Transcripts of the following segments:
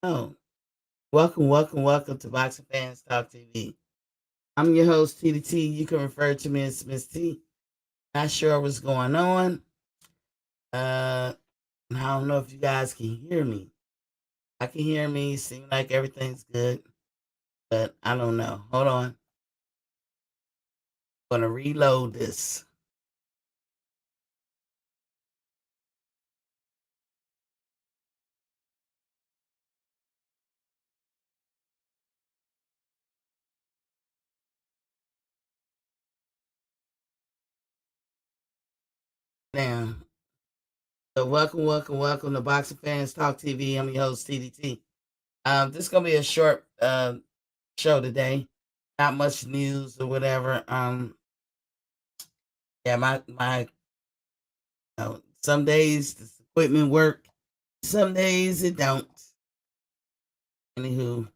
Oh, welcome to Boxing Fans Talk TV. I'm your host, TDT. You can refer to me as Miss T. Not sure what's going on. Uh, I don't know if you guys can hear me. I can hear me. Seem like everything's good, but I don't know. Hold on. I'm gonna reload this. Now, so welcome to Boxing Fans Talk TV. I'm your host, TDT. This is gonna be a short show today. Not much news or whatever. Yeah, my some days this equipment work, some days it don't. Anywho,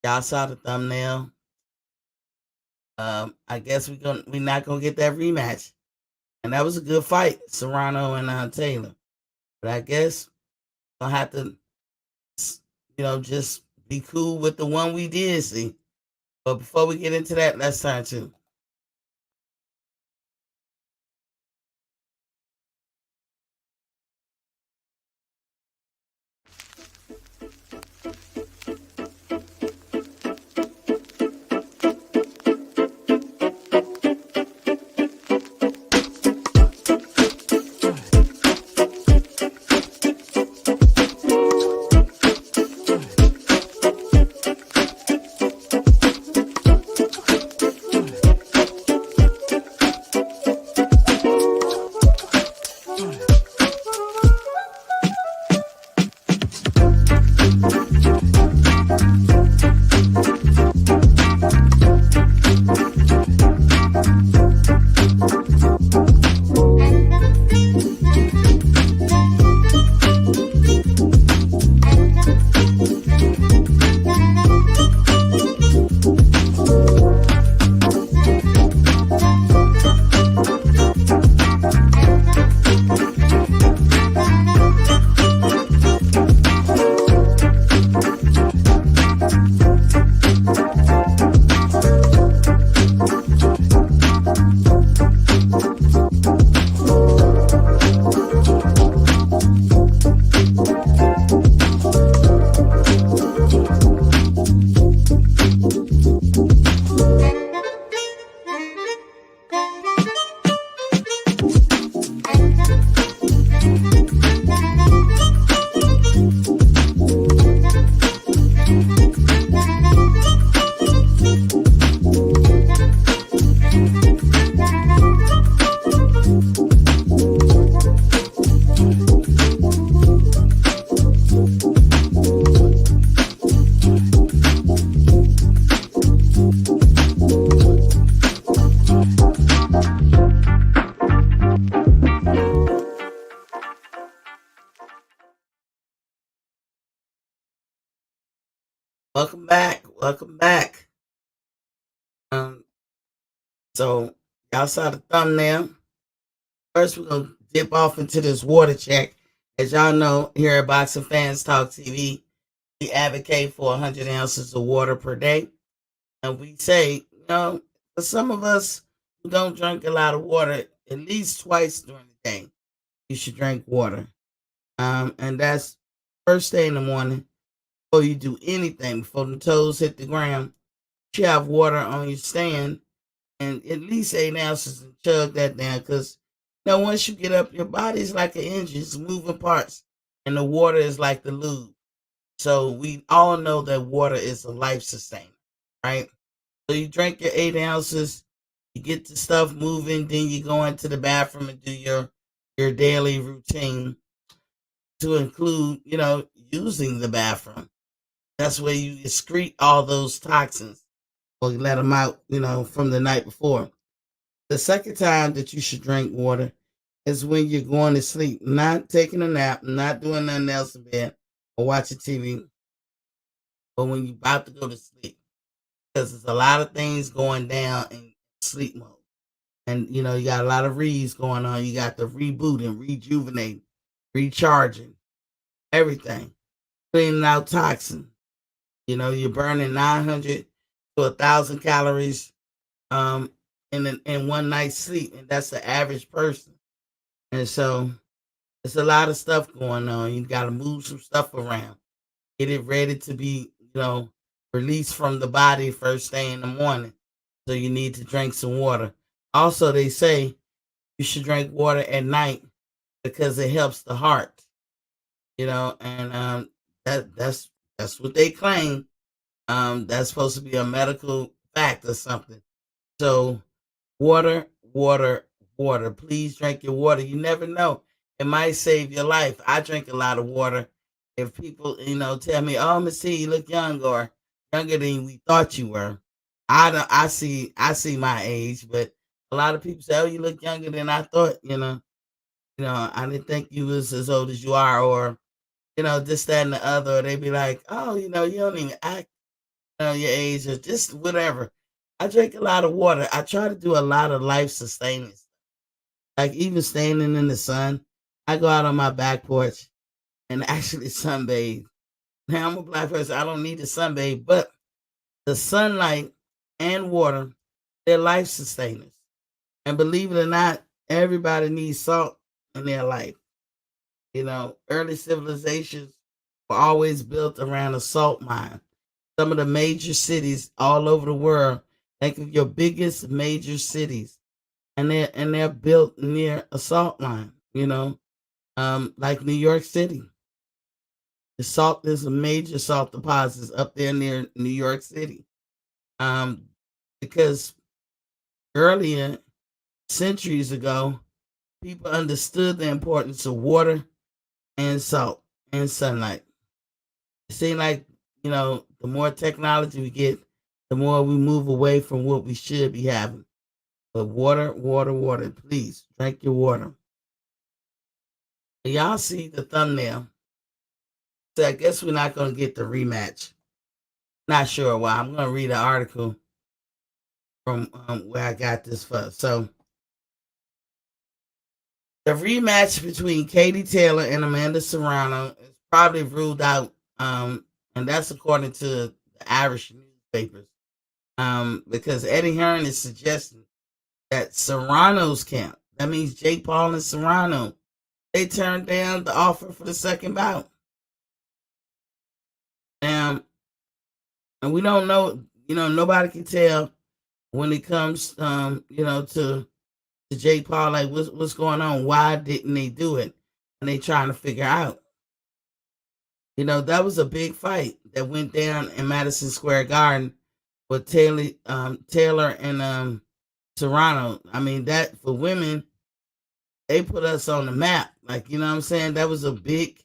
y'all saw the thumbnail. I guess we're not gonna get that rematch, and that was a good fight, Serrano and Taylor. But I guess gonna have to, just be cool with the one we did see. But before we get into that, let's turn to. Welcome back. Welcome back. Um, so y'all saw the thumbnail. First, we're gonna dip off into this water check. As y'all know, here at Boxing Fans Talk TV, we advocate for 100 ounces of water per day, and we say, for some of us who don't drink a lot of water, at least twice during the day, you should drink water. And that's first thing in the morning before you do anything, before the toes hit the ground. You have water on your stand and at least 8 ounces and chug that down because once you get up, your body is like an engine, it's moving parts, and the water is like the lube. So we all know that water is a life sustainer, right? So you drink your 8 ounces, you get the stuff moving, then you go into the bathroom and do your daily routine to include, using the bathroom. That's where you excrete all those toxins or let them out, from the night before. The second time that you should drink water is when you're going to sleep, not taking a nap, not doing nothing else in bed or watching TV, but when you're about to go to sleep. Because there's a lot of things going down in sleep mode. And, you got a lot of reads going on. You got the rebooting, rejuvenating, recharging, everything. cleaning out toxins. You're burning 900 to 1,000 calories um, in one night's sleep, and that's the average person. And so it's a lot of stuff going on. You got to move some stuff around, get it ready to be, released from the body first thing in the morning. So you need to drink some water. Also, they say you should drink water at night because it helps the heart. And that's what they claim. That's supposed to be a medical fact or something. So water, water, water. Please drink your water. You never know. It might save your life. I drink a lot of water. If people, tell me, "Oh, Miss T, you look young or younger than we thought you were," I don't. I see my age, but a lot of people say, "Oh, you look younger than I thought." I didn't think you was as old as you are, or this, that, and the other. Or they be like, "Oh, you don't even act your age," or just whatever. I drink a lot of water. I try to do a lot of life sustaining, like even standing in the sun. I go out on my back porch and actually sunbathe. Now I'm a black person. I don't need to sunbathe, but the sunlight and water, they're life sustainers. And believe it or not, everybody needs salt in their life. Early civilizations were always built around a salt mine. Some of the major cities all over the world, think of your biggest major cities, and they're built near a salt mine. Like New York City, there's a major salt deposits up there near New York City. Um, because earlier, centuries ago, people understood the importance of water and salt and sunlight. It seems like, the more technology we get, the more we move away from what we should be having. But water, water, water. Please drink your water. Y'all see the thumbnail. So I guess we're not going to get the rematch. Not sure why. I'm going to read an article from where I got this for. So the rematch between Katie Taylor and Amanda Serrano is probably ruled out, and that's according to the Irish newspapers. Because Eddie Hearn is suggesting that Serrano's camp, that means Jake Paul and Serrano, they turned down the offer for the second bout. Um, and we don't know, nobody can tell when it comes, to Jake Paul, like what's going on? Why didn't they do it? And they trying to figure out. That was a big fight that went down in Madison Square Garden with Taylor and Serrano. I mean, that for women, they put us on the map. Like, you know what I'm saying? That was a big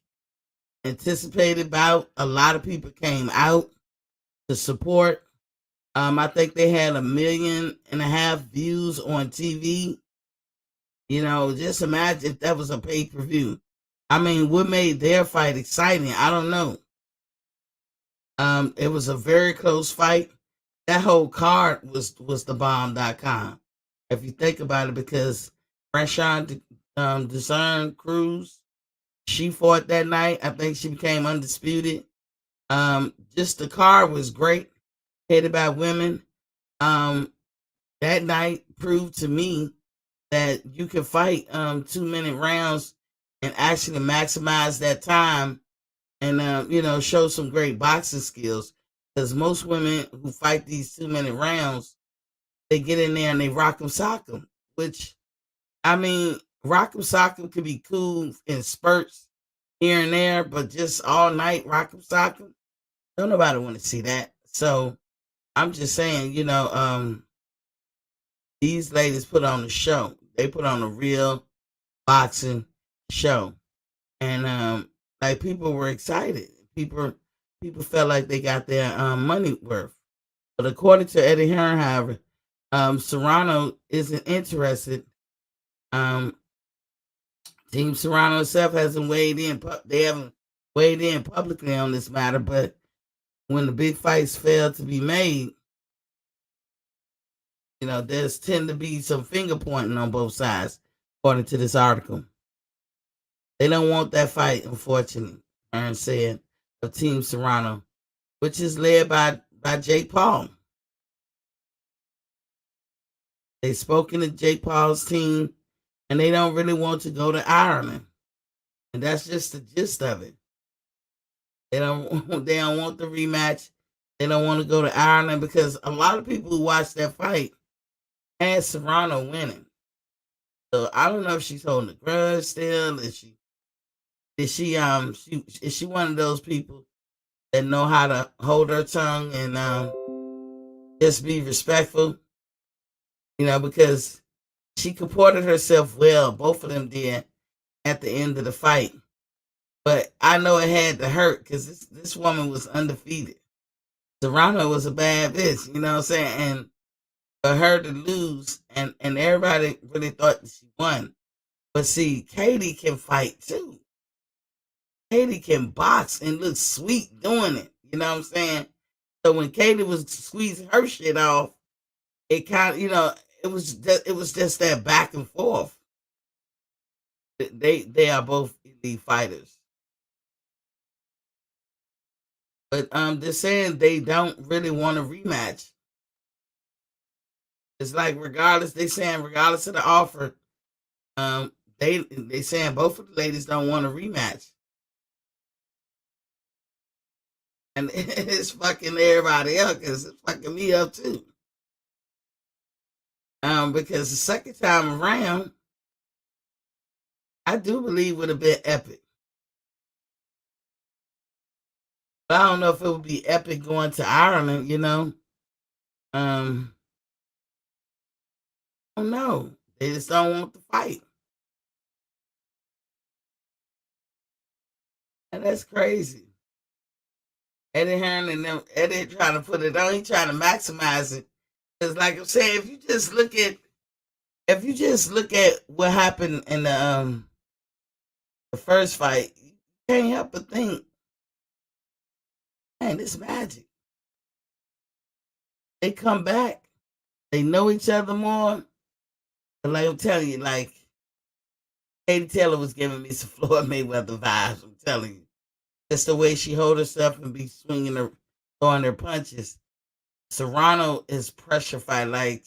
anticipated bout. A lot of people came out to support. I think they had 1.5 million views on TV. Just imagine if that was a pay-per-view. I mean, what made their fight exciting? I don't know. It was a very close fight. That whole card was the bomb.com. If you think about it, because Rashawn Discern Cruz, she fought that night. I think she became undisputed. Just the card was great, headed by women. That night proved to me that you can fight 2-minute rounds and actually maximize that time and show some great boxing skills. Because most women who fight these 2-minute rounds, they get in there and they rock 'em sock 'em, which I mean, rock 'em sock 'em could be cool in spurts here and there, but just all night rock 'em sock 'em, don't nobody want to see that. So I'm just saying, these ladies put on a show. They put on a real boxing show, and like people were excited. People felt like they got their money worth. But according to Eddie Hearn, however, Serrano isn't interested. Um, Team Serrano itself hasn't weighed in. They haven't weighed in publicly on this matter. But when the big fights fail to be made, there's tend to be some finger pointing on both sides, according to this article. They don't want that fight, unfortunately, Hearn said. of Team Serrano, which is led by Jake Paul. They've spoken to Jake Paul's team, and they don't really want to go to Ireland, and that's just the gist of it. They don't they don't want the rematch. They don't want to go to Ireland because a lot of people who watched that fight had Serrano winning. So I don't know if she's holding a grudge still. Is she one of those people that know how to hold her tongue and just be respectful? Because she comported herself well. Both of them did at the end of the fight. But I know it had to hurt because this woman was undefeated. Serrano was a bad bitch, you know what I'm saying? And for her to lose, and everybody really thought that she won. But see, Katie can fight too. Katie can box and look sweet doing it. You know what I'm saying? So when Katie was squeezing her shit off, it kind of, it was just that back and forth. They are both elite fighters. But they're saying they don't really want a rematch. It's like regardless of the offer, they saying both of the ladies don't want a rematch. And it's fucking everybody else because it's fucking me up too. Because the second time around, I do believe would have been epic. But I don't know if it would be epic going to Ireland. I don't know. They just don't want to fight. And that's crazy. Eddie Hearn and them, Eddie trying to put it on, he trying to maximize it. Because like I'm saying, if you just look at what happened in the first fight, you can't help but think, man, this magic. They come back, they know each other more. And like I'm telling you, like Katie Taylor was giving me some Floyd Mayweather vibes. I'm telling you, just the way she hold herself and be swinging her, throwing her punches. Serrano is pressure fight, like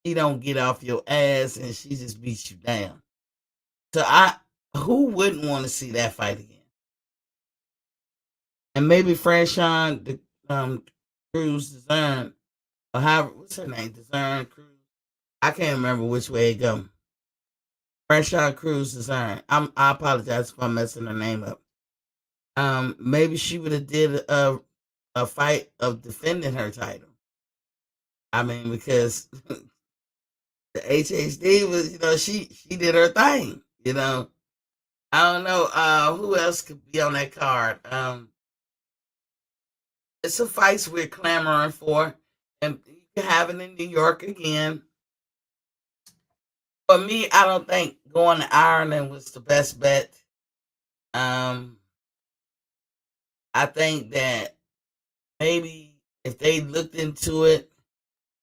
she don't get off your ass and she just beats you down. So who wouldn't want to see that fight again? And maybe Franchon the Cruz Dezern, or however, what's her name, Dezern Cruz. I can't remember which way it go. Franchon Cruz Dezern. I apologize if I'm messing her name up. Maybe she would have did a fight of defending her title. I mean, because the HHD was, she did her thing. I don't know who else could be on that card. It's a fight we're clamoring for, and you can have it in New York again. For me, I don't think going to Ireland was the best bet. Um, I think that maybe if they looked into it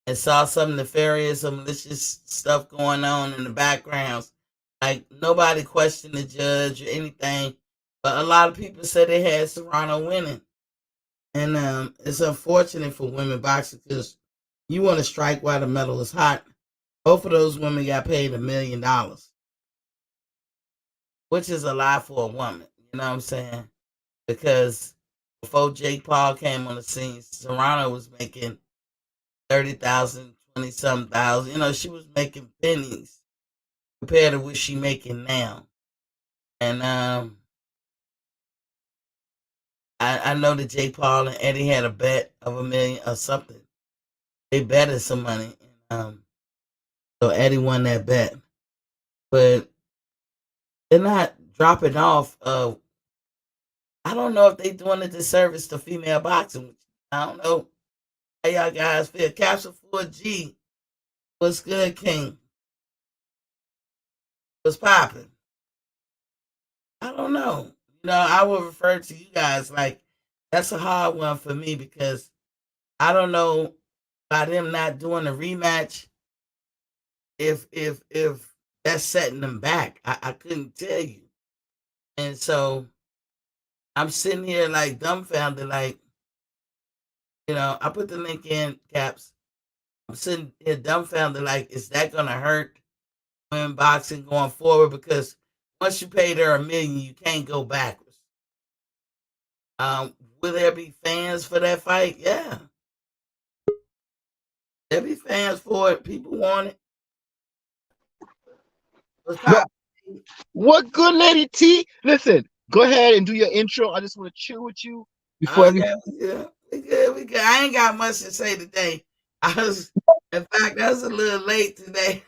and saw some nefarious, some malicious stuff going on in the backgrounds, like nobody questioned the judge or anything, but a lot of people said they had Serrano winning. And it's unfortunate for women boxing because you want to strike while the metal is hot. Both of those women got paid $1 million, which is a lot for a woman. You know what I'm saying? Because before Jake Paul came on the scene, Serrano was making 30,000, 20 some thousand. She was making pennies compared to what she making now. And I know that Jake Paul and Eddie had a bet of 1 million or something. They betted some money. So Eddie won that bet. But they're not dropping off. I don't know if they're doing a disservice to female boxing. I don't know how y'all guys feel. Capsule 4G, what's good, King? What's popping? I don't know. I will refer to you guys like that's a hard one for me because I don't know by them not doing a rematch if that's setting them back. I couldn't tell you. And so I'm sitting here like dumbfounded, like, I put the link in caps. I'm sitting here dumbfounded, like, is that gonna hurt women boxing going forward? Because once you pay her $1 million, you can't go backwards. Will there be fans for that fight? Yeah, there'll be fans for it. People want it. It's What called. what good lady T? Listen, go ahead and do your intro. I just want to chill with you before Oh every. yeah, we good. We good. We good. I ain't got much to say today. I was, in fact, I was a little late today.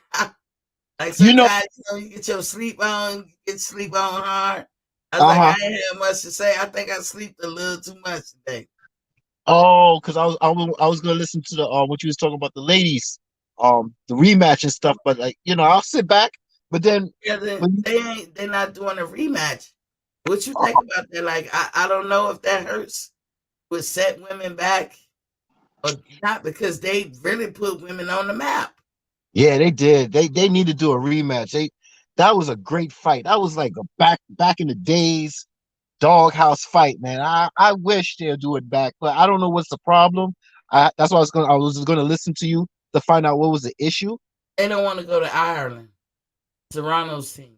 Like You know, sometimes, you get your sleep on, you get sleep on hard. I was uh like, I huh. ain't had much to say. I think I slept a little too much today. Oh, because I was gonna listen to the what you was talking about the ladies, the rematch and stuff. But like I'll sit back. But then Yeah, when you, they're not doing a rematch. What you think about that? Like, I don't know if that hurts would set women back or not because they really put women on the map. yeah, they did. They need to do a rematch. That was a great fight. That was like a back in the days doghouse fight, man. I wish they'd do it back, but I don't know what's the problem. That's why I was gonna listen to you to find out what was the issue. They don't want to go to Ireland. Toronto's team.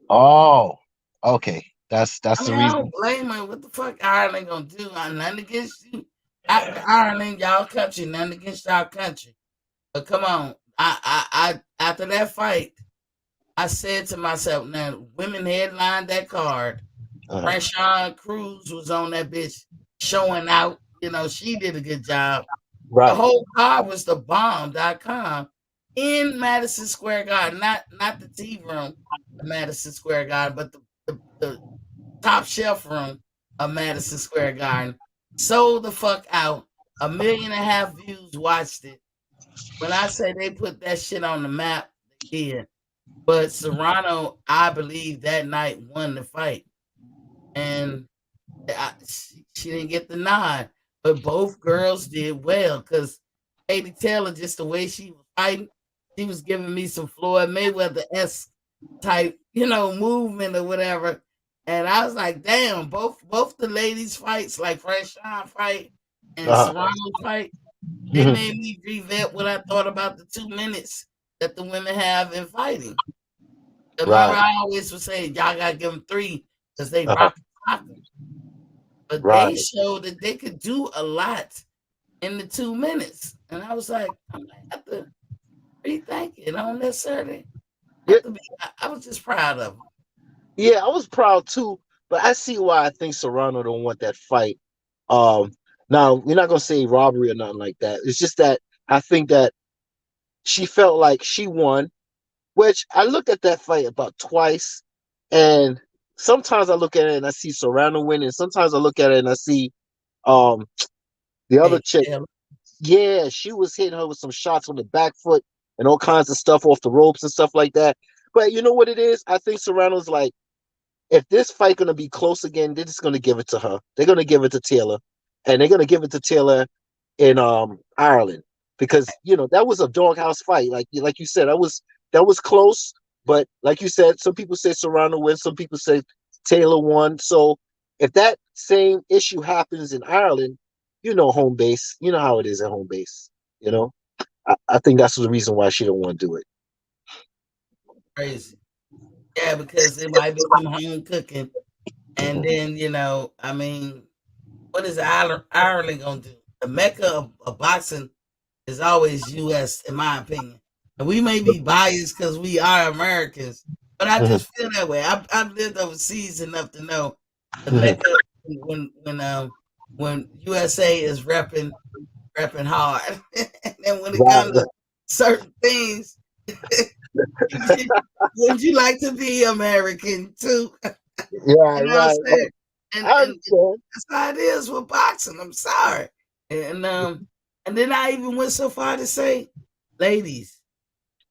Oh, okay. That's I the mean, I don't reason. blame her. What the fuck Ireland gonna do? Nothing against you. Ireland, y'all country, nothing against y'all country. But come on. After that fight, I said to myself, now women headlined that card. Uh, Rashawn Cruz was on that bitch showing out. She did a good job. The right. whole card was the bomb.com in Madison Square Garden, not the tea room of Madison Square Garden, but the top shelf room of Madison Square Garden. Sold the fuck out. 1.5 million views watched it. When I say they put that shit on the map, they did. But Serrano, I believe that night won the fight, and she didn't get the nod. But both girls did well because Katie Taylor, just the way she was fighting, she was giving me some Floyd Mayweather s type, movement or whatever. And I was like, damn, both the ladies' fights, like Fresh Sean fight and Uh, Serrano's fight, they made me revamp what I thought about the 2 minutes that the women have in fighting. Remember, right. I always would say, y'all got to give them three because they Uh, rock and sock 'em. But they right. showed that they could do a lot in the 2 minutes. And I was like, I might have to rethink it. I don't necessarily Yeah, have to be, I was just proud of them. yeah. I was proud too, but I see why I think Serrano don't want that fight. Um, Now we're not gonna say robbery or nothing like that. It's just that I think that she felt like she won. Which I looked at that fight about twice, and sometimes I look at it and I see Serrano win, and sometimes I look at it and I see um the other Hey, chick. Taylor, Yeah, she was hitting her with some shots on the back foot and all kinds of stuff off the ropes and stuff like that. But you know what it is? I think Serrano's like, if this fight gonna be close again, they're just gonna give it to her. They're gonna give it to Taylor, and they're gonna give it to Taylor in Ireland because that was a doghouse fight. Like you said, that was close. But like you said, some people say Serrano wins, some people say Taylor won. So if that same issue happens in Ireland, home base. You know how it is at home base. You know, I think that's the reason why she don't want to do it. crazy. Yeah, because it might be some home cooking. And then, I mean, what is Ireland going to do? The mecca of boxing is always U.S., in my opinion. And we may be biased because we are Americans, but I Mhm, just feel that way. I've lived overseas enough to know the mhm. mecca when USA is repping hard, and then when it comes Right, to certain things, wouldn't you like to be American too? right, You know what I'm right. saying? And I and understand. that's how it is with boxing. I'm sorry. And then I even went so far to say, ladies,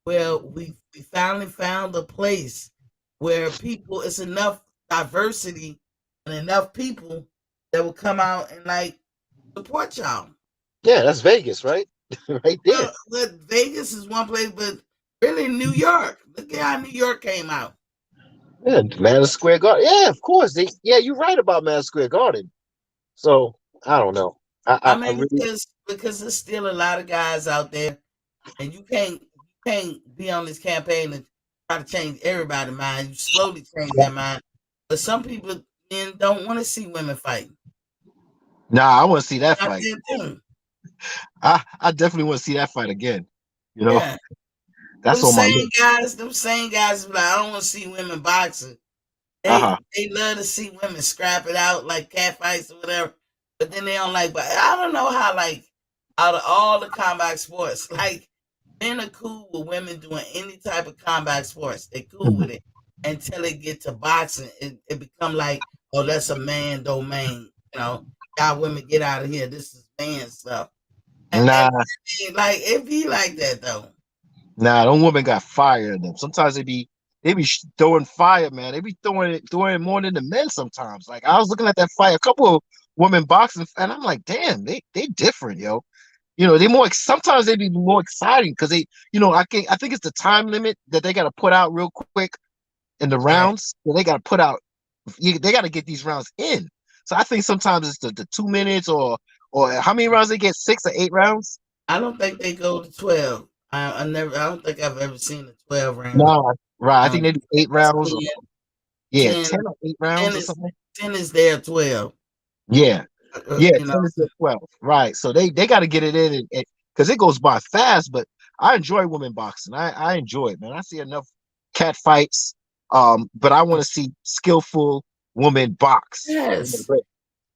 well, we finally found a place where people it's enough diversity and enough people that will come out and like support y'all. Yeah, that's Vegas, right? Right there. But Vegas is one place, but really New York. Look at how New York came out. Yeah, Madison Square Garden. Yeah, of course. Yeah, you're right about Madison Square Garden. So I don't know. I I mean, really because there's still a lot of guys out there, and you can't be on this campaign and try to change everybody's mind. You slowly change their mind, but some people men don't want to see women fighting. nah. I want to see that Not fight. their thing. I definitely want to see that fight again. You know, Yeah, that's on my list. them same guys, be like I don't want to see women boxing. Uh huh. They love to see women scrap it out like cat fights or whatever, but then they don't like. But I don't know how like out of all the combat sports, like men are cool with women doing any type of combat sports. They cool with it until they get to boxing. It become like, oh, that's a man domain. Y'all women get out of here. This is man stuff. Nah, Like it be like that though. nah. Them women got fire in them. Sometimes they be throwing fire, man. They be throwing it more than the men sometimes. Like I was looking at that fight, a couple of women boxing, and I'm like, damn, they different, yo. They more sometimes they be more exciting because I think it's the time limit that they got to put out real quick in the Right. rounds. So they got to put out, they got to get these rounds in. So I think sometimes it's the 2 minutes or how many rounds they get, 6 or 8 rounds. I don't think they go to 12. I never. I don't think I've ever seen a 12 round. No, right. I think they do It's 8 rounds or 10, yeah, 10, 10 or 8 rounds 10 or is something. 10 is there. 12. Yeah, yeah, You know. 10 is their 12. Right. So they got to get it in because it goes by fast, but I enjoy women boxing. I enjoy it, man. I see enough cat fights. But I want to see skillful women box in the Yes. ring.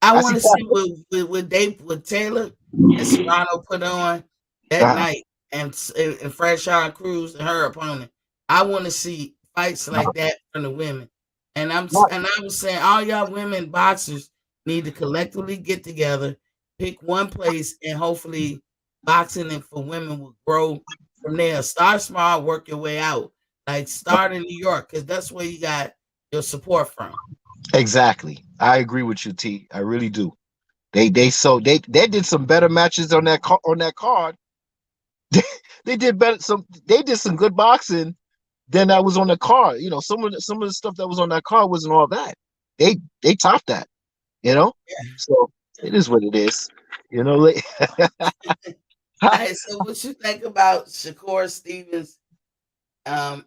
I I see want to cat see what Taylor and Serrano put on that uh, night, and Franchon Cruz and her opponent. I want to see fights like that from the women, right. and I was saying all y'all women boxers need to collectively get together, pick one place, and hopefully boxing and for women will grow from there. Start small, work your way out. Like start in New York because that's where you got your support from. Exactly. I agree with you, T. I really do. They did some better matches on on that card. They did better they did some good boxing than that was on the card. Some of the stuff that was on that card wasn't all that. They topped that, you know? So it is what it is. You know, like, All right, so what you think about Shakur Stevens,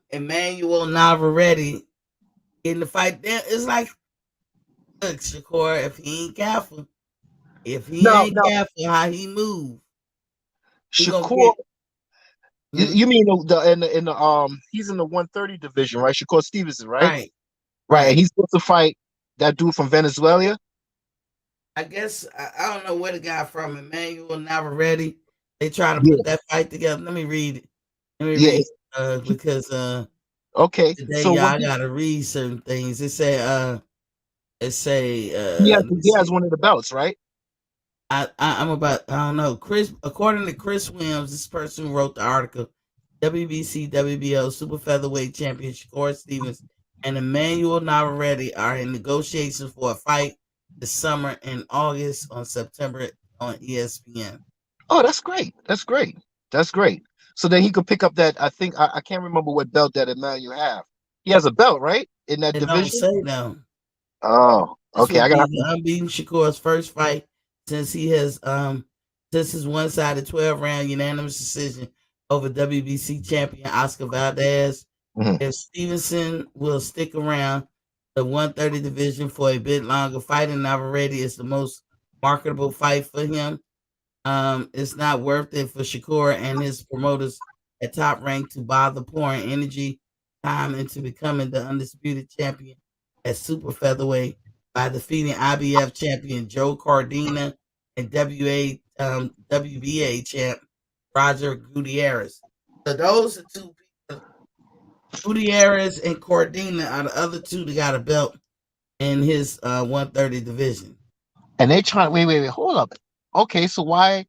Emmanuel Navarrete in the fight? There, it's like, look, Shakur, if he no, ain't no. careful how he move, he gonna Shakur, get. Mhm. you mean the he's in the 130 division, right? Shakur Stevenson, right? Right, Right, and right. he's supposed to fight that dude from Venezuela. I guess I don't know where the guy from, Emmanuel Navarrete. They try to put Yeah, that fight together. Let me read it. Let me yeah. read because Okay, today, so y'all, what I gotta read certain things. Let me he has see. one of the belts, right? I'm about, I don't know. According to Chris Williams, this person who wrote the article, WBC, WBO super featherweight champion Shakur Stevens and Emmanuel Navarrete are in negotiations for a fight this summer in August on September on ESPN. Oh, that's great. That's great. That's great. So then he could pick up that. I think I can't remember what belt that Emmanuel have. He has a belt, right, in that It don't division. say though. Oh, This okay. will I got be the unbeaten Shakur's first fight since he has since his one-sided 12-round unanimous decision over WBC champion Oscar Valdez. to. If Stevenson will stick around the 130 division for a bit longer, fighting Navarrete is the most marketable fight for him. It's not worth it for Shakur and his promoters at Top Rank to bother pouring energy, time into becoming the undisputed champion at super featherweight by defeating IBF champion Joe Cardina and WBA champ Roger Gutierrez. So those are two people. Gutierrez and Cardina are the other two that got a belt in his 130 division. And they try. Wait. Hold up. Okay, so why?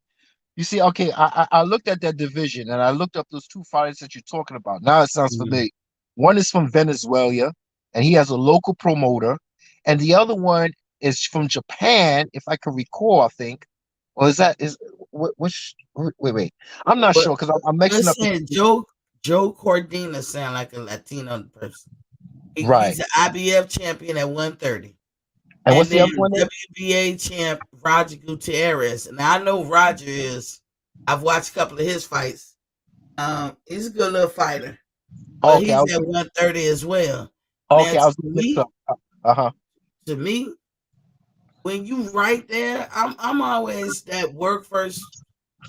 You see, okay, I looked at that division and I looked up those two fighters that you're talking about. Now it sounds Mhm. familiar. One is from Venezuela, and he has a local promoter, and the other one is from Japan, if I can recall. I think, or is that is which? Wait. I'm not But sure because I'm mixing up. let's say Joe Cordina sound like a Latino person. He's Right. an IBF champion at 130. And And what's the then other one there? WBA champ Roger Gutierrez. And I know Roger is, I've watched a couple of his fights. He's a good little fighter, but Okay, he's at 130 as well. Now, I was mixed up. Uh-huh. to me, when you right there, I'm always that work first,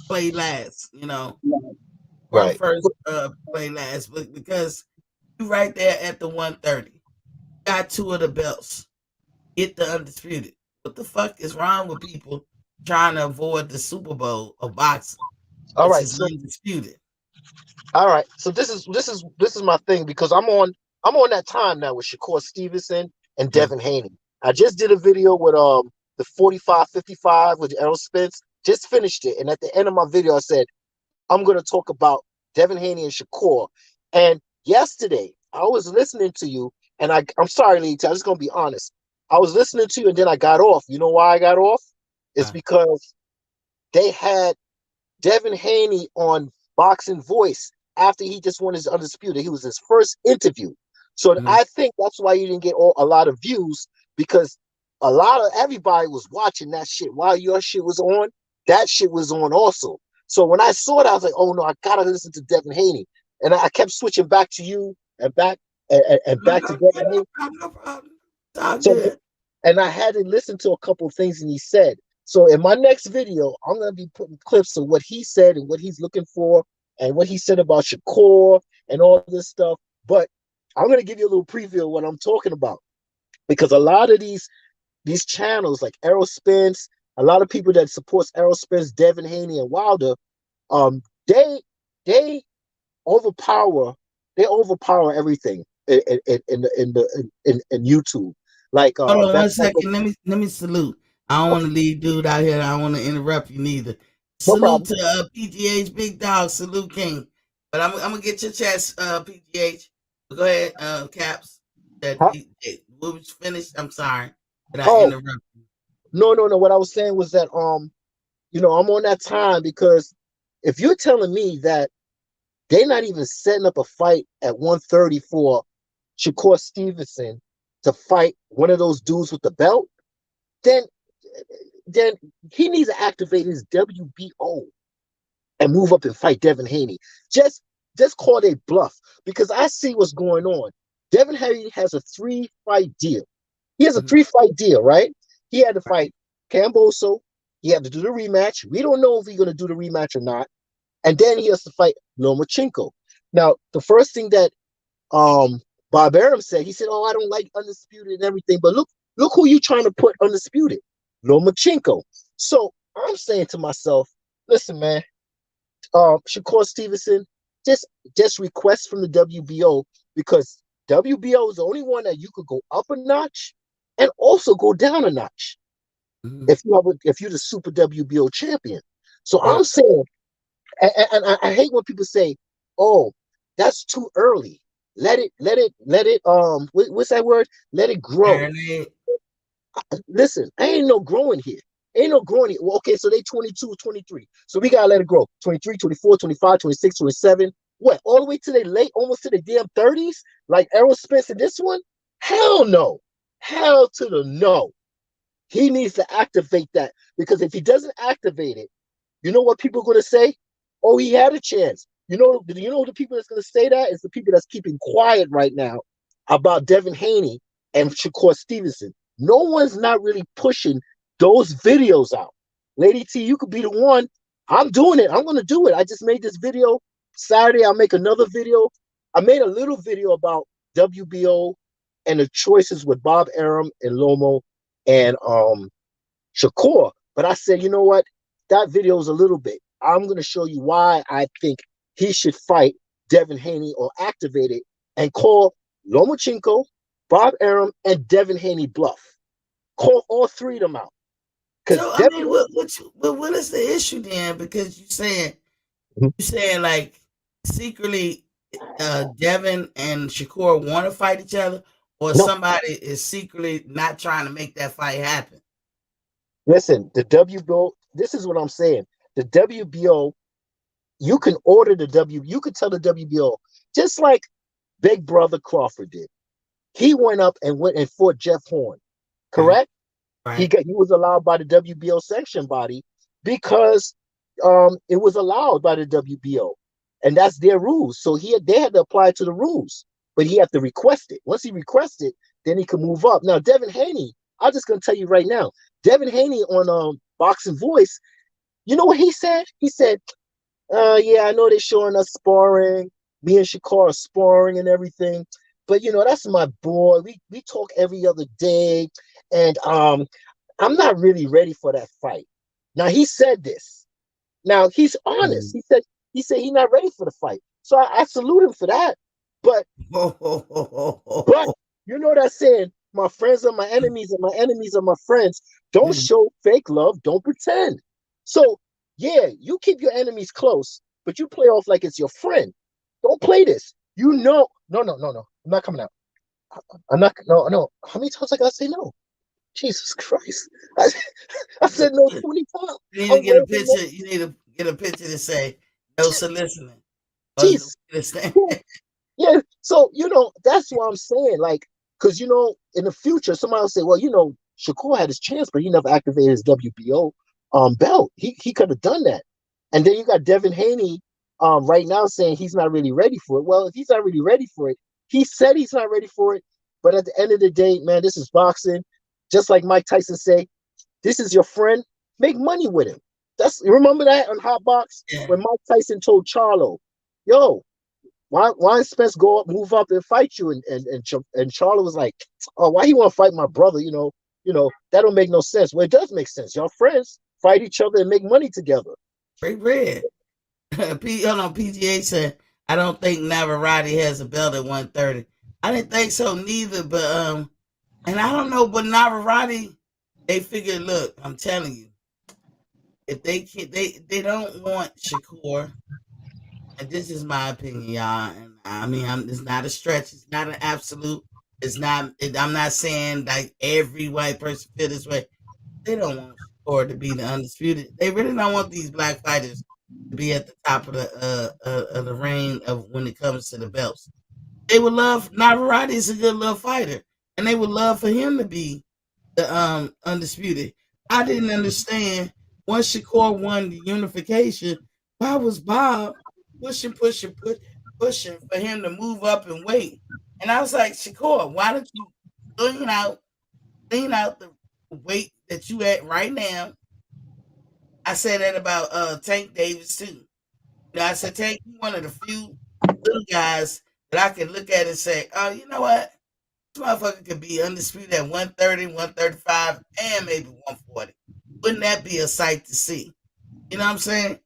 play last. Work Right. first, play last, but because you right there at the 130, got two of the belts, get the undisputed. What the fuck is wrong with people trying to avoid the Super Bowl of boxing, All which right. is So undisputed? all right. So this is my thing because I'm on that time now with Shakur Stevenson and Mm, Devin Haney. I just did a video with the 45-55 with Errol Spence. Just finished it, and at the end of my video, I said I'm going to talk about Devin Haney and Shakur. And yesterday, I was listening to you, and I'm sorry, Lee, I'm just going to be honest. I was listening to you, and then I got off. You know why I got off? It's uh, because they had Devin Haney on Boxing Voice after he just won his undisputed. He was his first interview. So mm, I think that's why you didn't get a lot of views because a lot of everybody was watching that shit while your shit was on. That shit was on also. So when I saw it, I was like, oh no, I gotta listen to Devin Haney. And I kept switching back to you and back and no, back to Devin no Haney. problem, no problem. It's all So good. and I had to listen to a couple of things and he said. So in my next video, I'm gonna be putting clips of what he said and what he's looking for and what he said about Shakur and all this stuff. But I'm gonna give you a little preview of what I'm talking about because a lot of these channels like Errol Spence, a lot of people that supports Errol Spence, Devin Haney, and Wilder, um, they overpower they overpower everything in YouTube. Like Hold on that one type of second. Let me salute. I don't want to leave dude out here. I don't want to interrupt you neither. no Salute problem. to PGH Big Dog. Salute King. But I'm gonna get your chance, PGH. Go ahead, Caps. Huh? We was finished. I'm sorry that I Oh, interrupted. no. What I was saying was that I'm on that time because if you're telling me that they're not even setting up a fight at 130 for Shakur Stevenson to fight one of those dudes with the belt, then then he needs to activate his WBO and move up and fight Devin Haney. Just just call it a bluff because I see what's going on. Devin Haney has a 3-fight deal. He has a Mhm. 3-fight deal, right? He had to fight Camboso. He had to do the rematch. We don't know if he's going to do the rematch or not. And then he has to fight Lomachenko. Now, the first thing that um Bob Arum said, he said, "Oh, I don't like undisputed and everything." But look who you trying to put undisputed, Lomachenko. So I'm saying to myself, listen, man, Shakur Stevenson, just just request from the WBO because WBO is the only one that you could go up a notch and also go down a notch Mhm. if you're the Super WBO champion. So Well, I'm saying, and I hate when people say, "Oh, that's too early. Let it. What's that word? Let it grow." marinade. Listen, I ain't no growing here. Ain't no growing here. Well, okay, so they 22, 23. So we got to let it grow. 23, 24, 25, 26, 27. What? All the way to the late, almost to the damn 30s? Like Errol Spence in this one? Hell no. Hell to the no. He needs to activate that because if he doesn't activate it, you know what people are going to say? Oh, he had a chance. You know the people that's going to say that is the people that's keeping quiet right now about Devin Haney and Shakur Stevenson. No one's not really pushing those videos out. Lady T, you could be the one. I'm doing it. I'm going to do it. I just made this video. Saturday, I'll make another video. I made a little video about WBO and the choices with Bob Arum and Lomo and Shakur. But I said, you know what? That video is a little bit. I'm going to show you why I think he should fight Devin Haney or activate it and call Lomachenko, Bob Arum, and Devin Haney bluff. Call all three of them out. Because So I Devin. mean, what is the issue then? Because Mhm. you saying like secretly, Devin and Shakur want to fight each other, or No, somebody is secretly not trying to make that fight happen. listen, the WBO, this is what I'm saying. The WBO, you can order the you could tell the WBO, just like Big Brother Crawford did. He went up and went and fought Jeff Horn. Right. Correct? Right. He was allowed by the WBO sanction body because it was allowed by the WBO, and that's their rules. So they had to apply to the rules, but he had to request it. Once he requested, then he could move up. Now Devin Haney, I'm just gonna tell you right now, Devin Haney on Boxing Voice, you know what he said? He said, yeah, I know they're showing us sparring. Me and Shakar are sparring and everything. But that's my boy. We talk every other day. And I'm not really ready for that fight. Now he said this. Now he's honest. Mm. He said he's not ready for the fight. So I salute him for that. But Ho, ho, ho, ho, ho, but ho. that saying, my friends are my enemies and my enemies are my friends. Don't Mm. show fake love. Don't pretend. So, yeah, you keep your enemies close, but you play off like it's your friend. Don't play this. No, no, no, no, no. I'm not coming out. I'm not, no, no. How many times I gotta say no? Jesus Christ. I, I said no 20 times. You need to I'm get a waiting. picture. You need to get a picture to say no soliciting. Or Jesus. understand. Yeah, so that's what I'm saying. Like, because in the future, somebody will say, well, Shakur had his chance, but he never activated his WBO belt. He could have done that. And then you got Devin Haney right now saying he's not really ready for it. Well, if he's not really ready for it, he said he's not ready for it. But at the end of the day, man, this is boxing. Just like Mike Tyson say, this is your friend. Make money with him. Remember that on Hot Box Yeah. when Mike Tyson told Charlo, yo, why Spence go up, move up, and fight you? And Charlie was like, oh, why he want to fight my brother? That don't make no sense. Well, it does make sense. Y'all friends, fight each other and make money together. Break bread. Hold on, PGA said, I don't think Navarrete has a belt at 130. I didn't think so neither, but and I don't know, but Navarrete, they figured, look, I'm telling you, if they can, they don't want Shakur, and this is my opinion, y'all. And I mean, it's not a stretch, it's not an absolute. It's not. I'm not saying like every white person feel this way. They don't want Shakur to be the undisputed. They really don't want these black fighters to be at the top of the reign of when it comes to the belts. They would love Navarrete is a good little fighter, and they would love for him to be the undisputed. I didn't understand once Shakur won the unification, why was Bob pushing for him to move up and wait? And I was like, Shakur, why don't you clean out clean out the weight that you at right now? I said that about Tank Davis too. I said Tank, you one of the few little guys that I can look at and say, oh, you know what? This motherfucker could be undisputed at 130, 135, and maybe 140. Wouldn't that be a sight to see? You know what I'm saying?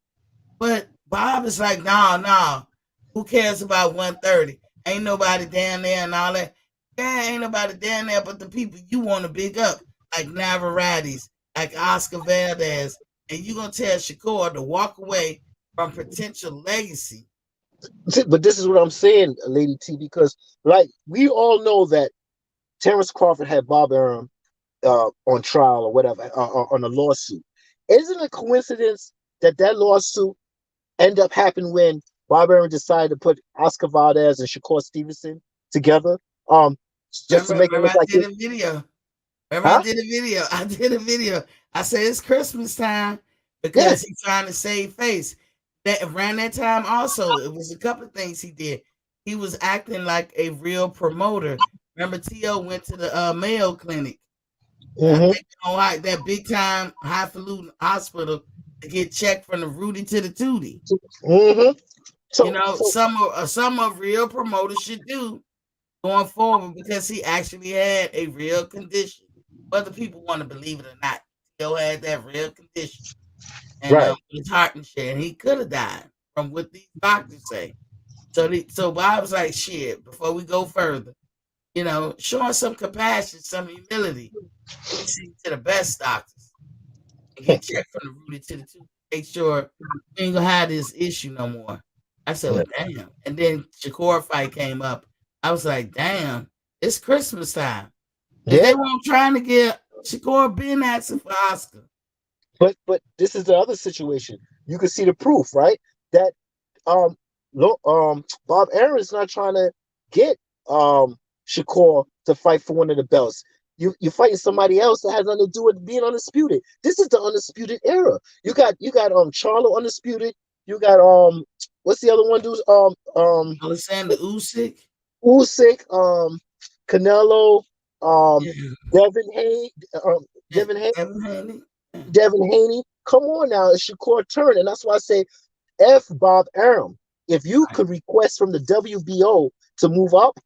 But Bob is like, no, no. Who cares about 130? Ain't nobody down there and all that. Yeah, ain't nobody down there but the people you want to big up, like Navarrates, like Oscar Valdez. And you going to tell Shakur to walk away from potential legacy. But this is what I'm saying, Lady T, because like we all know that Terrence Crawford had Bob Arum on trial or whatever on a lawsuit. Isn't it a coincidence that lawsuit end up happening when Bob Arum decided to put Oscar Valdez and Shakur Stevenson together, just to make it Remember look I like did it, a video. Remember I huh? did a video. I did a video. I said it's Christmas time Yeah. because he's trying to save face. That around that time also, it was a couple of things he did. He was acting like a real promoter. Remember, T.O. went to the Mayo Clinic. I Mm-hmm. think that big time highfalutin hospital to get checked from the Rudy to the Tootie. Mm-hmm. You So, know, so some of real promoters should do going forward because he actually had a real condition. Whether people want to believe it or not, Theo had that real condition and right. his heart and shit, and he could have died from what these doctors say. So Bob was like, shit. Before we go further, showing some compassion, some humility. Let me see to the best doctors and get checked from the Rudy to the two. Make sure we ain't gonna have this issue no more. I said, well, Yeah. damn. And then Shakur fight came up. I was like, damn, it's Christmas time. Because Yeah. they weren't trying to get Shakur been asking for Oscar. But this is the other situation. You can see the proof, right? That um Bob Aaron's not trying to get um Shakur to fight for one of the belts. You fighting somebody else that has nothing to do with being undisputed. This is the undisputed era. You got Charlo undisputed. You got what's the other one dude? Alexander Usyk. Usyk, Canelo, um, Yeah. Devin Haney, Yeah. Devin Haney, Evan Haney. Yeah. Devin Haney. Come on now, it's Shakur turn, and that's why I say F Bob Arum. If you Right. could request from the WBO to move up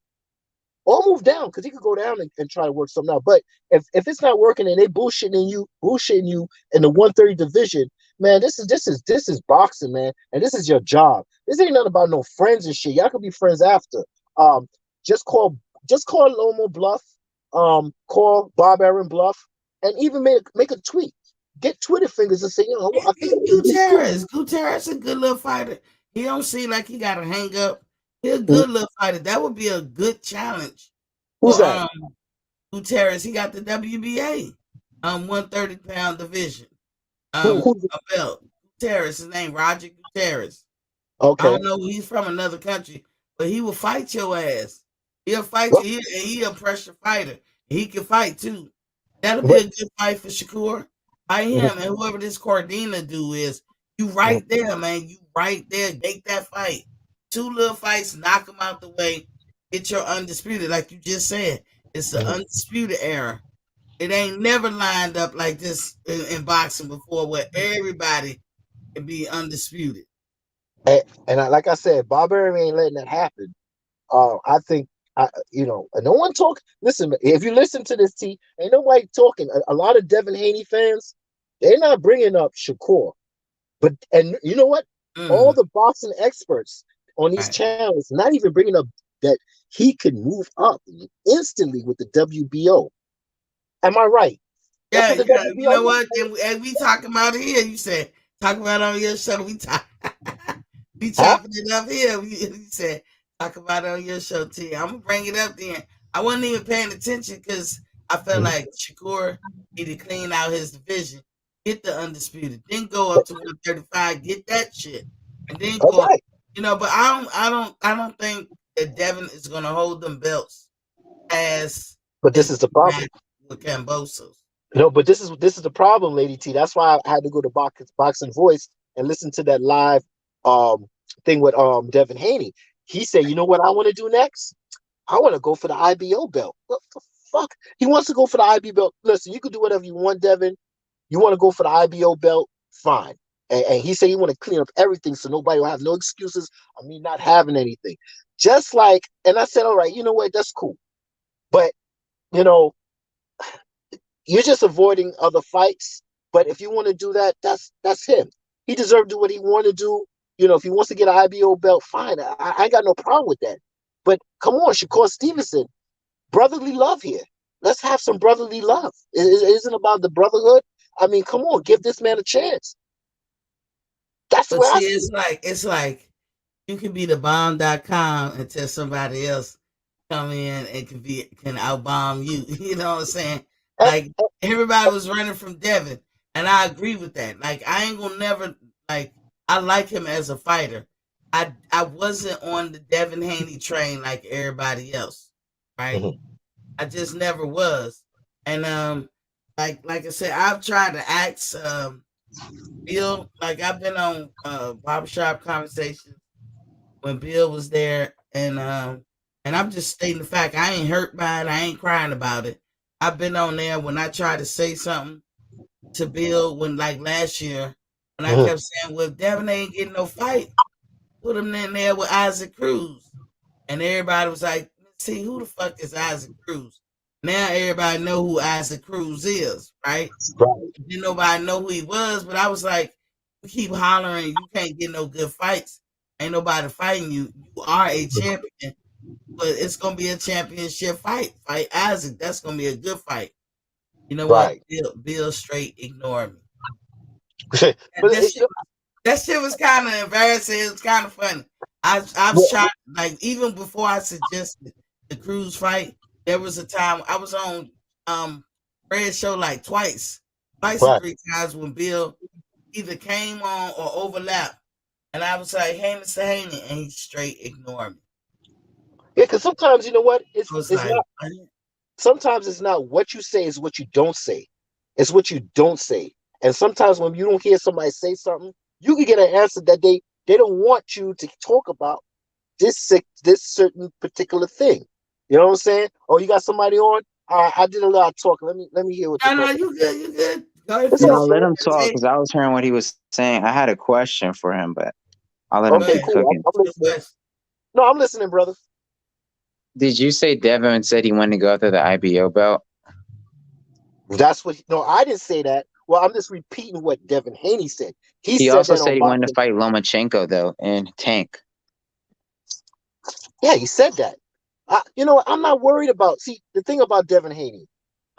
or move down, because he could go down and try to work something out. But if it's not working and they bullshitting you in the 130 division, man, this is boxing, man, and this is your job. This ain't nothing about no friends and shit. Y'all could be friends after. Um, just call Lomo bluff. Call Bob Aaron bluff, and even make a tweet. Get Twitter fingers and say, I think I want to do Shakur. Gutierrez a good little fighter. He don't seem like he got to hang up. He a Mm, good little fighter. That would be a good challenge who's for that? Gutierrez. He got the WBA 130-pound division Who's a belt. Gutierrez, his name Roger Gutierrez. I okay? don't know he's from another country, but he will fight your ass. He'll fight you. He a pressure fighter. He can fight too. That'll be But a good fight for Shakur. Fight him and whoever this Cordina do is. You right there, man. You right there. Make that fight. Two little fights, knock them out the way. Get your undisputed, like you just said. It's the undisputed era. It ain't never lined up like this in boxing before, where everybody can be undisputed. and like I said, Bob Arum ain't letting that happen. I think and no one talk. Listen, if you listen to this, T, ain't nobody talking. A lot of Devin Haney fans, they're not bringing up Shakur, but and you know what? All Mm, the boxing experts on these right. channels not even bringing up that he could move up instantly with the WBO. Am I right? That's Yeah, what the yeah. You know WBO what? And we talking about it here. You said talk about it on your show. We talk. We huh? chopping it up here. You said talk about it on your show, T. I'm gonna bring it up then. I wasn't even paying attention because I felt Mhm. like Shakur needed to clean out his division, get the undisputed, then go up to 135, get that shit, and then All go up. right, But I don't think that Devin is gonna hold them belts as but this his is the problem. match with Cambosos. No, but this is the problem, Lady T. That's why I had to go to Boxing Voice and listen to that live um thing with Devin Haney. He said, "You know what I want to do next? I want to go for the IBO belt." What the fuck? He wants to go for the IBO belt. Listen, you can do whatever you want, Devin. You want to go for the IBO belt? Fine. And he said he want to clean up everything so nobody will have no excuses of me not having anything. Just like, and I said, all right, you know what? That's cool. But you know, you're just avoiding other fights. But if you want to do that, that's him. He deserves to do what he want to do. If he wants to get an IBO belt, fine. I got no problem with that. But come on, Shakur Stevenson, brotherly love here. Let's have some brotherly love. It isn't about the brotherhood. I mean, come on, give this man a chance. That's the But way I see, see it's like you can be the bomb.com until somebody else come in and can outbomb you. You know what I'm saying? it. Like everybody was running from Devin, and I agree with that. Like I ain't gonna never like I like him as a fighter. I wasn't on the Devin Haney train like everybody else, right? Mhm, I just never was. And like I said, I've tried to ask Bill, like I've been on barbershop conversations when Bill was there, and I'm just stating the fact. I ain't hurt by it. I ain't crying about it. I've been on there when I tried to say something to Bill when like last year when I mhm. kept saying, "Well, Devin ain't getting no fight. Put him in there with Isaac Cruz," and everybody was like, "See who the fuck is Isaac Cruz?" Now everybody know who Isaac Cruz is, right? Right, Didn't nobody know who he was, but I was like, you keep hollering, you can't get no good fights. Ain't nobody fighting you. You are a champion, but it's gonna be a championship fight. Fight Isaac. That's gonna be a good fight. You know what? right. Bill straight ignored me. And but it, that shit was kind of embarrassing. It was kind of funny. I've shot like even before I suggested the Cruz fight. There was a time I was on Red Show like twice or right. three times when Bill either came on or overlapped. And I was like, "Hey, Mr. Haney," and he straight ignored me. because sometimes you know what? I was It's like, not. Sometimes it's not what you say; is what you don't say. It's what you don't say. And sometimes when you don't hear somebody say something, you can get an answer that they don't want you to talk about this certain particular thing. You know what I'm saying? Oh, you got somebody on? I did a lot of talking. Let me hear what they're no, talking you good, you good. Go ahead, about. It's finish all No, your let good. him point, talk Tay. because I was hearing what he was saying. I had a question for him, but I'll let him Go Okay, keep ahead. cool. cooking. I'm Your listening. question. No, I'm listening, brother. Did you say Devin said he wanted to go after the IBO belt? That's what. No, I didn't say that. Well, I'm just repeating what Devin Haney said. He He said also that said on he wanted to boxing. fight Lomachenko though in Tank. Yeah, he said that. You know, I'm not worried about. See, the thing about Devin Haney,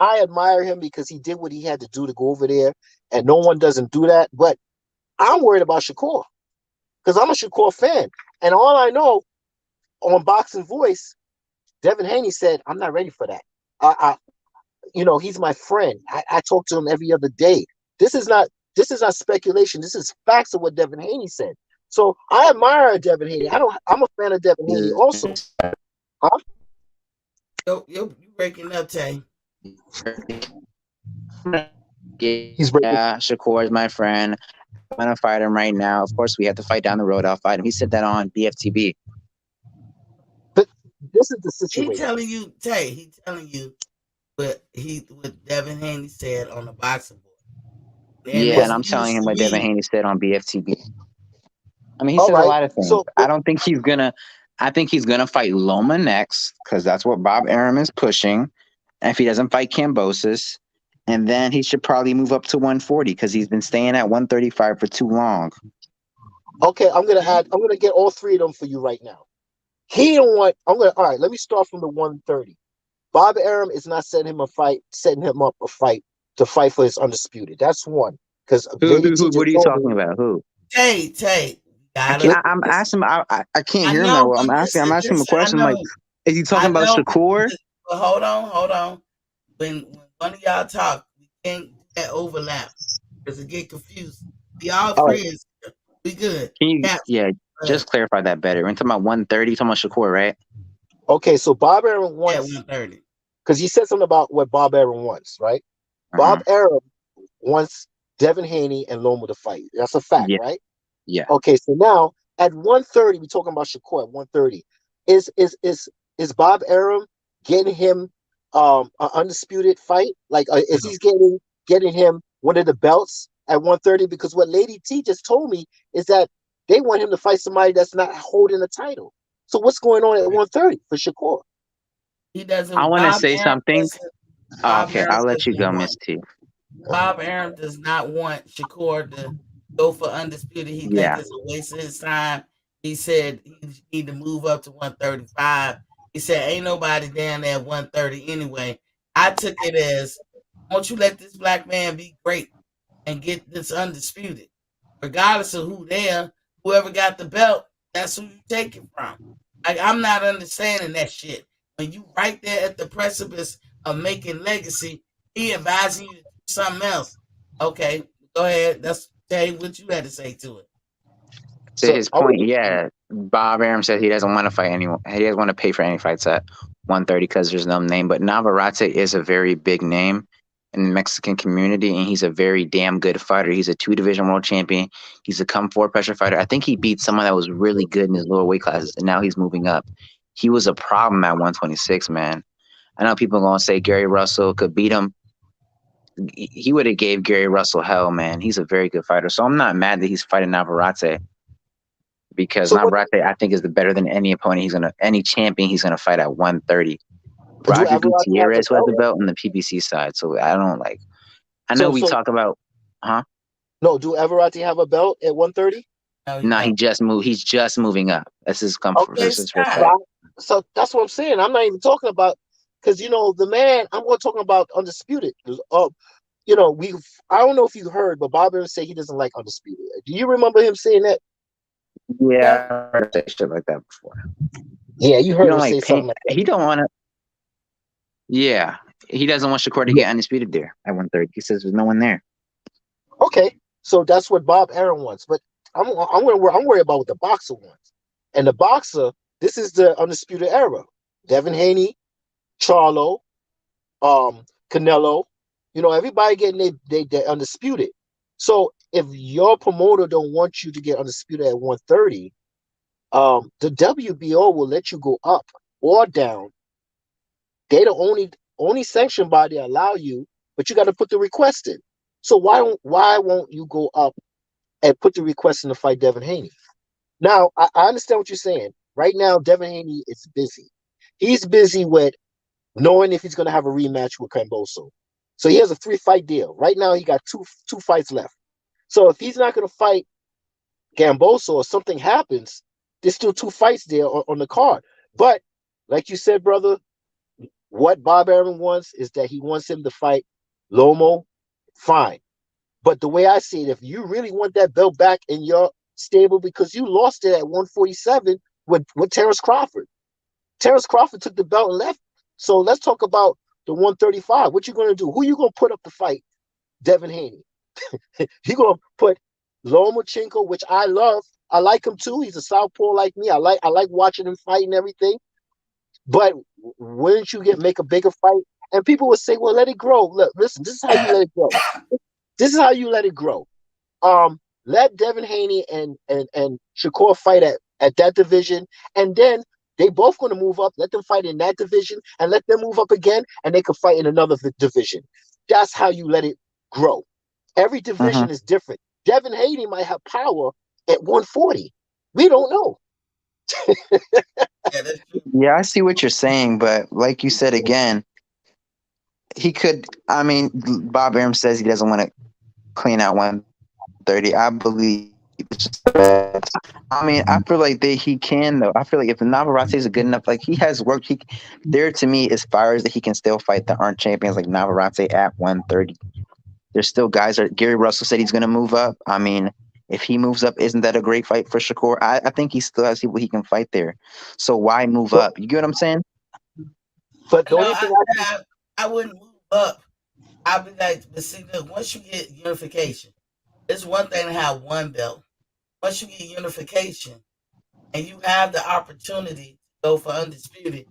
I admire him because he did what he had to do to go over there, and no one doesn't do that. But I'm worried about Shakur because I'm a Shakur fan, and all I know on Boxing Voice, Devin Haney said, "I'm not ready for that." I he's my friend. I talk to him every other day. This is not this is not speculation. This is facts of what Devin Haney said. So I admire Devin Haney. I'm a fan of Devin Haney also. Huh? You breaking up, Tay. He's breaking. Yeah, Shakur is my friend. I want to fight him right now. Of course, we have to fight down the road. I'll fight him. He said that on BFTB. But this is the He situation. telling you, Tay. He telling you what Devin Haney said on the boxing board. And Yeah, Well, as and we I'm telling used him to what Devin read, Haney said on BFTB. I mean, he all says a right. lot of things. So I don't think he's gonna. I think he's gonna fight Loma next because that's what Bob Arum is pushing. And if he doesn't fight Cambosis, and then he should probably move up to 140 because he's been staying at 135 for too long. okay, I'm gonna get all three of them for you right now. He don't want I'm gonna all right, let me start from the 130. Bob Arum is not setting him up a fight to fight for his undisputed. That's one. Because Lady T What just are you told me. talking about? Who? Tay, I gotta. can't. Listen, I'm asking. I can't I hear him that know, well. but I'm asking. I'm asking him a listen. question. I'm like, is he talking I about know, Shakur? but hold on. When one of y'all talk, we can't do that overlap because it get confused. We all all right. friends. We good. Can you? Caps. Yeah, Go ahead. just clarify that better. We're talking about 130. Talking about Shakur, right? Okay, so Bob Arum Yeah, wants 130. because he said something about what Bob Arum wants, right? Uh Bob huh. Arum wants Devin Haney and Loma to fight. That's a fact, Yeah. right? Yeah. Okay, so now at 130, we're talking about Shakur at 130. Is is is is Bob Arum getting him an undisputed fight? Like is he getting him one of the belts at 130? Because what Lady T just told me is that they want him to fight somebody that's not holding the title. So what's going on at 130 for Shakur? He I doesn't. want to say something. Oh, Bob okay, Arum I'll let you doesn't go, want. Miss T. Bob Arum does not want Shakur to go for undisputed. He think Yeah. it's a waste of his time. He said he need to move up to 135. He said ain't nobody down there at 130 anyway. I took it as, won't you let this black man be great and get this undisputed, regardless of who there, whoever got the belt, that's who you take it from. Like I'm not understanding that shit. When you right there at the precipice of making legacy, he advising you to do something else. Okay, go ahead. That's Jay. What you had to say to it. To So his point, yeah, Bob Arum said he doesn't want to fight anyone. He doesn't want to pay for any fights at 130 because there's no name. But Navarrete is a very big name in the Mexican community, and he's a very damn good fighter. He's a two-division world champion. He's a come four pressure fighter. I think he beat someone that was really good in his lower weight classes, and now he's moving up. He was a problem at 126, man. I know people are gonna say Gary Russell could beat him. He would have gave Gary Russell hell, man. He's a very good fighter. So I'm not mad that he's fighting Navarrete because so what Navarrete I think is the better than any opponent any champion he's gonna fight at 130. do Roger Everati have the Gutierrez who has belt? the belt on the PBC side. So I don't like. I know So we so talk about, huh? no, do Everati have a belt at 130? No, you No, don't. he just moved. He's just moving up. That's his comfort. Okay, Okay, That's his first so, Scott. fight. that's what I'm saying. I'm not even talking about because the man. I'm going to talk about undisputed. We. I don't know if you heard, but Bob Evans say he doesn't like undisputed. Do you remember him saying that? Yeah. Yeah, I've heard that shit like that before. Yeah, you You heard don't him like say pain. something like that. He don't want to. Yeah, he doesn't want Shakur to Yeah. get undisputed there at 130. He says there's no one there. Okay, so that's what Bob Aaron wants. But I'm worried about what the boxer wants. And the boxer, this is the undisputed era. Devin Haney, Charlo, Canelo. Everybody getting they undisputed. So if your promoter don't want you to get undisputed at 130, the WBO will let you go up or down. They the only sanction body allow you, but you got to put the request in. So why won't you go up and put the request in to fight Devin Haney? Now I understand what you're saying. Right now, Devin Haney is busy. He's busy with knowing if he's going to have a rematch with Camboso. So he has a 3-fight deal. Right now, he got two fights left. So if he's not going to fight Gamboso or something happens, there's still 2 fights there on the card. But like you said, brother, what Bob Arum wants is that he wants him to fight Lomo. Fine. But the way I see it, if you really want that belt back in your stable, because you lost it at 147 with Terrence Crawford. Terrence Crawford took the belt and left. So let's talk about the 135. What you going to do? Who you going to put up to fight Devin Haney? You going to put Lomachenko, which I love. I like him too. He's a southpaw like me. I like watching him fight and everything. But wouldn't you make a bigger fight? And people would say, "Well, let it grow." Look, listen. This is how you let it grow. This is how you let it grow. Let Devin Haney and Shakur fight at that division, and then they both going to move up. Let them fight in that division, and let them move up again, and they can fight in another division. That's how you let it grow. Every Hmm. division is different. Devin Haney might have power at 140. We don't know. Yeah, that's true. Yeah, I see what you're saying, but like you said again, he could. I mean, Bob Arum says he doesn't want to clean out 130. I believe it's just the best. I mean, I feel like he can though. I feel like if Navarrete is a good enough, like he has worked. There to me aspires that he can still fight the aren't champions like Navarrete at 130. There's still guys that Gary Russell said he's going to move up. I mean, if he moves up, isn't that a great fight for Shakur? I think he still has people he can fight there. So why move But up? You get what I'm saying? but the No, only thing I I wouldn't move up. I'd be like, but see, look, once you get unification, it's one thing to have one belt. Once you get unification and you have the opportunity to go for undisputed,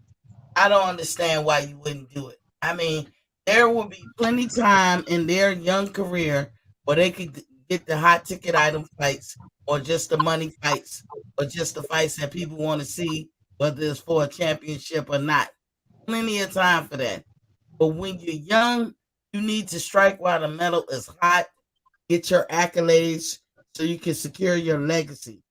I don't understand why you wouldn't do it. I mean, there will be plenty time in their young career where they could get the hot ticket item fights or just the money fights or just the fights that people want to see, whether it's for a championship or not. Plenty of time for that. But when you're young, you need to strike while the metal is hot, get your accolades so you can secure your legacy.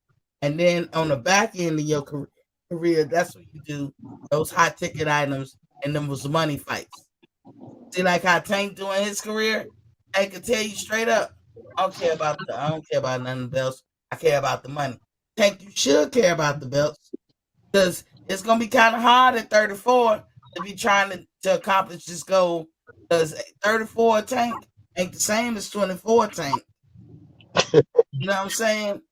And then on the back end of your career, that's what you do those hot ticket items and them was money fights. See, like how Tank doing his career, I can tell you straight up, I don't care about none of the belts. I care about the money. Tank, you should care about the belts because it's gonna be kind of hard at 34 to be trying to accomplish this goal. Because 34 Tank ain't the same as 24 Tank. You know what I'm saying?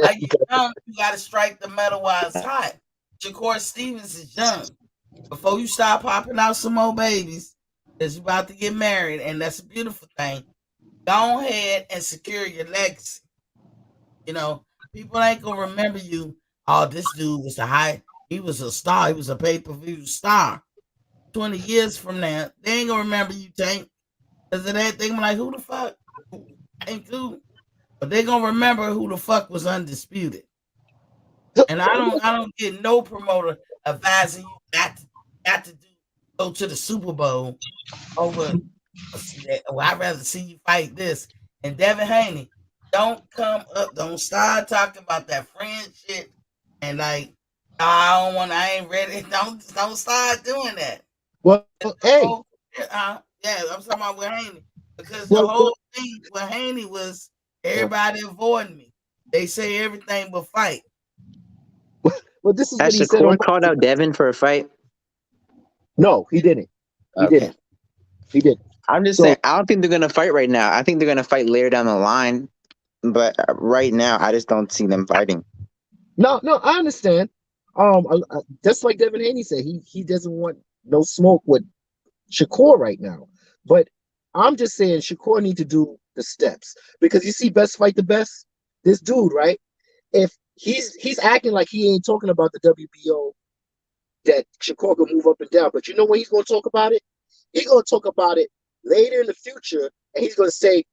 Like you're young, you got to strike the metal while it's hot. Shakur Stevens is young. Before you start popping out some more babies, because you about to get married, and that's a beautiful thing. Go ahead and secure your legacy. You know, people ain't gonna remember you. Oh, this dude was a high. He was a star. He was a pay per view star. 20 years from now, they ain't gonna remember you, Tank. Because of that, they gonna be like, who the fuck? Ain't cool. But they gonna remember who the fuck was undisputed. And I don't get no promoter advising you not to do go to the Super Bowl over. Well, I'd rather see you fight this. And Devin Haney, don't come up, don't start talking about that friend shit and like, "Nah, I don't want, I ain't ready." Don't start doing that. well, The hey, whole, yeah, I'm talking about with Haney because the well, whole thing with Haney was everybody avoiding me. They say everything but fight. well, this is what Has he said on. Shakur called out Devin for a fight? No, he didn't. He Okay. didn't. He didn't. I'm just saying, So I don't think they're going to fight right now. I think they're going to fight later down the line. But right now, I just don't see them fighting. no, no, I understand. Just like Devin Haney said, he doesn't want no smoke with Shakur right now. But I'm just saying Shakur need to do the steps because you see, best fight the best. This dude, right? If he's acting like he ain't talking about the WBO that Shakur can move up and down. But you know when he's going to talk about it? He's going to talk about it later in the future, and he's going to say,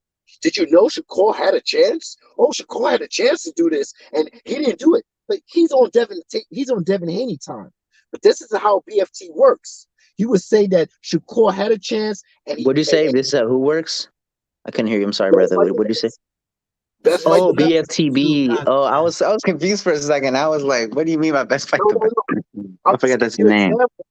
"Did you know Shakur had a chance? Oh, Shakur had a chance to do this, and he didn't do it." But he's on Devin. He's on Devin Haney time. But this is how BFT works. He would say that Shakur had a chance, and he What'd you say? and This who works? I couldn't hear you. I'm sorry, best brother. fight What'd you say? best fight Oh, the best. BFTB. Oh, I Yeah. was confused for a second. I was like, what do you mean by best fight No, the no, best? no. I'm I just forgot giving that's his you an name. example.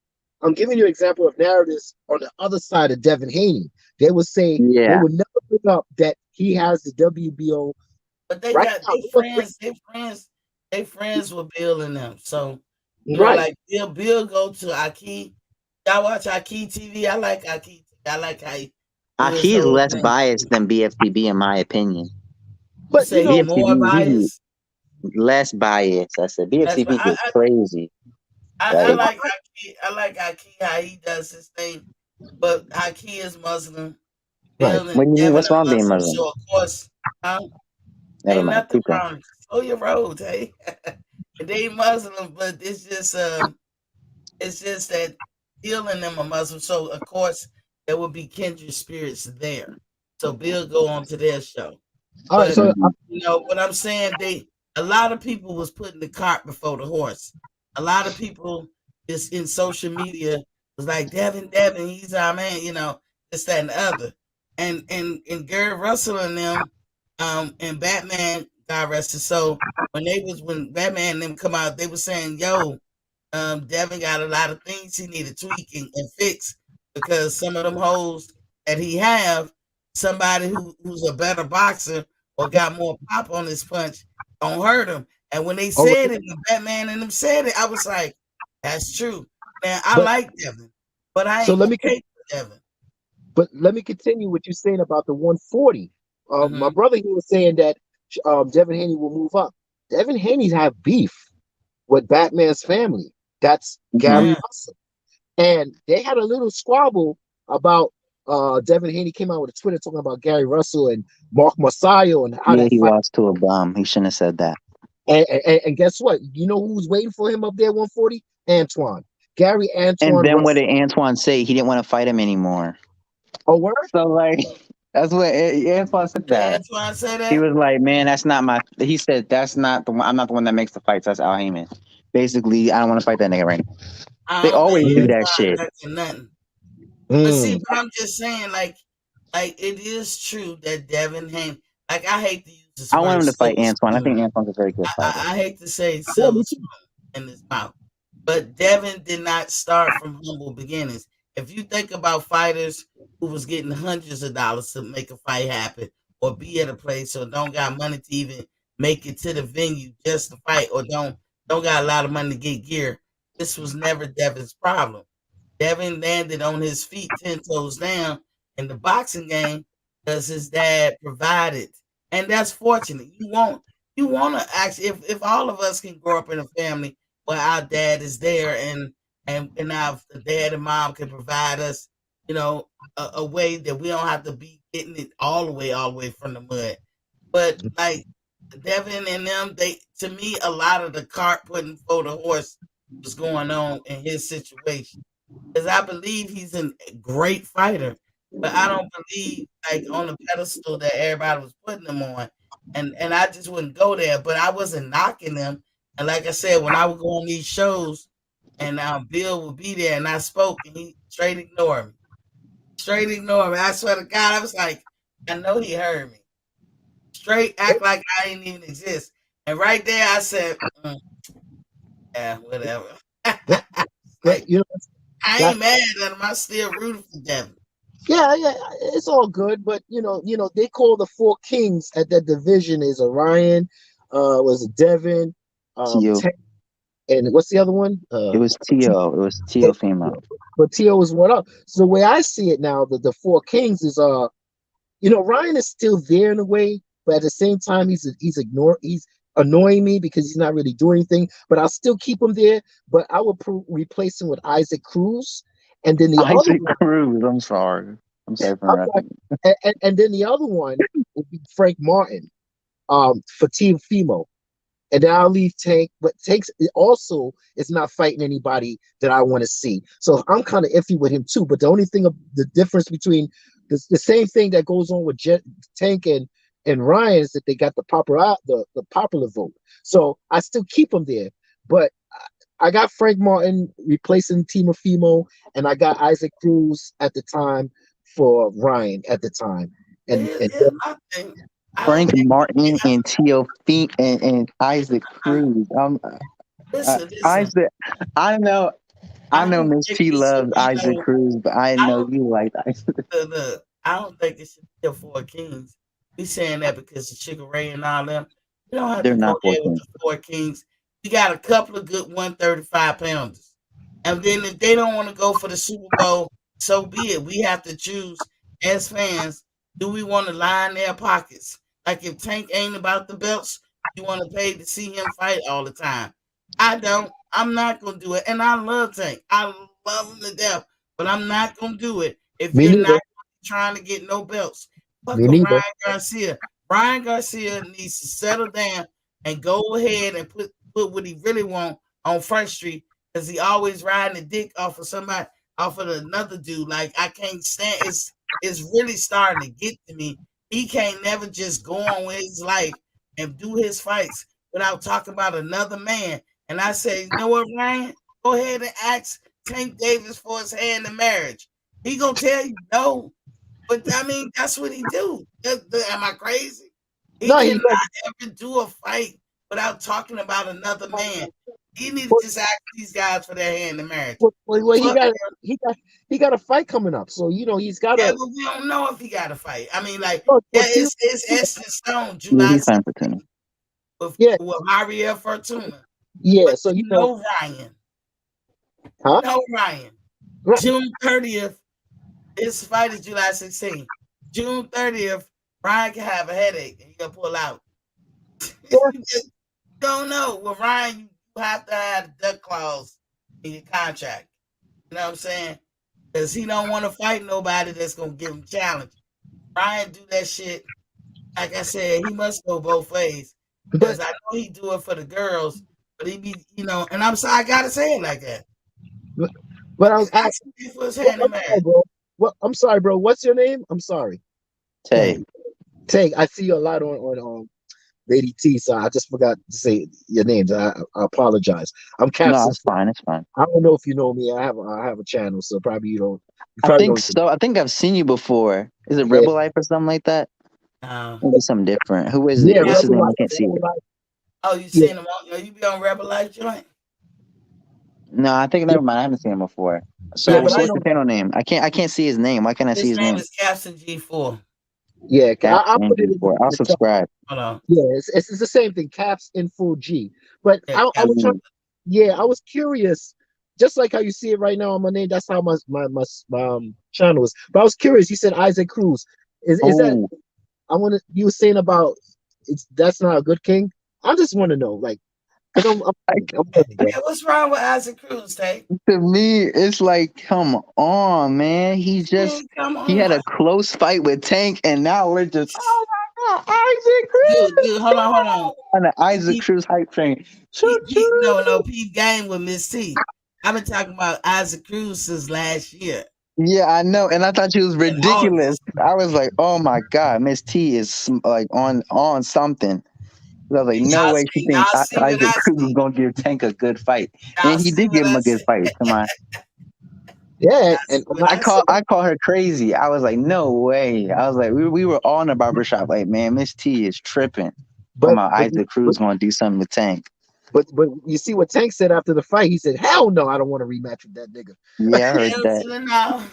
I'm giving you an example of narratives on the other side of Devin Haney. They would say they Yeah. would never bring up that he has the WBO But they right got now. Number they friends with Bill and them. So, three. you know, Right. like Bill go to Aki. Y'all watch Aki TV. I like Aki. I like how he do his He's whole less thing. biased than BFTB in my opinion. You But you say he know, more BFTB, he be biased. less biased. I said That's why BFTB get crazy. I Like like Aki. I like Aki how he does his thing. But Aki is Muslim. right. Bill and what do you mean? Devin What's are wrong being Muslim. Muslim? So of course, huh? Never Ain't mind. nothing Keep going. wrong. Slow your roads, hey. They Muslim, but it's just that Bill and them are Muslim, so of course there would be kindred spirits there. So Bill go on to their show. All right. But So Mhm. you know what I'm saying? They a lot of people was putting the cart before the horse. A lot of people just in social media was like Devin, he's our man, you know, this, that, and the other. And Gary Russell and them, and Batman, God rest his soul, when Batman and them come out, they were saying, yo, Devin got a lot of things he needed tweaking and fix because some of them hoes that he have, somebody who's a better boxer or got more pop on his punch don't hurt him. And when they all said right. it, the Batman and them said it, I was like, that's true. Now I But like Devin, but I so ain't let gonna me pay for Devin. let me continue what you're saying about the 140. My Hmm. brother he was saying that Devin Haney will move up. Devin Haney's have beef with Batman's family. That's Mhm. Gary Yeah. Russell. And they had a little squabble about Devin Haney came out with a Twitter talking about Gary Russell and Mark Masayo and how Yeah, that he fight. lost to a bum. He shouldn't have said that. And guess what? You know who's waiting for him up there 140? Antoine. Gary And Antoine then what Russell. did Antoine say? He didn't want to fight him anymore. Oh, word? So like, that's what Antoine said Did that. Antoine say He that? was like, "Man, that's not my." He said, "That's not the one. I'm not the one that makes the fights. That's Al Heyman." Basically, I don't want to fight that nigga right now. I They don't think always do Mm, that Antoine shit. ducking nothing. But see, mm. but I'm just saying, like it is true that Devin Haney, like I hate to use this I want word him to fight silver Antoine. I think spoon. Antoine's a very good fighter. I hate to say Yeah, silver me too. spoon in his mouth, but Devin did not start from humble beginnings. If you think about fighters who was getting hundreds of dollars to make a fight happen, or be at a place, or don't got money to even make it to the venue just to fight, or don't got a lot of money to get gear, this was never Devin's problem. Devin landed on his feet 10 toes down in the boxing game because his dad provided. And that's fortunate. You want to actually, if all of us can grow up in a family where our dad is there and our dad and mom can provide us, you know, a way that we don't have to be getting it all the way from the mud. But like Devin and them, they to me a lot of the cart putting for the horse was going on in his situation because I believe he's a great fighter, but I don't believe like on the pedestal that everybody was putting him on, and I just wouldn't go there. But I wasn't knocking him, and like I said, when I would go on these shows, and Bill would be there, and I spoke, and he straight ignore me. I swear to God, I was like, I know he heard me, straight act like I didn't even exist, and right there I said, yeah, whatever. That, Like you know, I that ain't mad at him. I still rooting for Devin. yeah, it's all good. But they call the four kings at that division is Orion, was it Devin, Tio, Tank, and what's the other one? it was Tio. It was Tio female. But Tio is one up. So the way I see it now, the four kings is Ryan is still there in a way, but at the same time he's annoying me because he's not really doing anything. But I'll still keep him there. But I will replace him with Isaac Cruz, and then the other Isaac one, Cruz. I'm sorry. I'm sorry for I'm sorry, interrupting. and then the other one would be Frank Martin, for Team Fimo. and then I'll leave Tank. But Tank's also is not fighting anybody that I want to see. So I'm kind of iffy with him too. But the only thing of the difference between the same thing that goes on with Tank and Ryan is that they got the popular vote. So I still keep them there. But I got Frank Martin replacing Timofimo, and I got Isaac Cruz at the time for Ryan at the time. And Here's my thing. I don't Frank think. Martin and Tio Fink and Isaac Cruz. Listen. Isaac. I know. I I know don't Miss think T it should loves be Isaac no. Cruz, but I I know don't you like Isaac. look. I don't think it should be a Four Kings. We saying that because of Sugar Ray and all them. You don't have They're to go not there with 14. the Four Kings. You got a couple of good 135 pounders. And then if they don't want to go for the Super Bowl, so be it. We have to choose as fans. Do we want to line their pockets? Like if Tank ain't about the belts, you want to pay to see him fight all the time. I don't. I'm not gonna do it. And I love Tank. I love him to death. But I'm not gonna do it if me you're neither. not trying to get no belts. Fuck Me a neither. Ryan Garcia. Ryan Garcia needs to settle down and go ahead and put what he really want on Front Street because he always riding the dick off of somebody, off of another dude. Like I can't stand. It's really starting to get to me. He can't never just go on with his life and do his fights without talking about another man. And I say, you know what, Ryan? Go ahead and ask Tank Davis for his hand in marriage. He gonna tell you no, but I mean that's what he do. Am I crazy? He No, cannot he does. ever do a fight without talking about another man. He need to But, just ask these guys for their hand in marriage. well, Fuck, he got a fight coming up. So he's got yeah, a but we don't know if he got a fight. I mean, like, no, yeah, but Tito, it's Eston Stone, Yeah, July he's fine for 16th tuning. yeah, with Javier Fortuna. yeah. But So you know Ryan. You huh? know Ryan. Right. June 30th, his fight is July 16th. June 30th, Ryan can have a headache and he'll pull out. Yeah, You just don't know. With Ryan, you have to have a duck clause in your contract. You know what I'm saying? Because he don't want to fight nobody that's gonna give him challenge. Ryan do that shit. Like I said, he must go both ways. but Because I know he do it for the girls, but he be, and I'm sorry, I gotta say it like that. but, but I was Asking me for his hand in I'm sorry, marriage. bro. What I'm sorry, bro. What's your name? I'm sorry. Tay. Tank. I see you a lot on Lady T, so I just forgot to say your names. I apologize. I'm No, Capson. it's fine. It's fine. I don't know if you know me. I have a channel, so probably you don't. You I probably think don't. so. I think I've seen you before. Is it Yeah, Rebel Life or something like that? Uh, Maybe something different. Who is yeah. it? What's his Rebel name? Life. I can't see Rebel it. Life. oh, you Yeah, seen him on? You be on Rebel Life joint? No, I think yeah, never mind. I haven't seen him before. yeah. So, But so I what's know. the channel name? I can't see his name. Why can't I see His his name name? is Captain G4. Yeah, I'll Captain put it G4. in I'll the chat. subscribe. Hold on. Yeah, it's the same thing. Caps in full G. But Yeah, I was Captain. trying. Ooh. Yeah, I was curious. Just like how you see it right now on my name, that's how my channel is. But I was curious. You said Isaac Cruz. Is that Oh, I want to? You were saying about it's that's not a good king. I just want to know, like, because I'm like I'm learning, bro. Yeah, what's wrong with Isaac Cruz, Tay? to me, it's like, come on, man. Come He had on. a close fight with Tank, and now we're just, oh my God, Isaac Cruz Dude, hold on. on the Isaac Pete, Cruz hype train. Choo no, choo. Pete Game with Miss T. I've been talking about Isaac Cruz since last year Yeah, I know, and I thought she was in ridiculous. August. I was like, oh my God, Miss T is like on something. I was like, no way she thinks Y'all see what Isaac I Cruz is see. gonna give Tank a good fight, Y'all and he see did what give him I a good see. fight. Come on, Yeah, Y'all and see what I see. I call her crazy. I was like, no way. I was like, we were all in the barbershop, like, man, Miss T is tripping. but Come on, but Isaac but Cruz gonna do something with Tank. but you see what Tank said after the fight? He said, "Hell no, I don't want to rematch with that nigga." Yeah, I heard Hell that, to the no.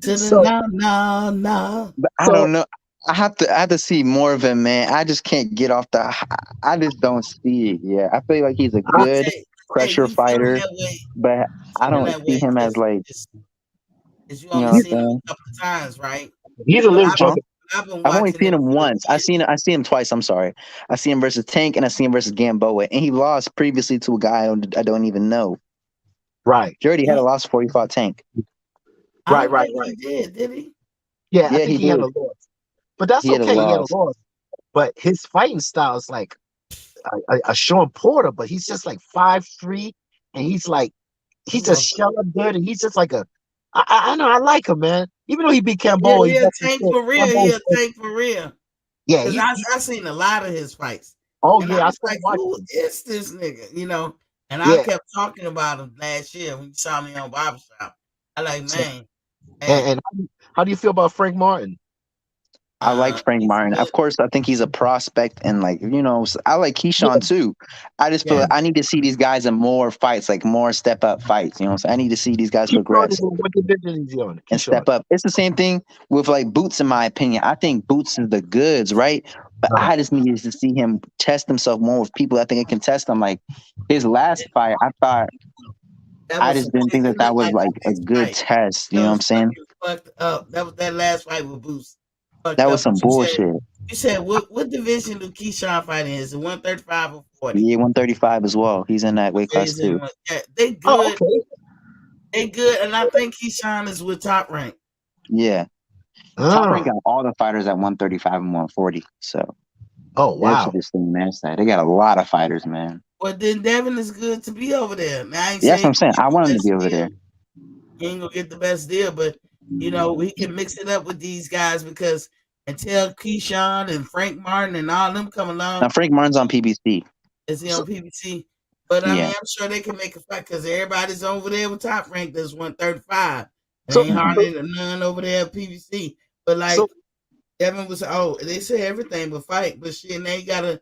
To the So no, no, no. but I so don't know. I have to see more of him, man. I just can't get off the. I just don't see it. Yeah, I feel like he's a I, But good pressure you feeling fighter, that way. but I Feeling don't that see way him as because like, you you know only what I'm he's, seen him saying? a couple of times, right? he's a But little juggernaut. I've been I've only watching seen him him for a once. minute. I seen him twice. I'm sorry. I seen him versus Tank and I seen him versus Gamboa, and he lost previously to a guy I don't even know. Right, He already had a He, loss before he fought Tank. I right, don't right, think he right. did he? Yeah, I Yeah, think he he had did. a loss, but that's He had a okay. He had a loss. loss, but his fighting style is like a Sean Porter, but he's just like 5'3", and he's He just gonna shell up good, and he's just like a. I know I like him, man. Even though he beat he, Camboa, he he a definitely tank said for real. He Camboa a said, tank for real. yeah, Cause I seen a lot of his fights, oh and I yeah, I was started like, watching who him. is this nigga? You know. And I Yeah. kept talking about him last year when you saw me on Barbershop. I like, So, man, hey, and how do you feel about Frank Martin? I like Frank he's Martin. good. Of course, I think he's a prospect, and like I like Keyshawn Yeah, too. I just feel Yeah, like I need to see these guys in more fights, like more step up fights. So I need to see these guys Keyshawn progress is what division is he on? and Keyshawn. step up. It's the same thing with like Boots, in my opinion. I think Boots is the goods, right? But I just needed to see him test himself more with people I think it can test him. Like his last fight, I thought that I was just some. didn't think It that that looked was like like a a fixed good fight. test. You It know what I'm was saying? fucking fucked up. That was that last fight with Boost. Fucked That was up. But some bullshit. you said what division do Keyshawn fight in? Is it 135 or 40? Yeah, 135 as well. He's in that weight Okay, class too. yeah, they Oh, good. okay. They good, and I think Keyshawn is with top rank. Yeah. Top Rank Oh, got all the fighters at 135 and 140. So oh they should wow. just match that. They got a lot of fighters, man. But then Devin is good to be over there. Now I ain't Yeah, that's what saying I'm saying. he I get want the him to best be over deal. there. He ain't gonna get the best deal, but we can mix it up with these guys because until Keyshawn and Frank Martin and all them come Now along, Frank Martin's on PBC. is he So, on PBC? But I mean, Yeah. I'm sure they can make a fight because everybody's over there with top rank that's 135. And so, ain't Hmm. hardly none over there at PBC. But so, like Devin was, oh, they say everything but fight, but shit, they got a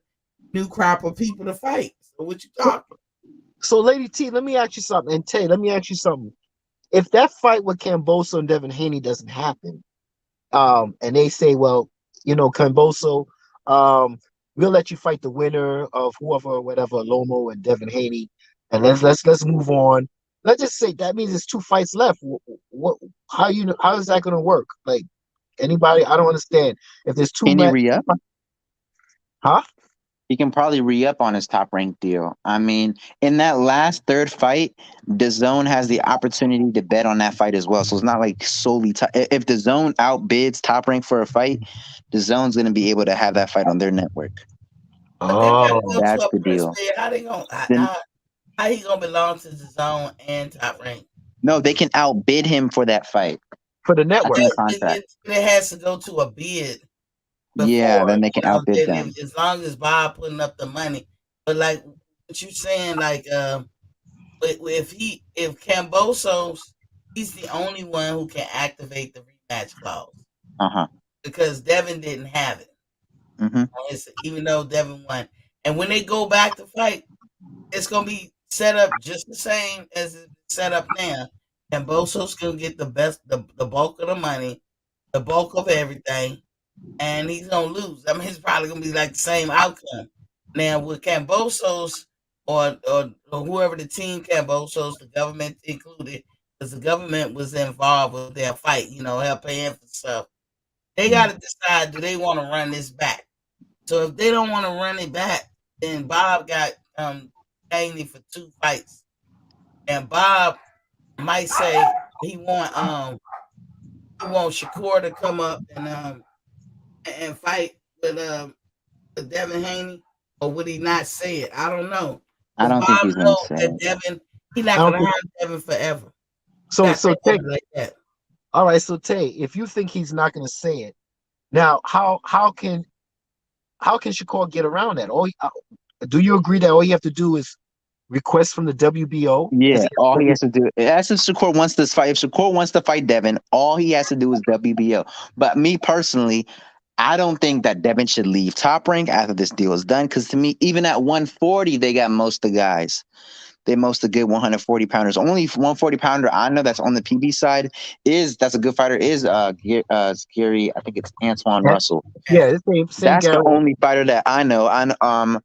new crop of people to fight. So what you so, talking? so, Lady T, let me ask you something, and Tay, let me ask you something. If that fight with Camboso and Devin Haney doesn't happen, and they say, well, Camboso, um, we'll let you fight the winner of whoever, whatever, Lomo and Devin Haney, and let's move on. Let's just say that means there's two fights left. What? How is that going to work? Like anybody? I don't understand. If there's two Can he men, re up? huh? He can probably re up on his Top Rank deal. I mean, in that last third fight, the zone has the opportunity to bet on that fight as well. So it's not like solely if the zone outbids Top Rank for a fight, the zone's going to be able to have that fight on their network. But they got to Oh, go to That's a the press deal. day. How they gonna Then how he gonna belong to the zone and top rank? no, they can outbid him for that fight. for the That's in the network. contract. It has to go to a bid Yeah, before, then they can outbid them. as long as Bob putting up the money. But like what you saying, like if Cambosos, he's the only one who can activate the rematch clause Uh huh. because Devin didn't have it. Hmm. Even though Devin won, and when they go back to fight, it's gonna be set up just the same as it's set up now. Cambosos gonna get the bulk of the money, the bulk of everything, and he's gonna lose. I mean, it's probably gonna be like the same outcome. Now with Cambosos or whoever the team Cambosos, the government included, because the government was involved with their fight, help paying for stuff. They got to decide: do they want to run this back? So if they don't want to run it back, then Bob got Haney for 2 fights, and Bob might say he want Shakur to come up and fight with Devin Haney, or would he not say it? I don't know. I Because don't think Bob he's gonna knows say that it. Devin, he's not I don't gonna think have Devin forever. You so. got to So think of Tay, it like that. all right. So Tay, if you think he's not going to say it now, how can Shakur get around that? Do you agree that all you have to do is request from the WBO? Does Yeah, he all have he W? has to do, as if Shakur wants this fight, if Shakur wants to fight Devin, all he has to do is WBO. But me personally, I don't think that Devin should leave Top Rank after this deal is done. Because to me, even at 140, they got most of the guys. They most of the good 140 pounders. Only 140 pounder I know that's on the PB side that's a good fighter is Gary. I think it's Antoine Yeah, Russell. yeah, the same That's the Gary. only fighter that I know.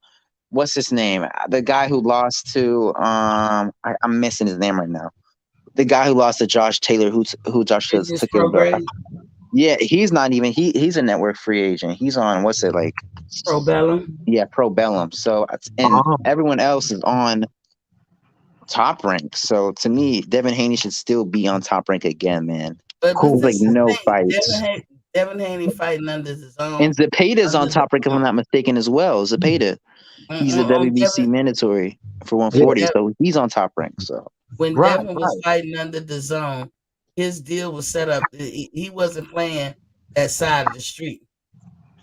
What's his name? The guy who lost to I'm missing his name right now. The guy who lost to Josh Taylor, who Josh Taylor Fitness took his belt. program, Yeah, he's not even he's a network free agent. He's on what's it like? pro bellum. Yeah, Pro Bellum. So and Oh, everyone else is on Top Rank. So to me, Devin Haney should still be on Top Rank again, man. But There's cool. like this is no the thing: fights. Devin Haney fighting under his And own, Zepeda's on under the Top Rank if I'm not mistaken as well. Zepeda. He's a on WBC Devin. mandatory for Yeah, When 140, Devin, so he's on top rank. So when right, Devin was right, fighting under the zone, his deal was set up. He wasn't playing that side of the street.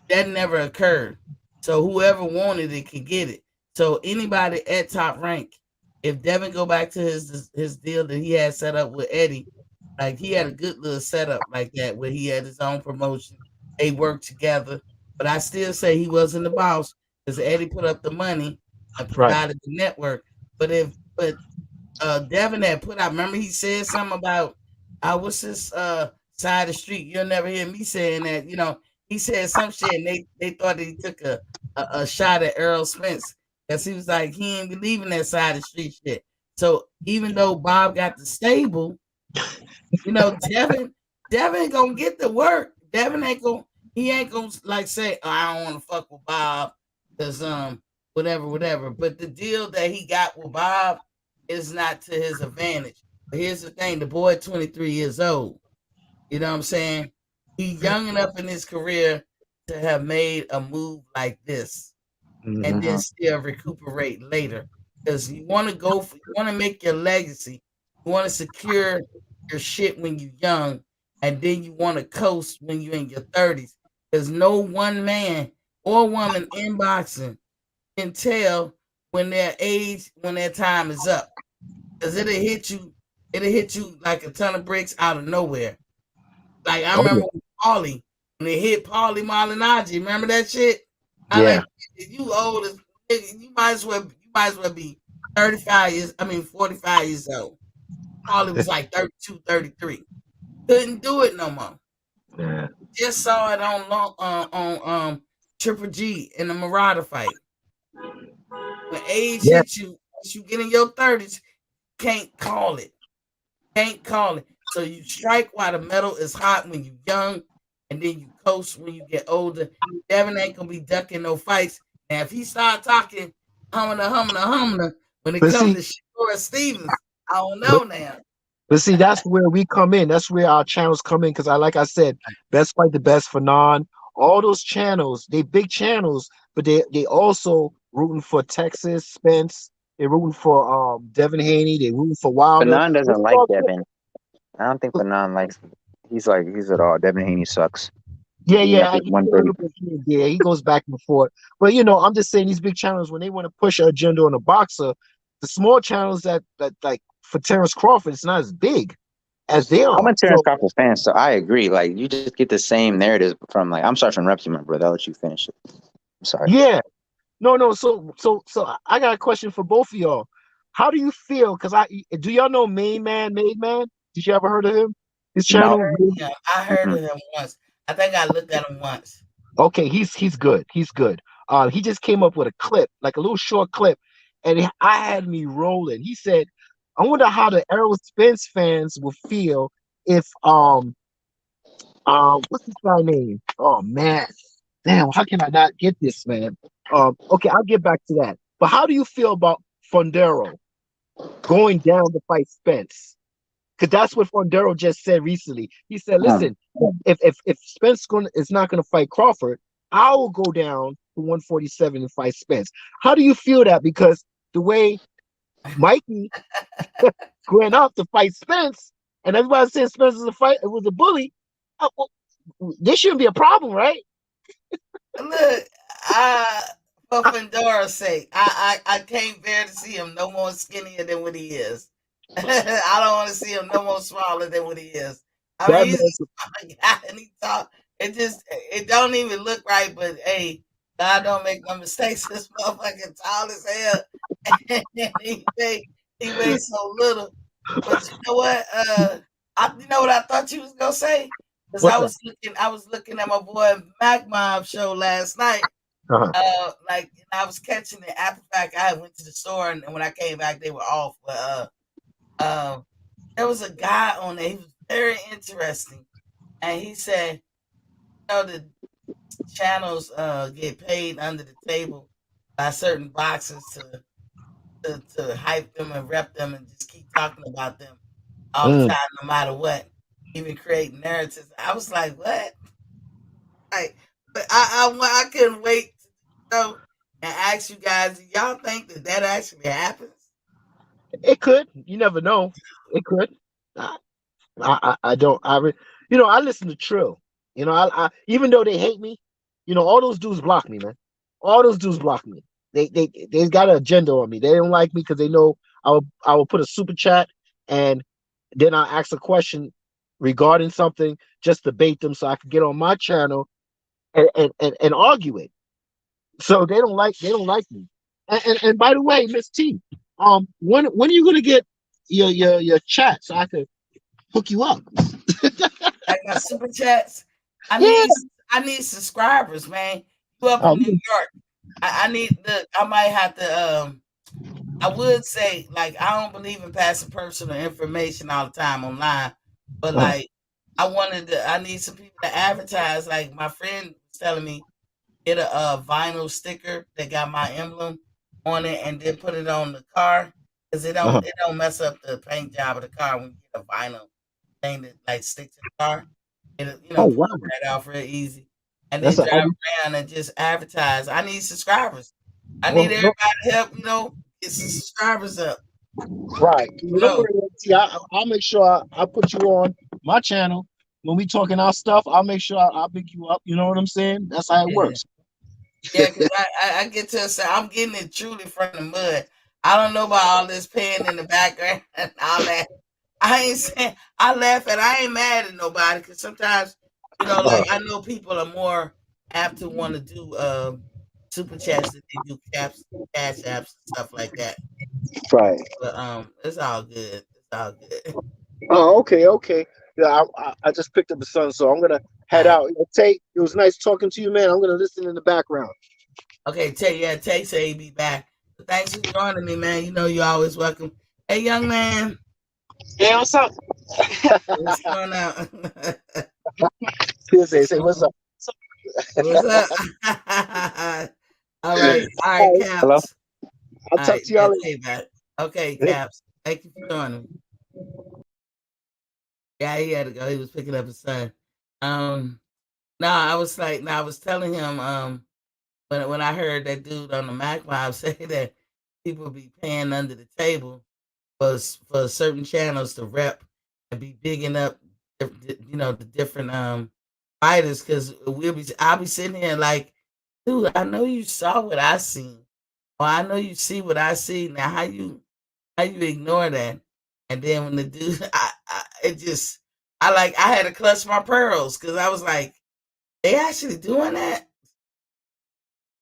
That never occurred. So whoever wanted it could get it. So anybody at top rank, if Devin go back to his deal that he had set up with Eddie, like he had a good little setup like that where he had his own promotion. They worked together. But I still say he wasn't the boss because Eddie put up the money and right. provided the network. But Devin had put out. Remember, he said something about what's this side of the street. You'll never hear me saying that. He said some shit, and they thought that he took a shot at Earl Spence because he was like he ain't believing that side of the street shit. So even though Bob got the stable, Devin ain't gonna get the work. Devin ain't gonna he ain't gonna like say, oh, I don't want to fuck with Bob because whatever. But the deal that he got with Bob is not to his advantage. But here's the thing: the boy, 23 years old. You know what I'm saying? He's young enough in his career to have made a move like this and Hmm. then mhm. still recuperate later. Because you want to make your legacy, you want to secure your shit when you're young, and then you want to coast when you're in your 30s. Because no one man or woman in boxing can tell when their time is up. Because it'll hit you like a ton of bricks out of nowhere. Like I Oh yeah, remember when they hit Paulie Malignaggi. Remember that shit? I yeah. like you old as nigga, you might as well be 35 years, I mean 45 years old. Paulie was like 32, 33. Couldn't do it no more. Yeah. Just saw it Triple G in the Marauder fight. When age Yeah. hits you, once you get in your 30s, can't call it. Can't call it. So you strike while the metal is hot when you're young, and then you coast when you get older. Devin ain't gonna be ducking no fights. Now, if he start talking humana when it But comes see, to Shakura Stevens, I don't but know now. But see, that's where we come in. That's where our channels come in. Because like I said, Best Fight the Best for Non, all those channels, they big channels, but they also rooting for Texas, Spence. They're rooting for Devin Haney. They're rooting for Wilder. Fanon This doesn't is like all good. Devin. I don't think Fanon likes. He's at all. Devin Haney sucks. Yeah, Even if yeah, it's he's a 130. little bit here and there. He goes back and forth. But I'm just saying these big channels when they want to push an agenda on a boxer, the small channels that like for Terrence Crawford, it's not as big as they I'm are. a Terrence So Crawford fan, so I agree. Like you just get the same narrative from like I'm sorry for interrupting you, my brother. I'll let you finish it. I'm sorry. yeah. No, no. So I got a question for both of y'all. How do you feel? Because do y'all know Made Man? Did you ever heard of him? His I No. channel. heard him. I heard Mm-mm. of him once. I think I looked at him once. Okay, he's good. He's good. He just came up with a clip, like a little short clip, and I had me rolling. He said, "I wonder how the Errol Spence fans will feel if what's this guy name? Oh man, damn, how can I not get this man? Okay, I'll get back to that. But how do you feel about Fondero going down to fight Spence? Because that's what Fondero just said recently. He said, Um, "Listen, if Spence is not going to fight Crawford, I will go down to 147 and fight Spence." How do you feel that? Because the way Mikey went up to fight Spence, and everybody said Spence was a fight, it was a bully. Well, this shouldn't be a problem, right? Look, I for Fandora's sake, I can't bear to see him no more skinnier than what he is. I don't want to see him no more smaller than what he is. I mean, That he's man's a small guy and he talk. It don't even look right. But hey, God don't make no mistakes. This motherfucker tall as hell, and he weighs so little. But you know what? You know what I thought you was gonna say? Because what's that? I was looking at my boy Mac Mob show last night. Uh-huh. I was catching it after the fact. I went to the store, and when I came back, they were off. But there was a guy on there. He was very interesting, and he said, the channels get paid under the table by certain boxers to hype them and rep them and just keep talking about them all the Mm. time, no matter what, even create narratives. I was like, what? Like, but I couldn't wait to know. and ask you guys, do y'all think that that actually happens? It could. You never know. It could. I, I don't. You know, I listen to Trill. You know, I even though they hate me, you know, all those dudes block me, man. All those dudes block me. They got an agenda on me. They don't like me because they know I will put a super chat and then I'll ask a question regarding something, just debate them so I can get on my channel and argue it. So they don't like me. And by the way, Miss T, when are you gonna get your chat so I could hook you up? Like my super chats, I Yeah. need I need subscribers, man. You up in Um, New York? I need the. I might have to. I would say like I don't believe in passing personal information all the time online, but uh, like I need some people to advertise. Like my friend was telling me, get a vinyl sticker that got my emblem on it, and then put it on the car because uh, it don't mess up the paint job of the car when you get a vinyl thing that like stick to the car. It oh pull wow, right off real easy, and then that's a drive around and just advertise. I need subscribers. I need well, everybody no, to help. Get some subscribers up. right. You Don't know, worry, T. I'll make sure I put you on my channel when we talking our stuff. I'll make sure I'll pick you up. You know what I'm saying? That's how it yeah, works. yeah. Because I get to say I'm getting it truly from the mud. I don't know about all this pen in the background and all that. I ain't saying I laugh at. I ain't mad at nobody because sometimes Uh, like I know people are more apt to want to do super chats than they do cash apps and stuff like that. right. But it's all good. It's all good. Oh, okay, okay. Yeah, I just picked up the son, so I'm gonna All head right. out. Tate, it was nice talking to you, man. I'm gonna listen in the background. Okay, Tay say he be back. But thanks for joining me, man. You know you're always welcome. Hey, young man, Yeah, what's up? what's going on? Say what's up? What's up? All right, Hello. Caps. I'll All talk right, to y'all Tay back. Okay, later. Caps. Thank you for joining me. Yeah, he had to go. He was picking up his son. Um, no, I was telling him, when I heard that dude on the Mac Mob say that people be paying under the table for certain channels to rep and be bigging up, the different fighters. Because I'll be sitting here like, dude, I know you saw what I seen, or I know you see what I see. Now, how you ignore that? And then when the dude, it just, I had to clutch my pearls because I was like, they actually doing that?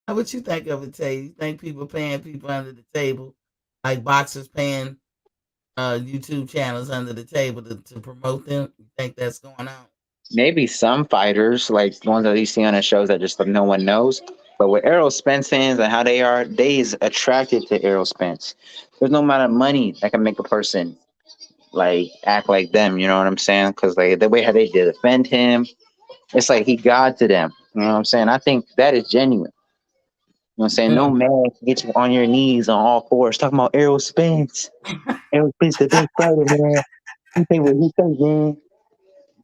How would you think of it, Tay? You think people paying people under the table, like boxers paying YouTube channels under the table to promote them? You think that's going on? Maybe some fighters, like the ones that you see on the shows that just no one knows. But with Errol Spence fans and how they are, they is attracted to Errol Spence. There's no amount of money that can make a person like act like them. You know what I'm saying? Because like the way how they defend him, it's like he God to them. You know what I'm saying? I think that is genuine. You know what I'm saying? No Mm. man can get you on your knees on all fours talking about Errol Spence. Errol Spence, the best fighter, man. You think what he say, man? You know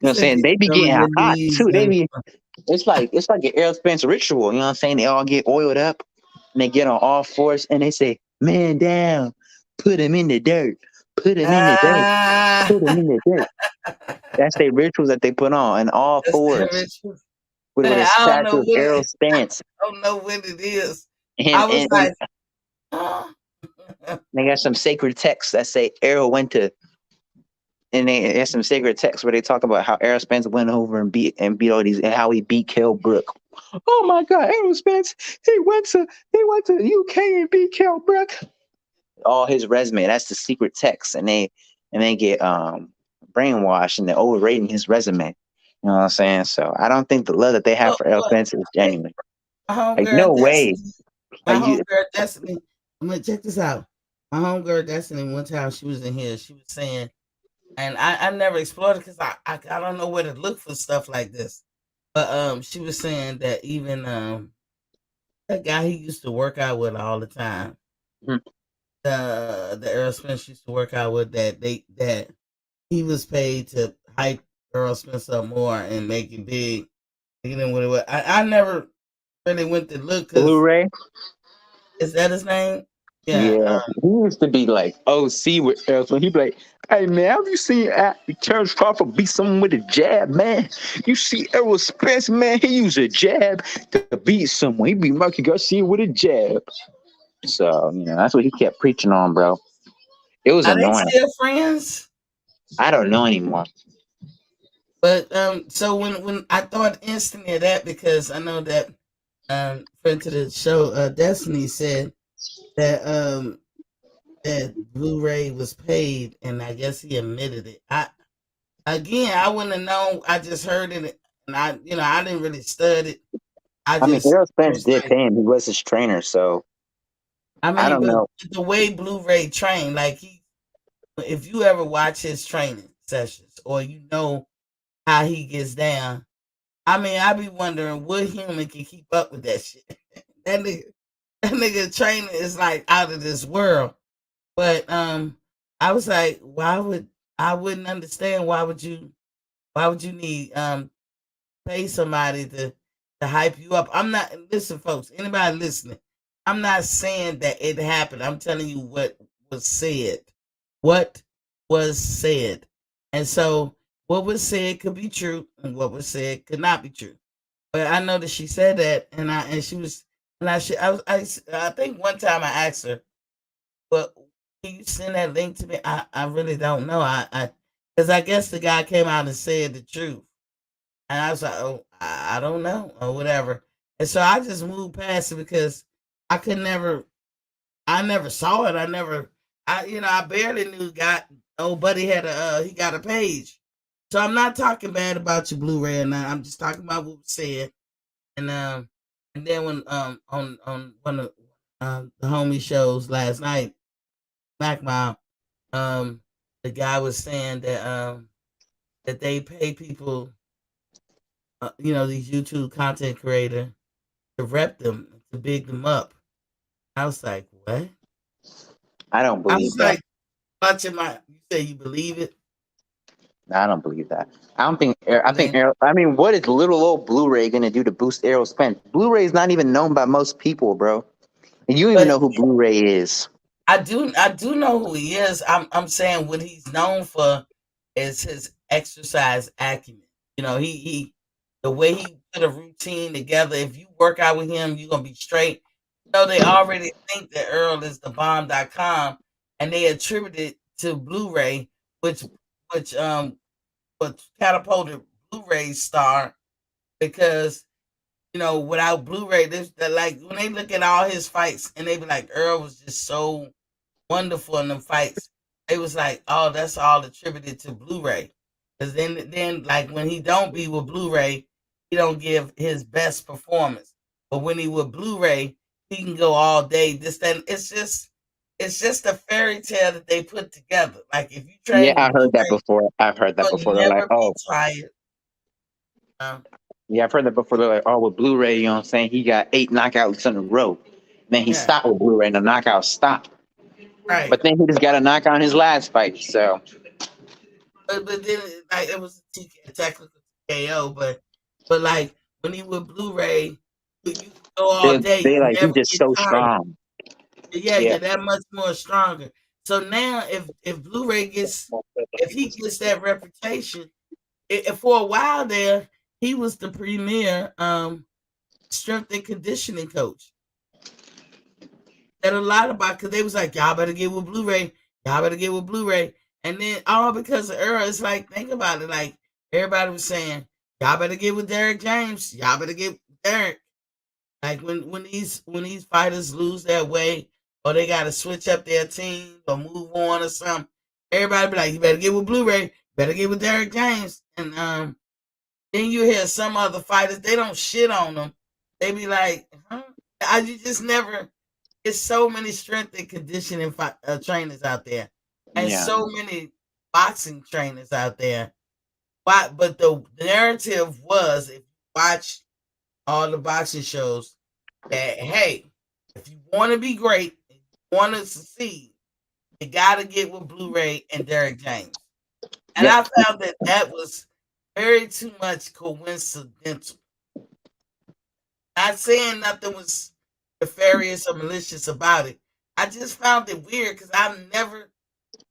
You what I'm said saying? get They be on getting your hot knees too. They and be it's like an Errol Spence ritual. You know what I'm saying? They all get oiled up and they get on all fours and they say, "Man down, put him in the dirt, put him in the dirt, ah, put him in the dirt." That's their rituals that they put on and all that's the fours ritual. with Man, a I don't know statue of what Errol Spence. I don't know what it is. And, I was and, and like, huh? they got some sacred texts that say Errol went to, and they have some sacred texts where they talk about how Errol Spence went over and beat all these and how he beat Kell Brook. Oh my God, Errol Spence, he went to UK and beat Kell Brook. All his resume. That's the secret text, and they get brainwashed and they're overrating his resume. You know what I'm saying? So I don't think the love that they have Well, for Errol well, Spence is okay. genuine. My Like homegirl no way. Destiny. My Like you, homegirl Destiny. I'm gonna check this out. My homegirl Destiny. One time she was in here. She was saying, and I never explored it because I don't know where to look for stuff like this. But she was saying that even that guy he used to work out with all the time, hmm, the Earl Spence used to work out with, that he was paid to hype Earl Spence up more and make it big. Than what it was. I never really went to look because Blu-ray. Is that his name? Yeah. Yeah, he used to be like OC with Errol. When he be like, "Hey man, have you seen Terrence Crawford beat someone with a jab, man? You see Errol Spence, man, he use a jab to beat someone. He beat Mikey Garcia with a jab." So that's what he kept preaching on, bro. It was Are they annoying. still friends? I don't know anymore. But so when I thought instantly of that because I know that friend to the show, Destiny said that that Blu-ray was paid, and I guess he admitted it. I wouldn't have known. I just heard it, and I didn't really study it. I I mean, just Errol it Spence was did like, pay him. He was his trainer, so I I mean, don't but know. the way Blu-ray trained, like if you ever watch his training sessions or how he gets down, I mean, I be wondering what human can keep up with that shit. that nigga, that nigga training is like out of this world. But I was like, I wouldn't understand why would you need pay somebody to hype you up? I'm not listen, folks. Anybody listening? I'm not saying that it happened. I'm telling you what was said. What was said, and so what was said could be true, and what was said could not be true. But I know that she said that, and she was, and I think one time I asked her, "But can you send that link to me?" I really don't know. Because I guess the guy came out and said the truth. And I was like, oh, I don't know, or whatever. And so I just moved past it because I could never, I never saw it. I barely knew got, oh, buddy had he got a page. So I'm not talking bad about your Blu-ray or not. I'm just talking about what was said. And, and then when, on one of, the homie shows last night, Smack Mouth, um, the guy was saying that they pay people, these YouTube content creators to rep them, to big them up. I was like, what? I don't I believe was that. like, watching you say you believe it? I don't believe that. I don't think. I And think. then, I mean, what is little old Blu-ray gonna do to boost Errol Spence? Blu-ray is not even known by most people, bro. And you don't even but know who Blu-ray is. I do know who he is. I'm saying what he's known for is his exercise acumen. He the way he put a routine together. If you work out with him, you're gonna be straight. They already think that Earl is the bomb.com, and they attribute it to Blu-ray, which which what catapulted Blu-ray star because without Blu-ray, like when they look at all his fights and they be like Earl was just so wonderful in them fights. They was like, oh, that's all attributed to Blu-ray. Because then like when he don't be with Blu-ray, he don't give his best performance. But when he with Blu-ray, he can go all day. This then it's just a fairy tale that they put together. Like if you Yeah, train with I heard that Blu-ray, before. I've heard that before. you'll They're like, never be oh, tired. Uh, yeah, I've heard that before. They're like, oh, with Blu-ray, you know what I'm saying? He got 8 knockouts in a row. Then he yeah, stopped with Blu-ray, and the knockout stopped. right. But then he just got a knockout in his last fight. So But then like it was a technical KO, but like when he with Blu-ray, you can go all day, they you like he's never just get so tired. strong. Yeah, Yeah. you're that much more stronger. So now, if Blu-ray if he gets that reputation, for a while there, he was the premier strength and conditioning coach. That a lot about because they was like, y'all better get with Blu-ray, y'all better get with Blu-ray, and then all because of Earl. It's like think about it, like everybody was saying, y'all better get with Derek James, y'all better get with Derek. Like when these fighters lose their way or they got to switch up their team or move on or something, everybody be like, you better get with Blu-ray, better get with Derek James, and then you hear some other fighters they don't shit on them. They be like, huh? You just never. It's so many strength and conditioning trainers out there, and Yeah. so many boxing trainers out there. But the narrative was, if you watch all the boxing shows, that hey, if you want to be great, if you want to succeed, you got to get with Blu-ray and Derek James. And Yep. I found that was very too much coincidental. Not saying nothing was nefarious or malicious about it. I just found it weird because I've never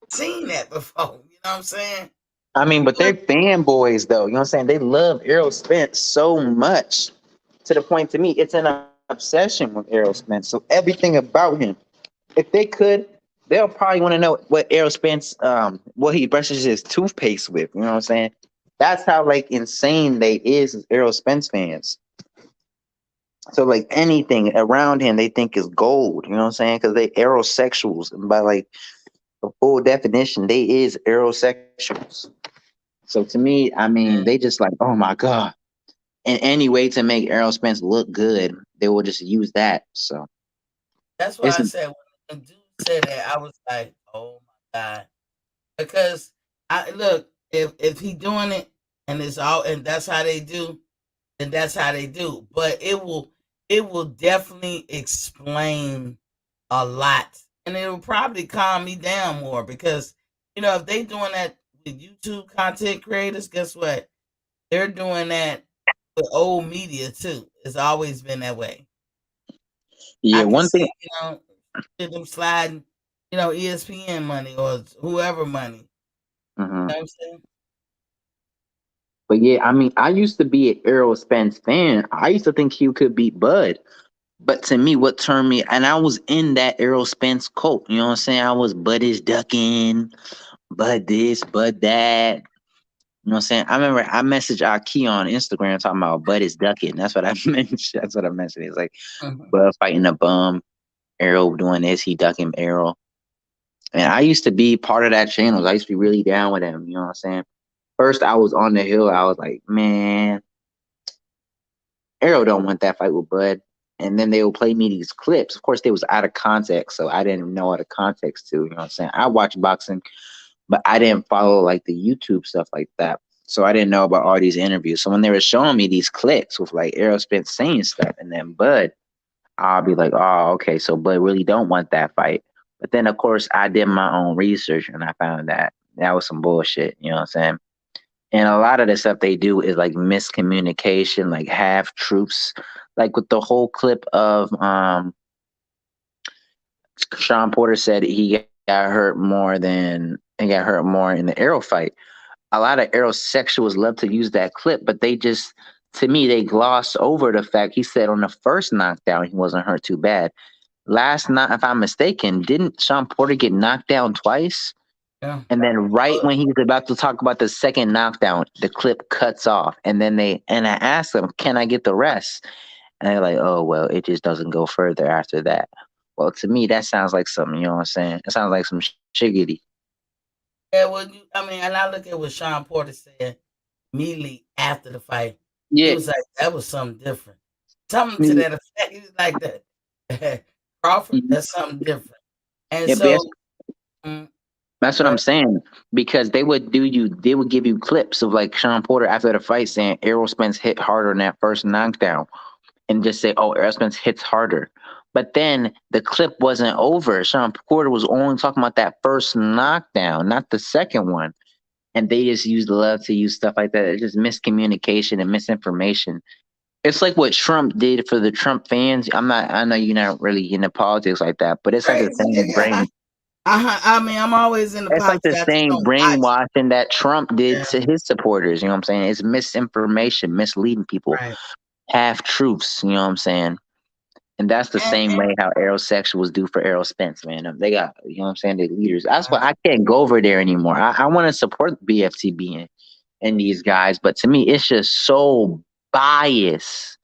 seen that before. You know what I'm saying? I mean, but they're But fanboys though. You know what I'm saying? They love Errol Spence so much to the point to me it's an obsession with Errol Spence. So everything about him, if they could, they'll probably want to know what Errol Spence what he brushes his toothpaste with. You know what I'm saying? That's how like insane they is as Errol Spence fans. So like anything around him they think is gold, you know what I'm saying? Because they aerosexuals. And by like the full definition, they is aerosexuals. So to me, I mean, they just like, oh my God. And any way to make Errol Spence look good, they will just use that. So that's why it's I said when the dude said that, I was like, oh my God. Because I look, if he doing it and it's all and that's how they do, then that's how they do. But it will definitely explain a lot. And it'll probably calm me down more because if they doing that with YouTube content creators, guess what? They're doing that with old media too. It's always been that way. yeah, I can one thing. see, them sliding, ESPN money or whoever money. Mhm. You know what I'm saying? But yeah, I mean, I used to be an Errol Spence fan. I used to think he could beat Bud. But to me, what turned me, and I was in that Errol Spence cult. You know what I'm saying? I was Bud is ducking, Bud this, Bud that. You know what I'm saying? I remember I messaged Aki on Instagram talking about Bud is ducking. That's what I mentioned. That's what I mentioned. It's like Mhm. Bud fighting a bum, Errol doing this, he ducking Errol. And I used to be part of that channel. I used to be really down with him. You know what I'm saying? First, I was on the hill. I was like, man, Arrow don't want that fight with Bud. And then they will play me these clips. Of course, they was out of context, so I didn't know all the context too. You know what I'm saying? I watch boxing, but I didn't follow like the YouTube stuff like that. So I didn't know about all these interviews. So when they were showing me these clips with like Errol Spence saying stuff and then Bud, I'll be like, oh, okay, so Bud really don't want that fight. But then of course I did my own research and I found that that was some bullshit. You know what I'm saying? And a lot of the stuff they do is like miscommunication, like half truths. Like with the whole clip of Sean Porter said he got hurt more in the arrow fight. A lot of aerosexuals love to use that clip, but they just to me they gloss over the fact he said on the first knockdown he wasn't hurt too bad. Last night, if I'm mistaken, didn't Sean Porter get knocked down twice? Yeah. And then right Well, when he was about to talk about the second knockdown, the clip cuts off. And then I asked them, can I get the rest? And they're like, oh, well, it just doesn't go further after that. Well, to me, that sounds like something, you know what I'm saying? It sounds like some shiggity. yeah, well, and I look at what Sean Porter said immediately after the fight. He Yeah. was like, that was something different. Something to Yeah, that effect. He was like that. Crawford, that's something different. And but so, mm, that's what go I'm ahead. saying. Because they would give you clips of like Sean Porter after the fight saying Errol Spence hit harder in that first knockdown. And just say, "Oh, Errol Spence hits harder." But then the clip wasn't over. Sean Porter was only talking about that first knockdown, not the second one. And they just love to use stuff like that. It's just miscommunication and misinformation. It's like what Trump did for the Trump fans. I know you're not really into politics like that, but it's like the Crazy. same brain. I'm always in the It's like politics. the I just same don't watch. brainwashing that Trump did Yeah, to his supporters. You know what I'm saying? It's misinformation, misleading people, right. half truths. You know what I'm saying? And that's the same And way how aerosexuals do for Errol Spence, man. They got, you know what I'm saying, they leaders. That's why I can't go over there anymore. I want to support BFTB and these guys, but to me, it's just so biased.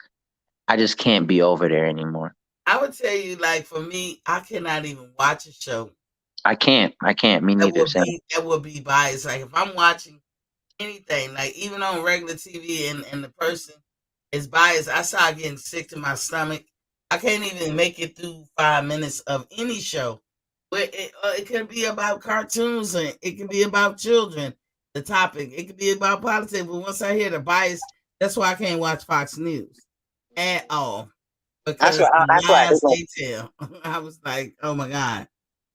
I just can't be over there anymore. I would tell you, like for me, I cannot even watch a show I can't. I can't. Me that neither, would Sam. be biased. Like if I'm watching anything, like even on regular TV, and the person is biased, I start getting sick to my stomach. I can't even make it through 5 minutes of any show. But it can be about cartoons and it can be about children. The topic it could be about politics, but once I hear the bias, that's why I can't watch Fox News at all because the That's why I lies don't. they tell. I was like, oh my god.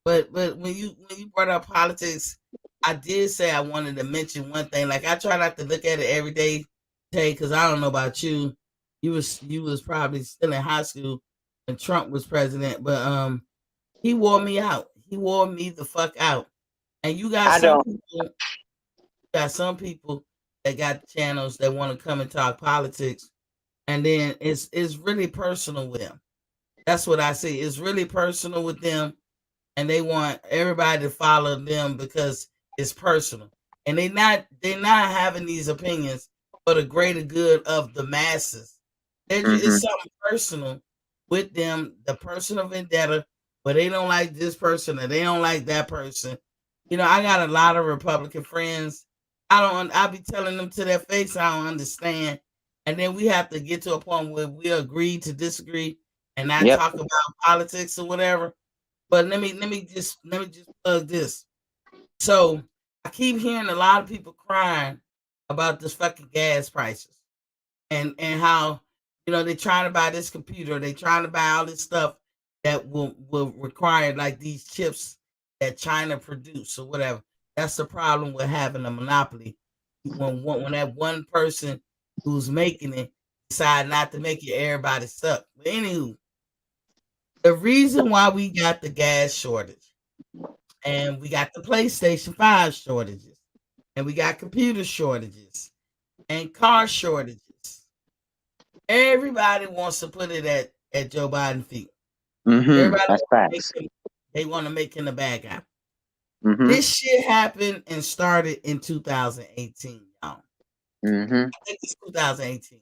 But when you brought up politics, I did say I wanted to mention one thing. Like I try not to look at it every day, because I don't know about you. You was probably still in high school. when Trump was president, but he wore me out. He wore me the fuck out. And I don't. got some people that got channels that want to come and talk politics, and then it's really personal with them. That's what I see. It's really personal with them, and they want everybody to follow them because it's personal. And they're not having these opinions for the greater good of the masses. It's Hmm. something personal with them, the personal vendetta, but they don't like this person or they don't like that person. I got a lot of Republican friends. I'll be telling them to their face I don't understand. And then we have to get to a point where we agree to disagree and not Yep. talk about politics or whatever. But let me just plug this. So I keep hearing a lot of people crying about this fucking gas prices and how they're trying to buy this computer, they're trying to buy all this stuff that will require like these chips that China produce or whatever. That's the problem with having a monopoly. When that one person who's making it decide not to make it, everybody suck. But anywho, the reason why we got the gas shortage and we got the PlayStation 5 shortages and we got computer shortages and car shortages. Everybody wants to put it at Joe Biden's feet. Hmm. Everybody That's wants to make facts. him, they want to make him the bad guy. Hmm. This shit happened and started in 2018, y'all. Hmm. I think it's 2018.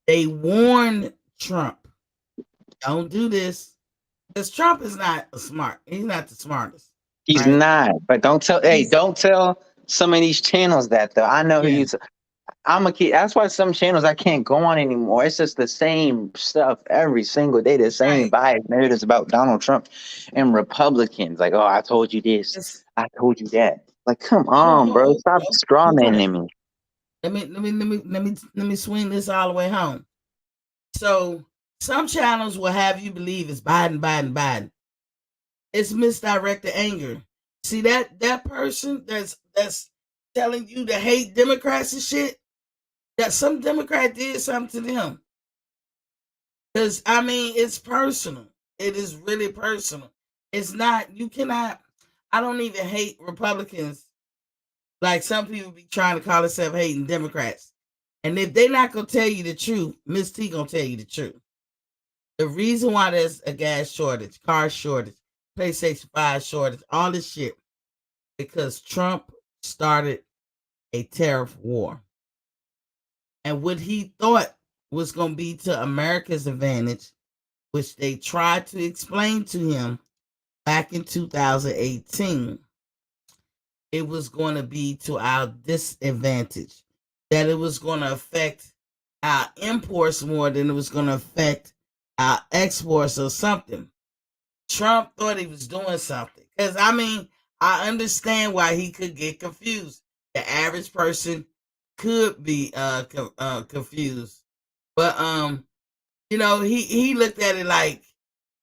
They warned Trump, don't do this. Because Trump is not smart. He's not the smartest, He's right? not. But don't tell. Hey, He's don't tell some of these channels that though. I know Yeah. he's. I'm a kid. That's why some channels I can't go on anymore. It's just the same stuff every single day. The same Right. bias narratives about Donald Trump and Republicans. Like, oh, I told you this. It's I told you that. Like, come hold, on, bro. hold, Stop hold, hold on. strawmanning me. Let me swing this all the way home. So some channels will have you believe it's Biden, Biden, Biden. It's misdirected anger. See that person that's telling you to hate Democrats and shit. That some Democrat did something to them. Because I mean, it's personal. It is really personal. It's not. You cannot. I don't even hate Republicans like some people be trying to call themselves hating Democrats. And if they're not gonna tell you the truth, Miss T gonna tell you the truth. The reason why there's a gas shortage, car shortage, PlayStation 5 shortage, all this shit, because Trump started a tariff war. And what he thought was going to be to America's advantage, which they tried to explain to him back in 2018, it was going to be to our disadvantage, that it was going to affect our imports more than it was going to affect our exports or something. Trump thought he was doing something. Because, I mean, I understand why he could get confused. The average person could be confused. But, he looked at it like,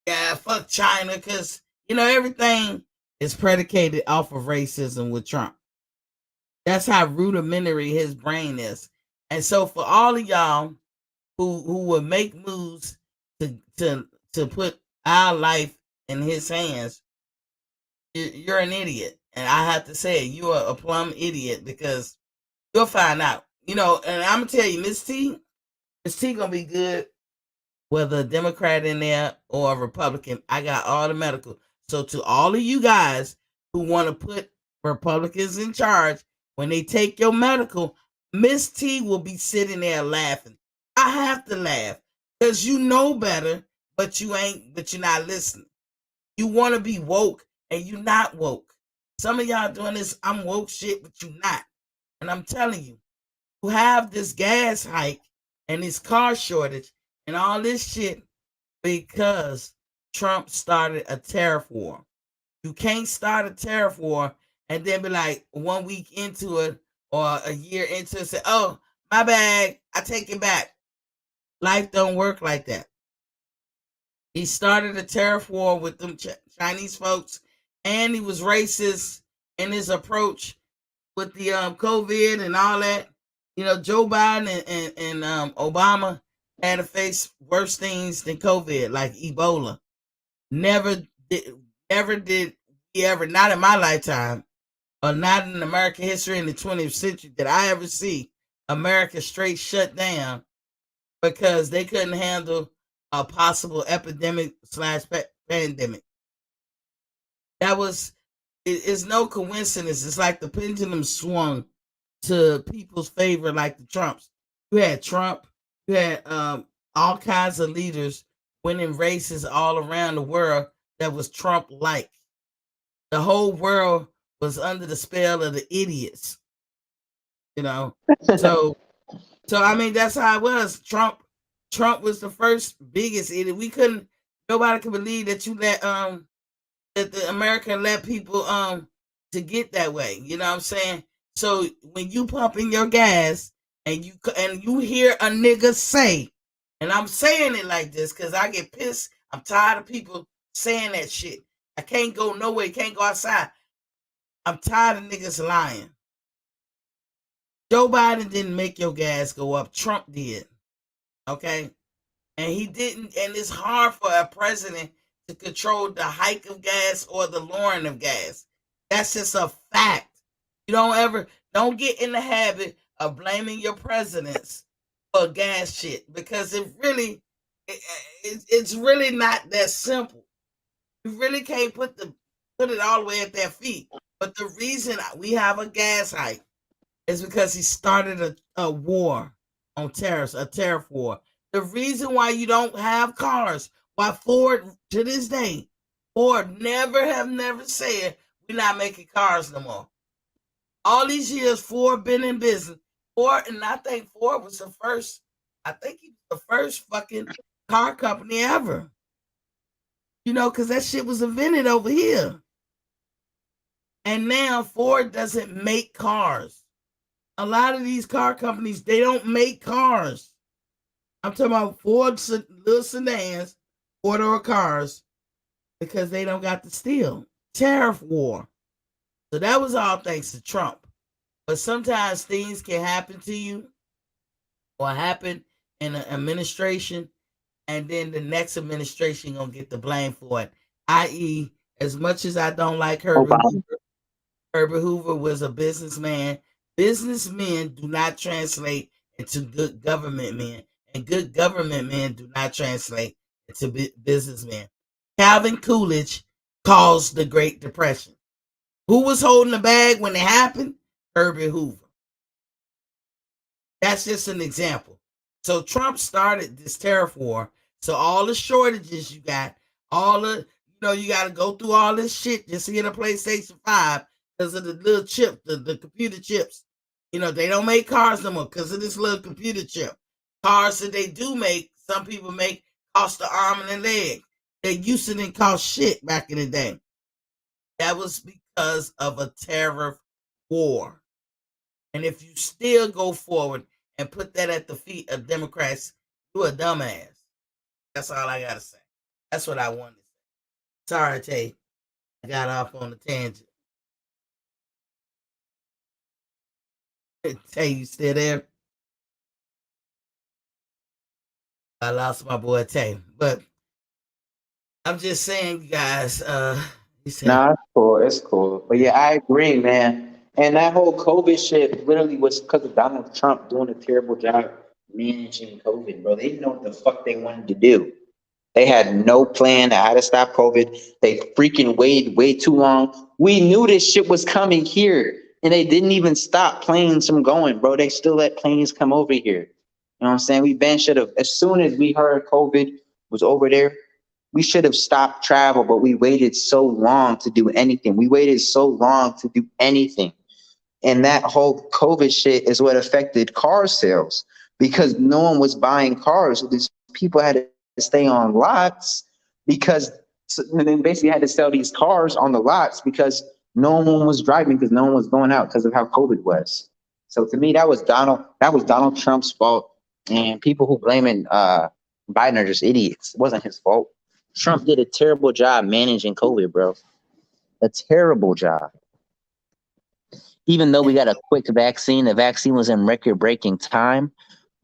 yeah, fuck China. Because, everything is predicated off of racism with Trump. That's how rudimentary his brain is. And so for all of y'all who will make moves to put our life in his hands, you're an idiot. And I have to say it, you are a plumb idiot because you'll find out. And I'm gonna tell you, Miss T gonna be good, whether a Democrat in there or a Republican. I got all the medical. So to all of you guys who want to put Republicans in charge, when they take your medical, Miss T will be sitting there laughing. I have to laugh because you know better, but you're not listening. You want to be woke and you're not woke. Some of y'all doing this I'm woke shit, but you're not. And I'm telling you, you have this gas hike and this car shortage and all this shit because Trump started a tariff war. You can't start a tariff war and then be like 1 week into it or a year into it, say, oh, my bad, I take it back. Life don't work like that. He started a tariff war with them Chinese folks, and he was racist in his approach with the COVID and all that. Joe Biden and Obama, had to face worse things than COVID, like Ebola. Never did, never did we ever, not in my lifetime, or not in American history in the 20th century, did I ever see America straight shut down because they couldn't handle a possible epidemic slash pandemic. That was, it's no coincidence. It's like the pendulum swung to people's favor, like the Trumps. You had Trump, you had all kinds of leaders winning races all around the world that was Trump like. The whole world was under the spell of the idiots, you know. So I mean that's how it was. Trump was the first biggest idiot. We couldn't, nobody could believe that you let that the America let people to get that way. You know what I'm saying? So when you pump in your gas and you hear a nigga say, and I'm saying it like this because I get pissed. I'm tired of people saying that shit. I can't go nowhere, can't go outside. I'm tired of niggas lying. Joe Biden didn't make your gas go up. Trump did. Okay? And he didn't, and it's hard for a president to control the hike of gas or the lowering of gas. That's just a fact. You don't get in the habit of blaming your presidents for gas shit because it's really not that simple. You really can't put it all the way at their feet. But the reason we have a gas hike is because he started a war on tariffs, a tariff war. The reason why you don't have cars, why Ford to this day, Ford never said we're not making cars no more. All these years, Ford been in business. Ford, and I think Ford was the first. I think he was the first fucking car company ever. You know, because that shit was invented over here. And now Ford doesn't make cars. A lot of these car companies, they don't make cars. I'm talking about Ford little sedans, 4-door cars, because they don't got the steel. Tariff war. So that was all thanks to Trump. But sometimes things can happen to you or happen in an administration, and then the next administration gonna get the blame for it. I.e., as much as I don't like Herbert Obama. Hoover, Herbert Hoover was a businessman. Businessmen do not translate into good government men, and good government men do not translate into businessmen. Calvin Coolidge caused the Great Depression. Who was holding the bag when it happened? Herbert Hoover. That's just an example. So Trump started this tariff war. So all the shortages you got, all the, you got to go through all this shit just to get a PlayStation 5 because of the little chip, the computer chips. They don't make cars no more because of this little computer chip. Cars that they do make, some people make, cost the arm and a leg. They used to didn't cost shit back in the day. That was because of a tariff war. And if you still go forward and put that at the feet of Democrats, you a dumbass. That's all I gotta say. That's what I wanted to say. Sorry, Tay. I got off on a tangent. Tay, you still there? I lost my boy Tay. But I'm just saying, you guys, he said, Nah, it's cool. It's cool. But yeah, I agree, man. And that whole COVID shit literally was because of Donald Trump doing a terrible job managing COVID, bro. They didn't know what the fuck they wanted to do. They had no plan to how to stop COVID. They freaking waited way too long. We knew this shit was coming here, and they didn't even stop planes from going, bro. They still let planes come over here. You know what I'm saying? We been should have, as soon as we heard COVID was over there, we should have stopped travel, but we waited so long to do anything. We waited so long to do anything. And that whole COVID shit is what affected car sales because no one was buying cars. So these people had to stay on lots because, and then basically had to sell these cars on the lots because no one was driving because no one was going out because of how COVID was. So to me, that was Donald Trump's fault. And people who blaming Biden are just idiots. It wasn't his fault. Trump did a terrible job managing COVID, bro. A terrible job. Even though we got a quick vaccine, the vaccine was in record breaking time,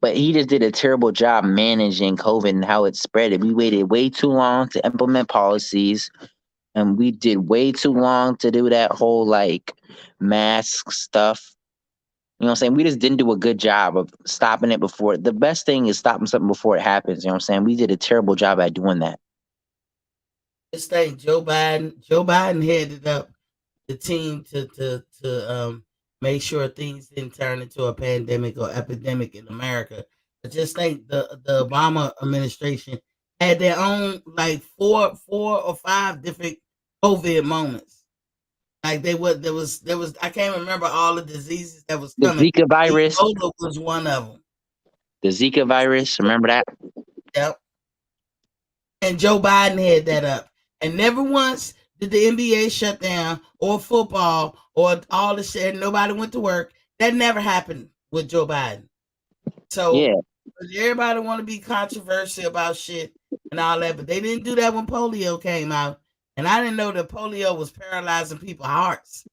But he just did a terrible job managing COVID and how it spread. We waited way too long to implement policies, and we did way too long to do that whole like mask stuff. You know what I'm saying? We just didn't do a good job of stopping it before. The best thing is stopping something before it happens. You know what I'm saying? We did a terrible job at doing that. This thing, Joe Biden headed up the team to make sure things didn't turn into a pandemic or epidemic in America. I just think the Obama administration had their own like four or five different COVID moments. Like there was I can't remember all the diseases that was The coming. Zika virus, Ebola was one of them. the Zika virus, remember that? Yep. And Joe Biden had that up. And never once did the NBA shut down or football or all the shit. Nobody went to work. That never happened with Joe Biden. Yeah. So everybody want to be controversial about shit and all that, but they didn't do that when polio came out. And I didn't know that polio was paralyzing people's hearts,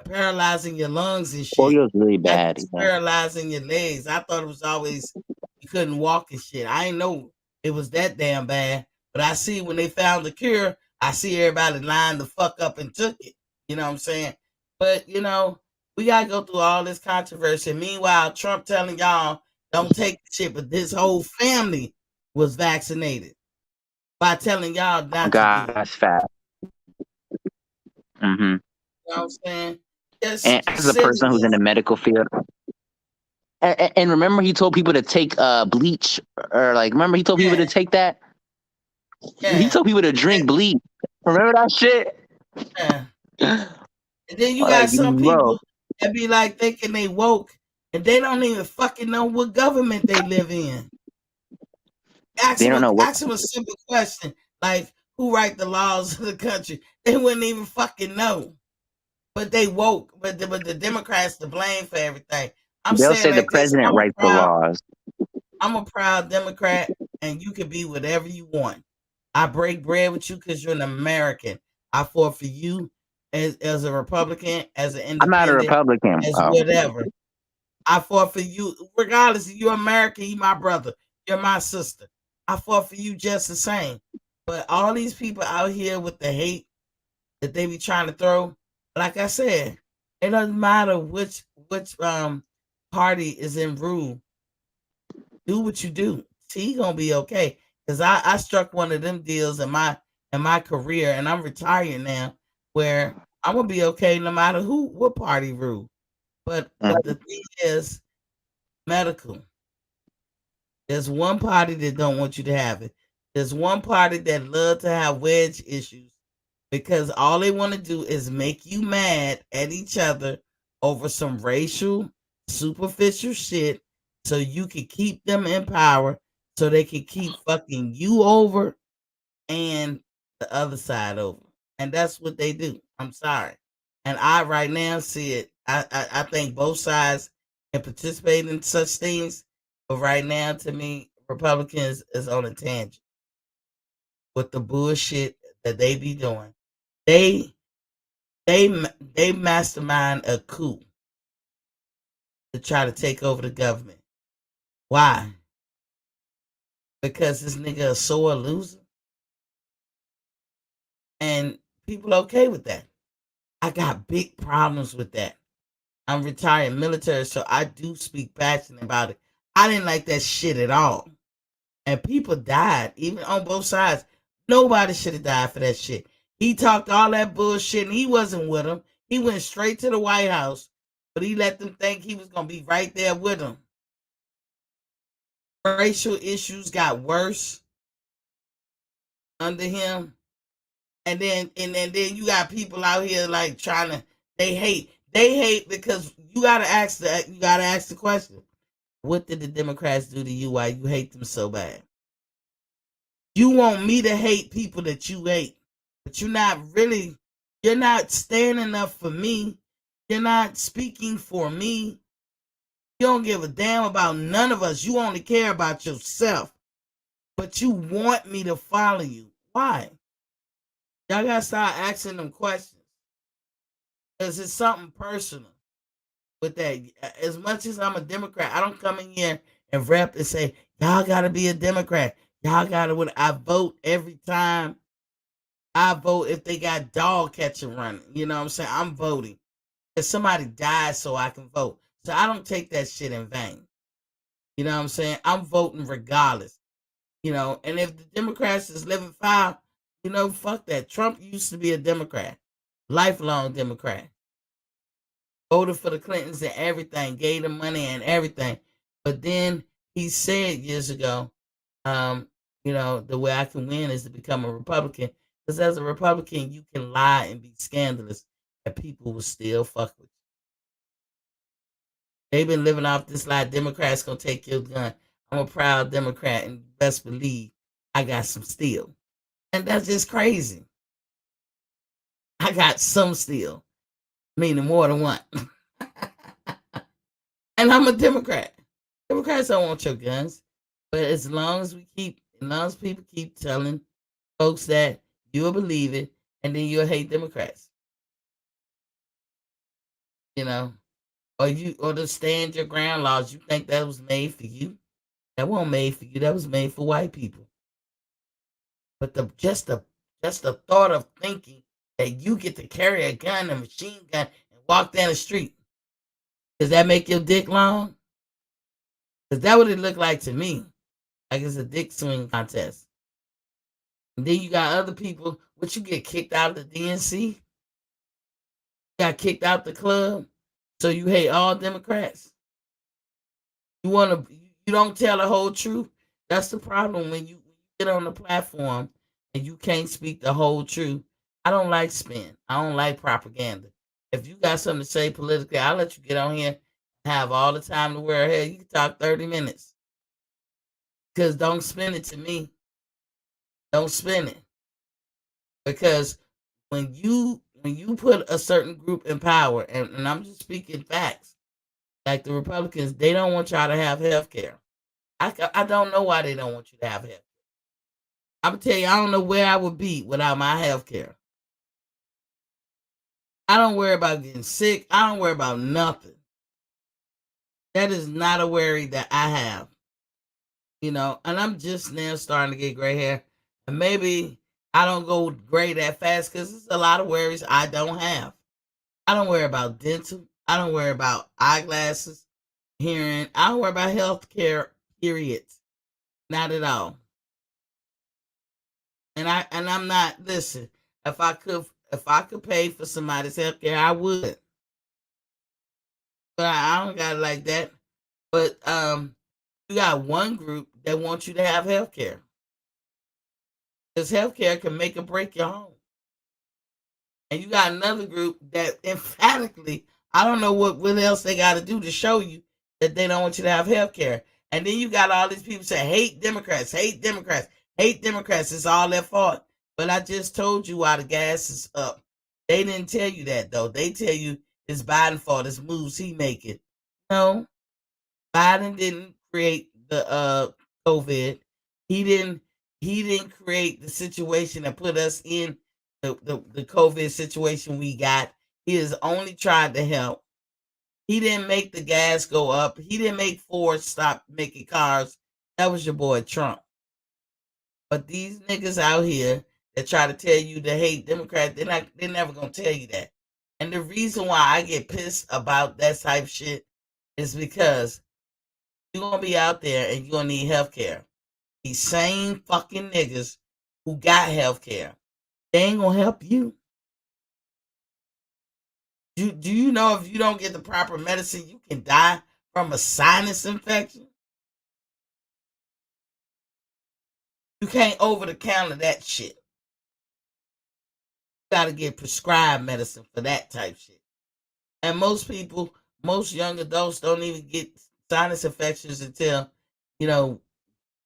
paralyzing your lungs and shit, Polio's really not bad. just Yeah. paralyzing your legs. I thought it was always you couldn't walk and shit. I didn't know it was that damn bad. But I see when they found the cure, I see everybody lined the fuck up and took it. You know what I'm saying? But we gotta go through all this controversy. Meanwhile, Trump telling y'all don't take the shit, but this whole family was vaccinated by telling y'all Oh not to do God, it. that's fat. Hmm. You know what I'm saying? And Just as a person who's in the silliness. medical field, and remember he told people to take bleach, or like remember he told people Yeah, to take that. He yeah, told people to drink bleach. Remember that shit? yeah. And then you got Like, some bro, people that be like thinking they woke and they don't even fucking know what government they live in. they don't know what. Ask them a simple question like who write the laws of the country. They wouldn't even fucking know. But they woke. But the Democrats to blame for everything. I'm They'll saying say the like this. president writes the laws. I'm a proud Democrat, and you can be whatever you want. I break bread with you because you're an American. I fought for you as a Republican, as an I'm not a independent, Republican. as Oh, whatever. I fought for you, regardless. You're American. You're my brother. You're my sister. I fought for you just the same. But all these people out here with the hate that they be trying to throw, like I said, it doesn't matter which party is in rule. Do what you do. See, gonna be okay. Cause I struck one of them deals in my career, and I'm retired now, where I'm gonna be okay no matter what party rule. But the thing is, medical. There's one party that don't want you to have it. There's one party that love to have wedge issues because all they want to do is make you mad at each other over some racial, superficial shit so you can keep them in power so they can keep fucking you over and the other side over. And that's what they do. I'm sorry. And I right now see it. I think both sides can participate in such things. But right now, to me, Republicans is on a tangent with the bullshit that they be doing. They they mastermind a coup to try to take over the government. Why? Because this nigga a sore loser, and people okay with that. I got big problems with that. I'm retired military, so I do speak passionate about it. I didn't like that shit at all, and people died even on both sides. Nobody should have died for that shit. He talked all that bullshit, and he wasn't with them. He went straight to the White House, but he let them think he was gonna be right there with them. Racial issues got worse under him, and then you got people out here like trying to they hate because you gotta ask the question, what did the Democrats do to you? Why you hate them so bad? You want me to hate people that you hate, but you're not standing up for me. You're not speaking for me. You don't give a damn about none of us. You only care about yourself, but you want me to follow you. Why? Y'all gotta start asking them questions because it's something personal with that. As much as I'm a Democrat, I don't come in here and rep and say, y'all gotta be a Democrat. Y'all gotta win. I vote every time. I vote if they got dog catching running. You know what I'm saying? I'm voting. If somebody dies so I can vote. So I don't take that shit in vain. You know what I'm saying? I'm voting regardless. And if the Democrats is living foul, fuck that. Trump used to be a Democrat, lifelong Democrat. Voted for the Clintons and everything, gave them money and everything. But then he said years ago, um, the way I can win is to become a Republican. Because as a Republican, you can lie and be scandalous, and people will still fuck with you. They've been living off this lie. Democrats gonna take your gun. I'm a proud Democrat, and best believe I got some steel. And that's just crazy. I got some steel, meaning more than one. And I'm a Democrat. Democrats don't want your guns. But as long as people keep telling folks that you'll believe it, and then you'll hate Democrats. You know, or the stand your ground laws. You think that was made for you? That wasn't made for you. That was made for white people. But the thought of thinking that you get to carry a gun, a machine gun, and walk down the street, does that make your dick long? Because that what it looked like to me. Like it's a dick swing contest. And then you got other people, what you get kicked out of the DNC? You got kicked out the club. So you hate all Democrats. You don't tell the whole truth. That's the problem when you get on the platform and you can't speak the whole truth. I don't like spin. I don't like propaganda. If you got something to say politically, I'll let you get on here and have all the time to wear. Hell, you can talk 30 minutes. Because don't spin it to me. Don't spin it. Because when you put a certain group in power, and I'm just speaking facts, like the Republicans, they don't want y'all to have health care. I don't know why they don't want you to have health care. I'm gonna tell you, I don't know where I would be without my health care. I don't worry about getting sick. I don't worry about nothing. That is not a worry that I have. And I'm just now starting to get gray hair. And maybe I don't go gray that fast because there's a lot of worries I don't have. I don't worry about dental. I don't worry about eyeglasses, hearing. I don't worry about health care, period. Not at all. And I'm not, listen, if I could pay for somebody's health care, I would. But I don't got it like that. But you got one group that wants you to have health care. Because health care can make or break your home. And you got another group that emphatically, I don't know what else they got to do to show you that they don't want you to have health care. And then you got all these people say, hate Democrats, hate Democrats, hate Democrats. It's all their fault. But I just told you why the gas is up. They didn't tell you that, though. They tell you it's Biden's fault, it's moves he making. No, Biden didn't create the COVID. He didn't create the situation that put us in the COVID situation we got. He has only tried to help. He didn't make the gas go up. He didn't make Ford stop making cars. That was your boy Trump. But these niggas out here that try to tell you to hate Democrats, they're never gonna tell you that. And the reason why I get pissed about that type of shit is because you're gonna be out there and you're gonna need health care. These same fucking niggas who got health care, they ain't gonna help you. Do you know if you don't get the proper medicine, you can die from a sinus infection? You can't over the counter that shit. You gotta get prescribed medicine for that type shit. And most young adults don't even get sinus infections until, you know,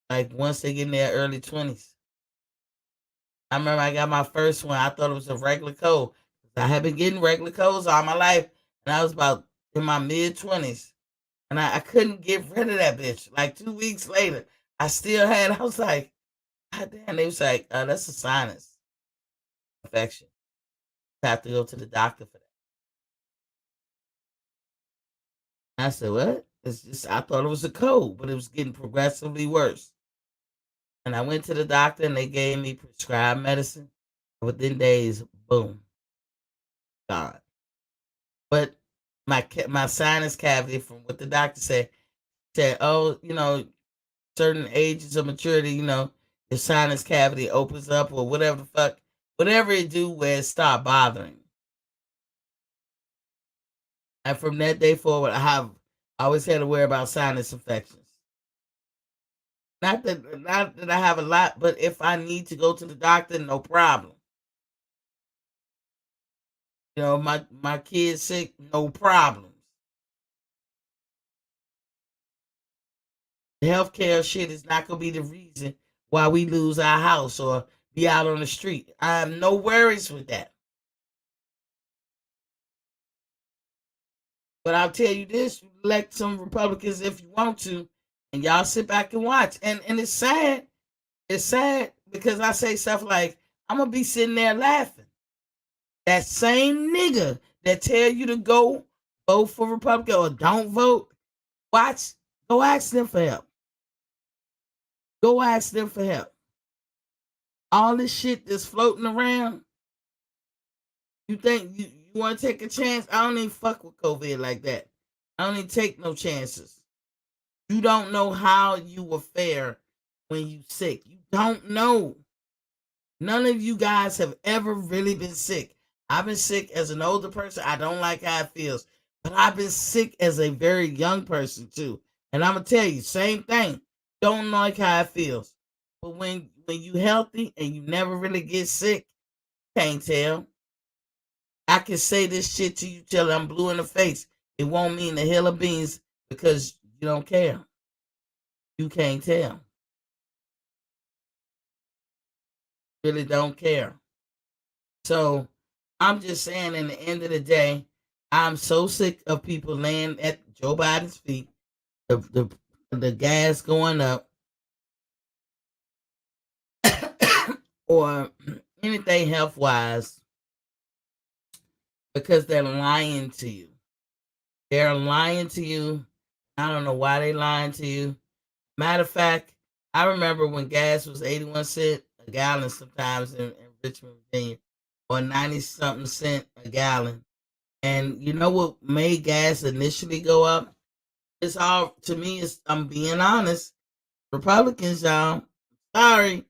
like once they get in their early 20s. I remember I got my first one. I thought it was a regular cold. I had been getting regular colds all my life, and I was about in my mid 20s, and I couldn't get rid of that bitch. Like 2 weeks later, I still had. I was like, God damn. They was like, that's a sinus infection. You have to go to the doctor for that. I said, what? It's just I thought it was a cold, but it was getting progressively worse. And I went to the doctor and they gave me prescribed medicine. Within days, boom, gone. But my sinus cavity, from what the doctor said, oh, certain ages of maturity, your sinus cavity opens up or whatever the fuck, whatever it do where it stop bothering. And from that day forward, I always had to worry about sinus infections. Not that I have a lot, but if I need to go to the doctor, no problem. My kid's sick, no problem. Healthcare shit is not gonna be the reason why we lose our house or be out on the street. I have no worries with that. But I'll tell you this: you elect some Republicans if you want to, and y'all sit back and watch. And it's sad. It's sad because I say stuff like, "I'm gonna be sitting there laughing." That same nigga that tell you to go vote for Republican or don't vote, watch. Go ask them for help. Go ask them for help. All this shit that's floating around. You think you want to take a chance? I don't even fuck with COVID like that. I don't even take no chances. You don't know how you will fare when you sick. You don't know. None of you guys have ever really been sick. I've been sick as an older person. I don't like how it feels. But I've been sick as a very young person too. And I'm gonna tell you, same thing. Don't like how it feels. But when you healthy and you never really get sick, can't tell. I can say this shit to you till I'm blue in the face. It won't mean the hill of beans because you don't care. You can't tell. Really don't care. So I'm just saying, in the end of the day, I'm so sick of people laying at Joe Biden's feet, the gas going up, or anything health wise, because they're lying to you. They're lying to you. I don't know why they lying to you. Matter of fact, I remember when gas was 81 cents a gallon sometimes in Richmond, Virginia, or 90 something cent a gallon. And you know what made gas initially go up? It's all, to me, I'm being honest. Republicans, y'all, sorry.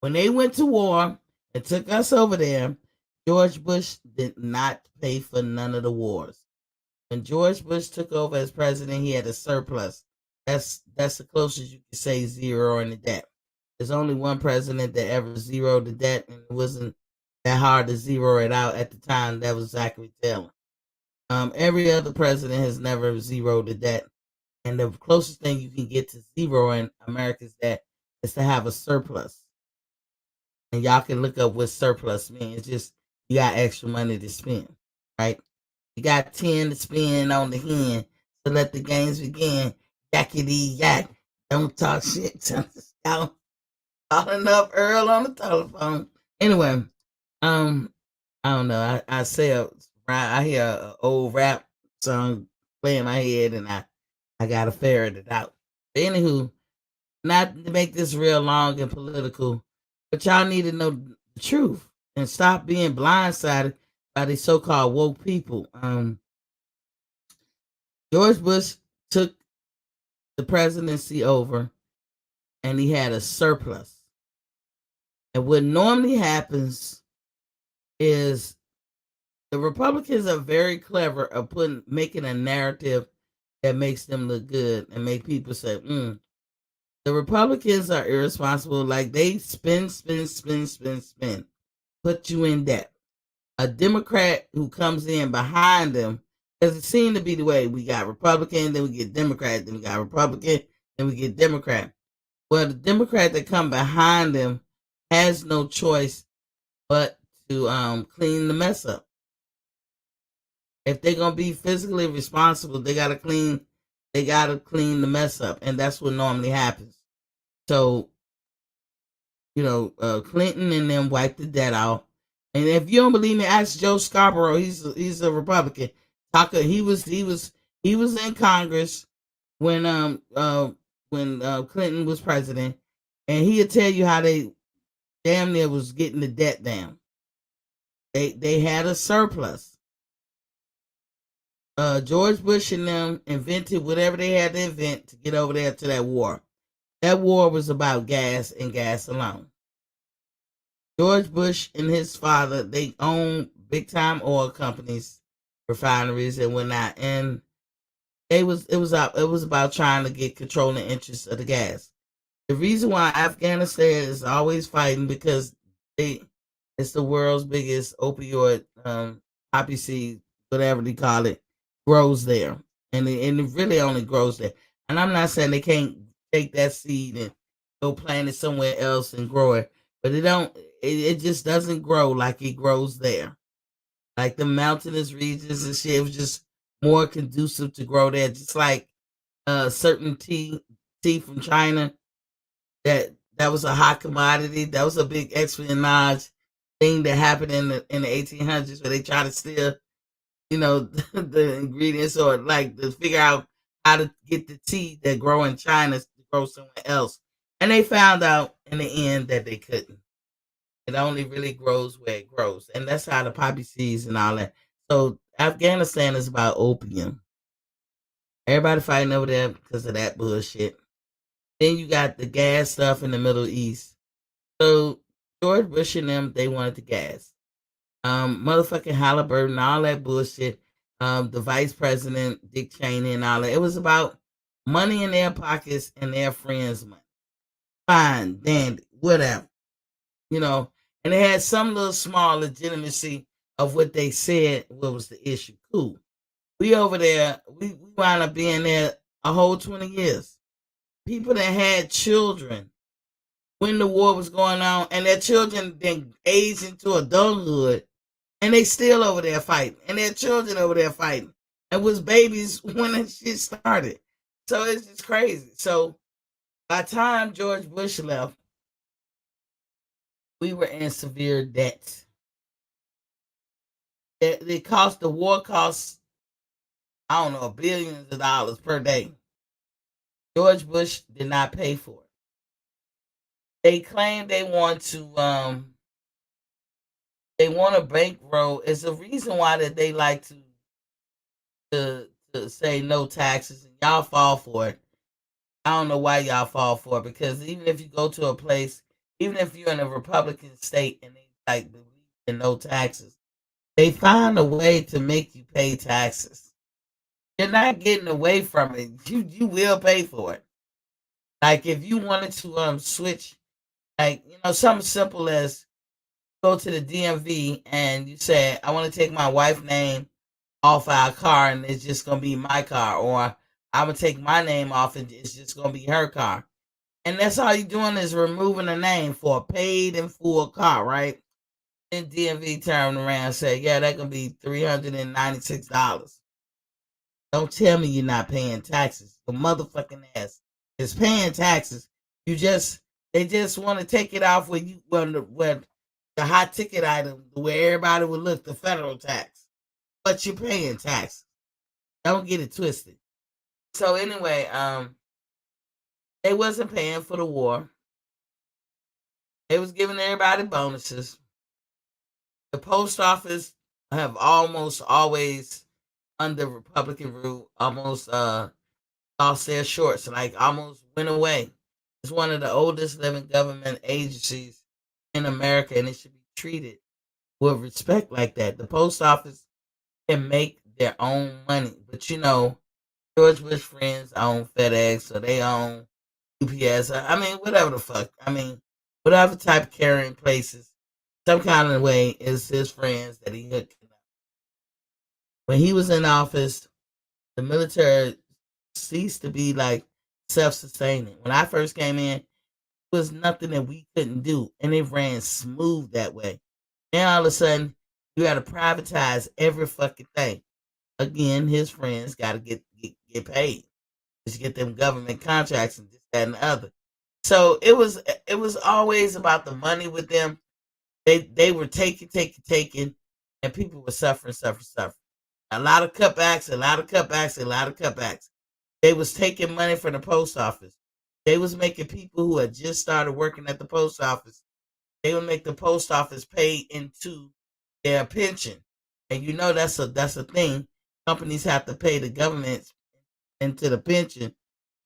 When they went to war and took us over there, George Bush did not pay for none of the wars. When George Bush took over as president, he had a surplus. That's the closest you can say zero in the debt. There's only one president that ever zeroed the debt, and it wasn't that hard to zero it out at the time. That was Zachary Taylor. Every other president has never zeroed the debt, and the closest thing you can get to zero in America's debt is to have a surplus. And y'all can look up what surplus means. It's just you got extra money to spend, right? You got 10 to spend on the hen, so let the games begin. Yakety yak. Don't talk shit. Y'all calling up Earl on the telephone. Anyway, um, I don't know. I I hear an old rap song play in my head, and I gotta ferret it out. But anywho, not to make this real long and political, but y'all need to know the truth and stop being blindsided by these so-called woke people. George Bush took the presidency over, and he had a surplus. And what normally happens is the Republicans are very clever at making a narrative that makes them look good and make people say, the Republicans are irresponsible. Like they spend, put you in debt. A Democrat who comes in behind them, because it seemed to be the way we got Republican, then we get Democrat, then we got Republican, then we get Democrat. Well, the Democrat that come behind them has no choice but to clean the mess up. If they're gonna be physically responsible, they gotta clean the mess up, and that's what normally happens. So, Clinton and them wiped the debt out. And if you don't believe me, ask Joe Scarborough. He's a Republican. He was in Congress when Clinton was president, and he'll tell you how they damn near was getting the debt down. They had a surplus. George Bush and them invented whatever they had to invent to get over there to that war. That war was about gas and gas alone. George Bush and his father, they owned big time oil companies, refineries and whatnot, and it was about trying to get controlling interests of the gas. The reason why Afghanistan is always fighting because they it's the world's biggest opioid poppy seed, whatever they call it, grows there, and it really only grows there. And I'm not saying they can't take that seed and go plant it somewhere else and grow it, but it don't. It just doesn't grow like it grows there. Like the mountainous regions and shit, it was just more conducive to grow there. Just like certain tea from China that was a hot commodity. That was a big espionage thing that happened in the 1800s where they try to steal, the ingredients or like to figure out how to get the tea that grow in China to grow somewhere else. And they found out in the end that they couldn't. It only really grows where it grows. And that's how the poppy seeds and all that. So Afghanistan is about opium. Everybody fighting over there because of that bullshit. Then you got the gas stuff in the Middle East. So George Bush and them, they wanted the gas. Motherfucking Halliburton, all that bullshit. The vice president, Dick Cheney, and all that. It was about money in their pockets and their friends' money. Fine, dandy, whatever. You know, and they had some little small legitimacy of what they said what was the issue. Cool. We over there, we wound up being there a whole 20 years. People that had children when the war was going on, and their children then aged into adulthood, and they still over there fighting, and their children over there fighting, and was babies when that shit started. So it's just crazy. So by the time George Bush left, we were in severe debt. The war cost, I don't know, billions of dollars per day. George Bush did not pay for it. They claim they want to bankroll. It's a reason why that they like to say no taxes, and y'all fall for it. I don't know why y'all fall for it, because even if you go to a place, even if you're in a Republican state and they like believe in no taxes, they find a way to make you pay taxes. You're not getting away from it. You will pay for it. Like if you wanted to switch, like something simple as go to the DMV and you say, I want to take my wife's name off our car and it's just gonna be my car, or I'm gonna take my name off and it's just gonna be her car. And that's all you're doing is removing a name for a paid in full car, right? Then DMV turned around and said, yeah, that gonna be $396. Don't tell me you're not paying taxes. The motherfucking ass is paying taxes. They just want to take it off where the high ticket item where everybody would look, the federal tax. But you're paying taxes. Don't get it twisted. So anyway, they wasn't paying for the war. They was giving everybody bonuses. The post office have almost always under Republican rule almost lost their shorts, like almost went away. It's one of the oldest living government agencies in America, and it should be treated with respect like that. The post office can make their own money, but George Bush friends own FedEx, or they own UPS. I mean, whatever the fuck. I mean, whatever type of carrying places, some kind of way is his friends that he hooked up. When he was in office, the military ceased to be like self-sustaining. When I first came in, it was nothing that we couldn't do, and it ran smooth that way. Now all of a sudden, you got to privatize every fucking thing. Again, his friends got to get paid. Just get them government contracts and this, that, and the other. So it was always about the money with them. They were taking, and people were suffering. A lot of cutbacks, a lot of cutbacks, a lot of cutbacks. They was taking money from the post office. They was making people who had just started working at the post office. They would make the post office pay into their pension, and that's a thing. Companies have to pay the government into the pension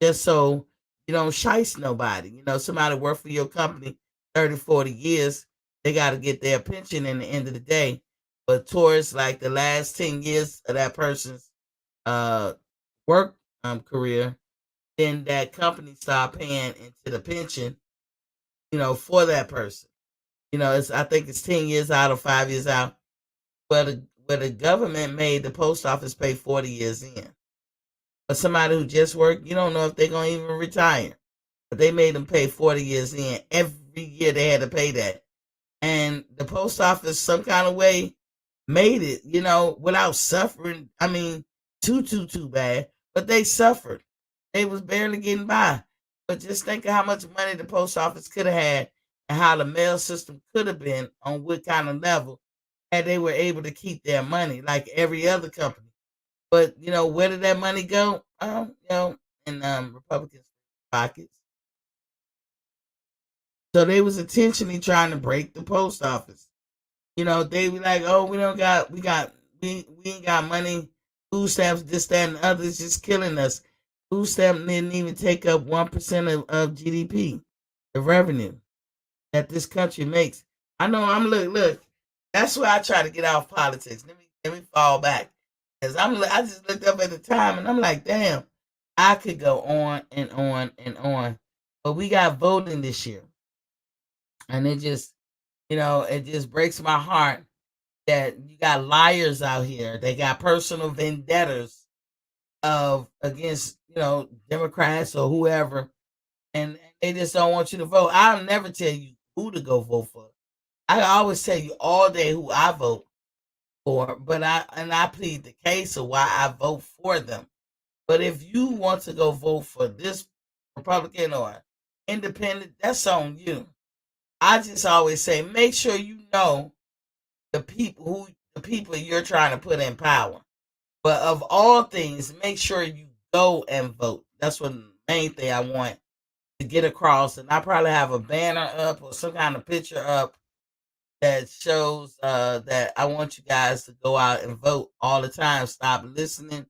just so you don't shice nobody. Somebody work for your company 30, 40 years, they got to get their pension in the end of the day. But towards like the last 10 years of that person's uh, work career, then that company start paying into the pension, for that person. I think it's 10 years out or 5 years out. Where the government made the post office pay 40 years in. But somebody who just worked, you don't know if they're gonna even retire. But they made them pay 40 years in. Every year they had to pay that. And the post office, some kind of way, made it, without suffering. I mean, too bad. But they suffered. They was barely getting by. But just think of how much money the post office could have had and how the mail system could have been on what kind of level had they were able to keep their money like every other company. But where did that money go? In Republicans' pockets. So they was intentionally trying to break the post office. They be like, oh, we ain't got money. Food stamps, this, that, and the other is just killing us. Food stamp didn't even take up 1% of GDP, the revenue that this country makes. I know look. That's why I try to get off politics. Let me fall back. Cause I just looked up at the time and I'm like, damn, I could go on and on and on. But we got voting this year. And it just breaks my heart that you got liars out here. They got personal vendettas of against, Democrats or whoever, and they just don't want you to vote. I'll never tell you who to go vote for. I always tell you all day who I vote for, but I plead the case of why I vote for them. But if you want to go vote for this Republican or independent, that's on you. I just always say make sure you know the people you're trying to put in power. But of all things, make sure you go and vote. That's what the main thing I want to get across. And I probably have a banner up or some kind of picture up that shows that I want you guys to go out and vote all the time. Stop listening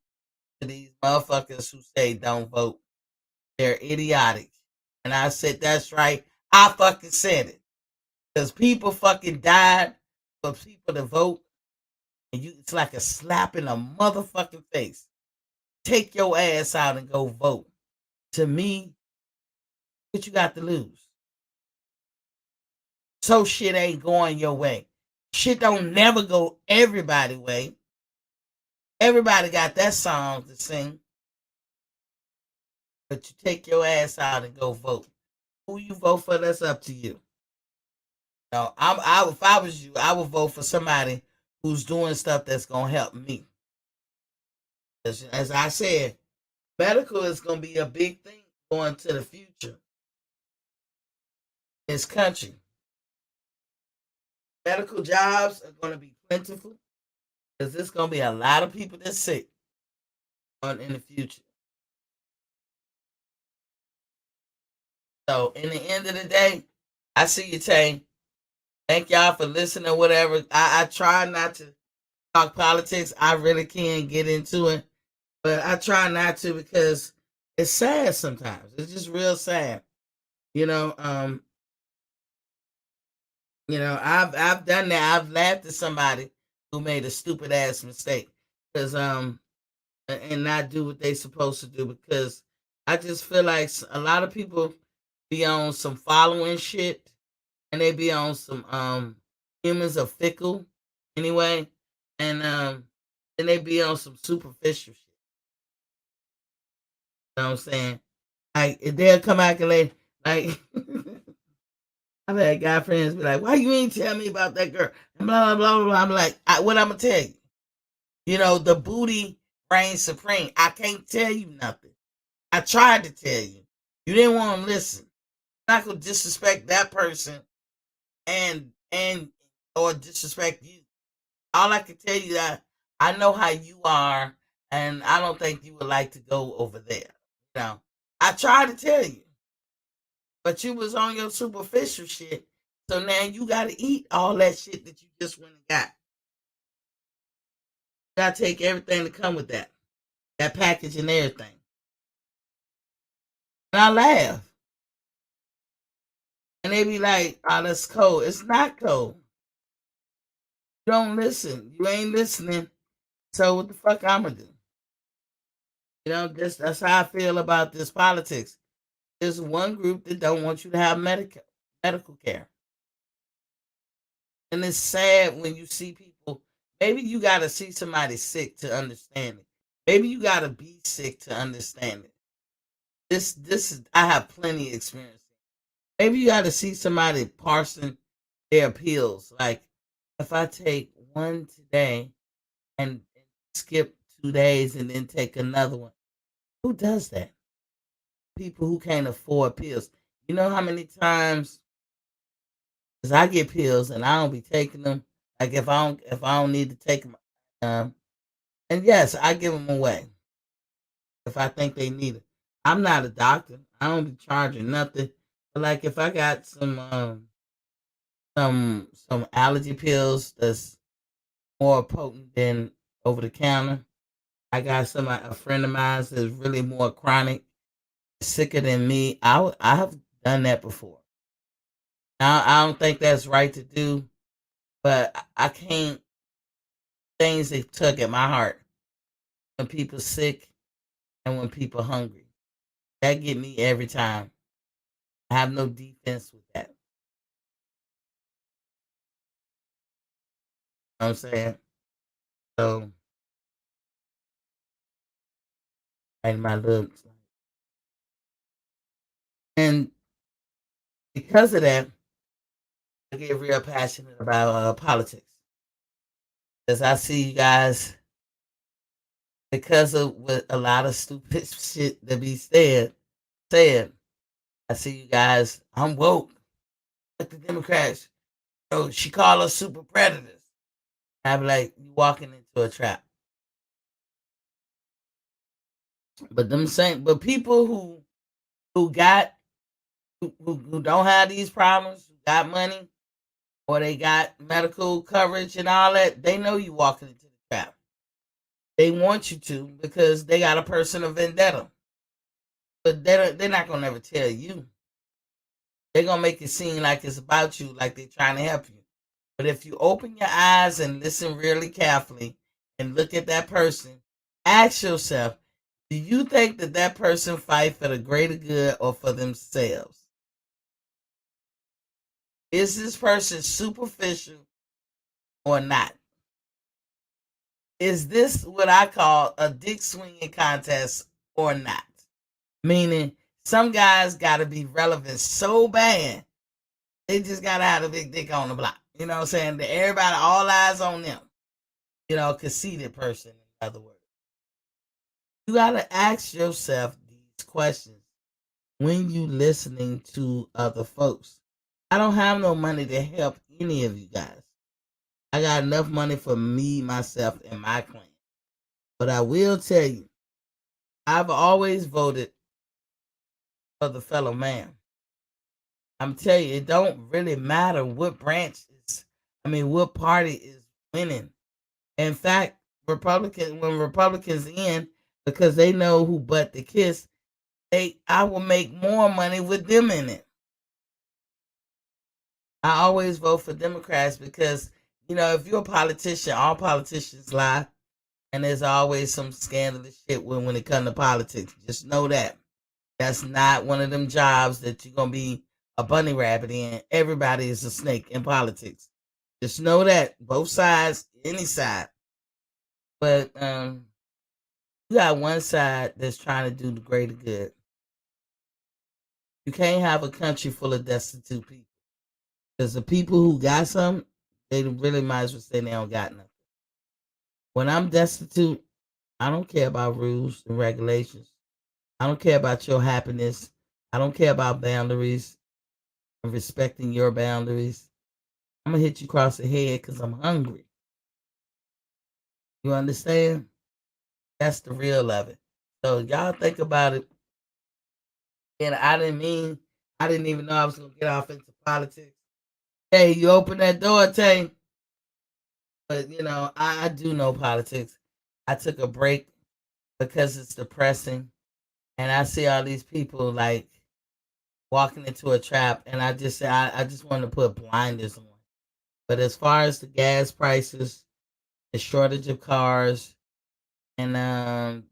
to these motherfuckers who say don't vote. They're idiotic. And I said, that's right. I fucking said it. Because people fucking died for people to vote. And it's like a slap in the motherfucking face. Take your ass out and go vote. To me, what you got to lose? So shit ain't going your way. Shit don't never go everybody way. Everybody got that song to sing. But you take your ass out and go vote. Who you vote for, that's up to you. No, if I was you, I would vote for somebody who's doing stuff that's gonna help me. As I said, medical is gonna be a big thing going to the future. This country, medical jobs are gonna be plentiful because there's gonna be a lot of people that's sick in the future. So, in the end of the day, I see you, Tay. Thank y'all for listening or whatever. I try not to talk politics. I really can't get into it, but I try not to because it's sad sometimes. It's just real sad. You know, um, I've done that. I've laughed at somebody who made a stupid ass mistake because and not do what they supposed to do because I just feel like a lot of people be on some following shit and they be on some humans are fickle anyway, and then they be on some superficial shit. You know what I'm saying? Like if they'll come back and like I've had guy friends be like, "Why you ain't tell me about that girl?" And blah blah blah blah. I'm like, "What I'm gonna tell you? The booty reigns supreme. I can't tell you nothing. I tried to tell you. You didn't want to listen. I'm not gonna disrespect that person and or disrespect you. All I can tell you that I know how you are And I don't think you would like to go over there. I tried to tell you, but you was on your superficial shit. So now you got to eat all that shit that you just went and got. You got to take everything to come with that package and everything. And I laugh. And they be like, oh, that's cold. It's not cold. You don't listen. You ain't listening. So what the fuck I'ma do? That's how I feel about this politics. There's one group that don't want you to have medical care. And it's sad when you see people. Maybe you gotta see somebody sick to understand it. Maybe you gotta be sick to understand it. This is I have plenty of experience. Maybe you gotta see somebody parsing their pills. Like if I take one today and skip 2 days and then take another one. Who does that? People who can't afford pills. You know how many times because I get pills and I don't be taking them. Like if I don't need to take them, and yes, I give them away if I think they need it. I'm not a doctor. I don't be charging nothing. But like if I got some allergy pills that's more potent than over the counter. I got a friend of mine that's really more chronic, sicker than me. I have done that before. Now I don't think that's right to do, but I can't things that tug at my heart when people sick and when people hungry. That get me every time. I have no defense with that. You know what I'm saying? So right in my looks. And because of that, I get real passionate about politics. Because I see you guys because of what a lot of stupid shit that be said. I see you guys. I'm woke. Like the Democrats. She call us super predators. I be like, you walking into a trap. But people who got who don't have these problems, who got money, or they got medical coverage and all that, they know you walking into the trap. They want you to because they got a personal vendetta. But they're not gonna ever tell you. They're gonna make it seem like it's about you, like they're trying to help you. But if you open your eyes and listen really carefully and look at that person, ask yourself, do you think that person fight for the greater good or for themselves? Is this person superficial or not? Is this what I call a dick swinging contest or not? Meaning, some guys got to be relevant so bad, they just got to have a big dick on the block. You know what I'm saying? That everybody, all eyes on them. Conceited person, in other words. You got to ask yourself these questions when you listening to other folks. I don't have no money to help any of you guys. I got enough money for me, myself, and my clan. But I will tell you, I've always voted for the fellow man. I'm telling you, it don't really matter what what party is winning. In fact, when Republicans in, because they know who but to kiss, I will make more money with them in it. I always vote for Democrats because, if you're a politician, all politicians lie. And there's always some scandalous shit when it comes to politics. Just know that. That's not one of them jobs that you're going to be a bunny rabbit in. Everybody is a snake in politics. Just know that. Both sides, any side. But you got one side that's trying to do the greater good. You can't have a country full of destitute people. Because the people who got some, they really might as well say they don't got nothing. When I'm destitute, I don't care about rules and regulations. I don't care about your happiness. I don't care about boundaries and respecting your boundaries. I'm going to hit you across the head because I'm hungry. You understand? That's the real of it. So y'all think about it. And I didn't even know I was gonna get off into politics. Hey, you open that door, Tay. But I do know politics. I took a break because it's depressing, and I see all these people like walking into a trap, and I just say I just want to put blinders on. But as far as the gas prices, the shortage of cars, and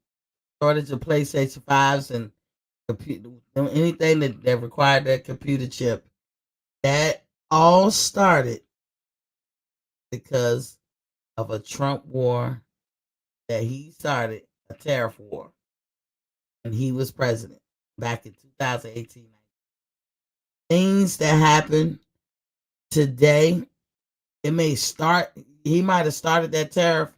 shortage of PlayStation 5s and computer, anything that required that computer chip, that all started because of a Trump war that he started, a tariff war, and he was president back in 2018. Things that happen today, it may start, he might have started that tariff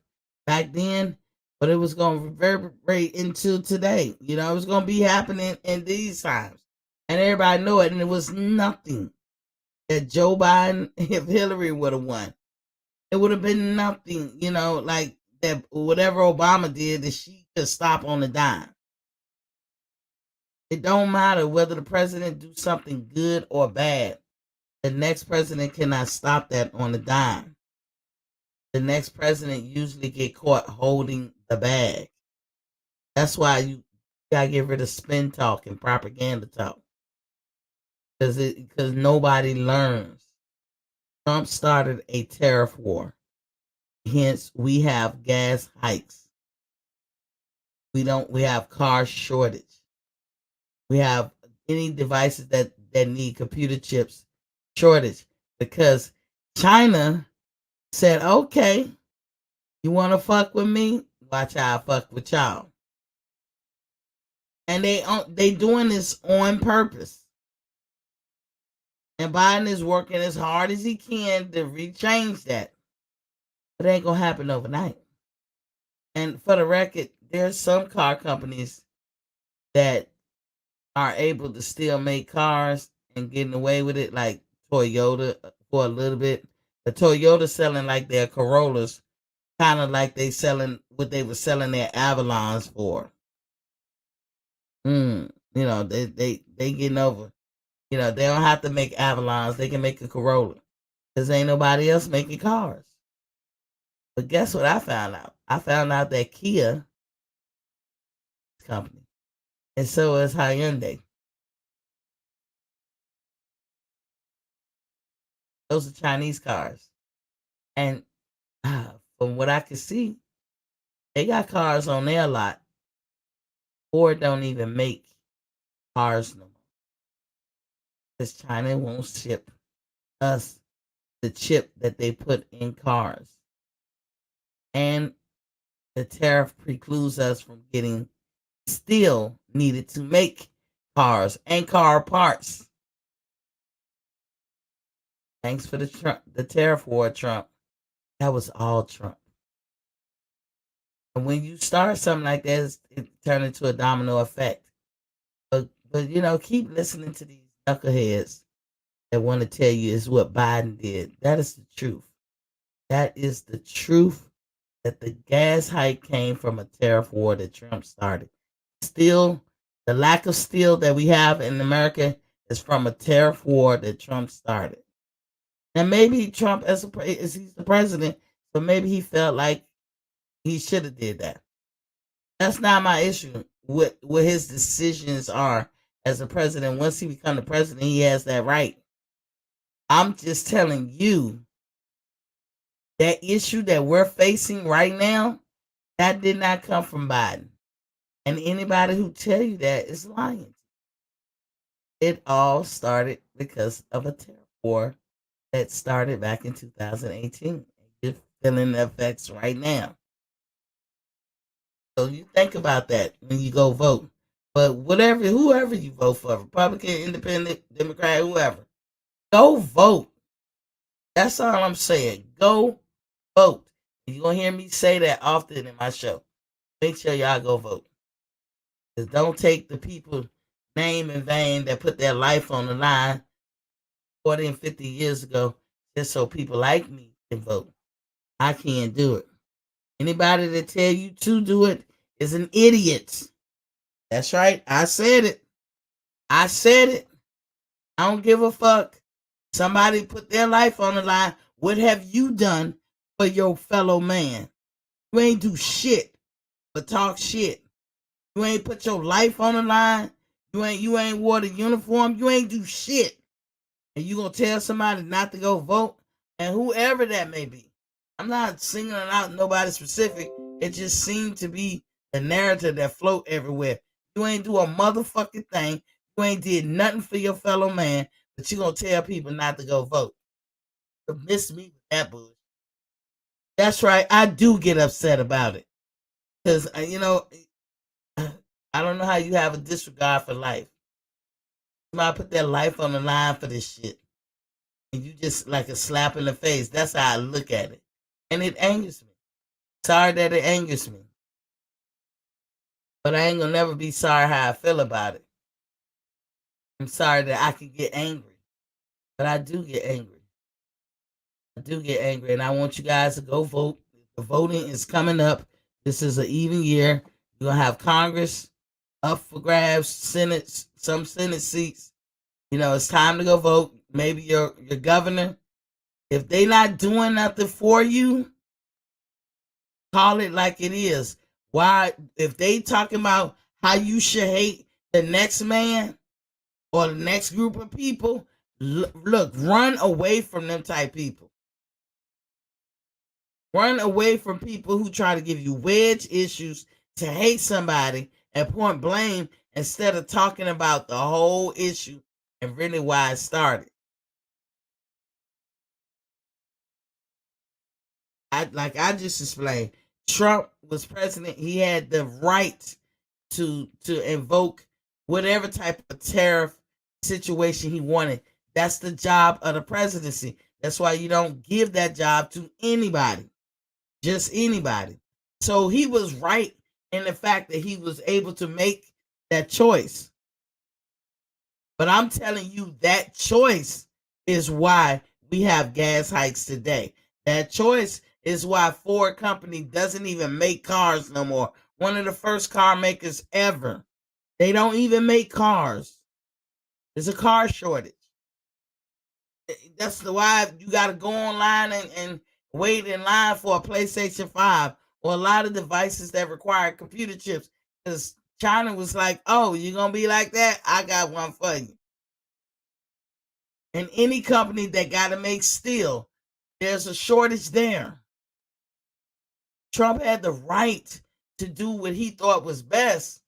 back then, but it was going to reverberate into today. It was going to be happening in these times. And everybody knew it, and it was nothing that Joe Biden, if Hillary would have won, it would have been nothing, like that whatever Obama did that she could stop on a dime. It don't matter whether the president do something good or bad. The next president cannot stop that on a dime. The next president usually get caught holding the bag. That's why you gotta get rid of spin talk and propaganda talk, because nobody learns. Trump started a tariff war. Hence, we have gas hikes. We have car shortage. We have any devices that need computer chips shortage because China said, okay, you want to fuck with me? Watch how I fuck with y'all. And they doing this on purpose. And Biden is working as hard as he can to rechange that. But it ain't going to happen overnight. And for the record, there's some car companies that are able to still make cars and getting away with it, like Toyota for a little bit. The Toyota selling like their Corollas, kind of like they selling what they were selling their Avalons for. They getting over. They don't have to make Avalons; they can make a Corolla because ain't nobody else making cars. But guess what I found out? I found out that Kia company, and so is Hyundai. Those are Chinese cars, and from what I can see, they got cars on their lot. Ford don't even make cars no more because China won't ship us the chip that they put in cars, and the tariff precludes us from getting steel needed to make cars and car parts. Thanks for the tariff war, Trump. That was all Trump. And when you start something like that, it turns into a domino effect. But keep listening to these knuckleheads that want to tell you is what Biden did. That is the truth. That is the truth. That the gas hike came from a tariff war that Trump started. Steel, the lack of steel that we have in America is from a tariff war that Trump started. And maybe Trump, as he's the president, so maybe he felt like he should have did that. That's not my issue. What his decisions are as a president. Once he becomes the president, he has that right. I'm just telling you that issue that we're facing right now, that did not come from Biden. And anybody who tell you that is lying. It all started because of a tariff war that started back in 2018. You're feeling the effects right now. So you think about that when you go vote. But whoever you vote for, Republican, Independent, Democrat, whoever, go vote. That's all I'm saying. Go vote. You're going to hear me say that often in my show. Make sure y'all go vote. Just don't take the people name in vain that put their life on the line 40 and 50 years ago just so people like me can vote. I can't do it. Anybody that tell you to do it is an idiot. That's right. I said it. I said it. I don't give a fuck. Somebody put their life on the line. What have you done for your fellow man? You ain't do shit but talk shit. You ain't put your life on the line. You ain't wore the uniform. You ain't do shit. And you gonna tell somebody not to go vote? And whoever that may be. I'm not singling out nobody specific. It just seemed to be the narrative that float everywhere. You ain't do a motherfucking thing. You ain't did nothing for your fellow man, but you gonna tell people not to go vote. You miss me with that bullshit. That's right. I do get upset about it. Because, I don't know how you have a disregard for life. Somebody put their life on the line for this shit. And you just like a slap in the face. That's how I look at it. And it angers me. Sorry that it angers me. But I ain't gonna never be sorry how I feel about it. I'm sorry that I could get angry. But I do get angry. I do get angry. And I want you guys to go vote. The voting is coming up. This is an even year. You're gonna have Congress up for grabs, Senate, some Senate seats. It's time to go vote. Maybe your governor. If they not doing nothing for you, call it like it is. Why? If they talking about how you should hate the next man or the next group of people, look, run away from them type people. Run away from people who try to give you wedge issues to hate somebody and point blame instead of talking about the whole issue and really why it started. I just explained. Trump was president. He had the right to invoke whatever type of tariff situation he wanted. That's the job of the presidency. That's why you don't give that job to anybody, just anybody. So he was right in the fact that he was able to make that choice. But I'm telling you, that choice is why we have gas hikes today. That choice is why Ford Company doesn't even make cars no more. One of the first car makers ever. They don't even make cars. There's a car shortage. That's the why you got to go online and wait in line for a PlayStation 5 or a lot of devices that require computer chips. Because China was like, oh, you're going to be like that? I got one for you. And any company that got to make steel, there's a shortage there. Trump had the right to do what he thought was best.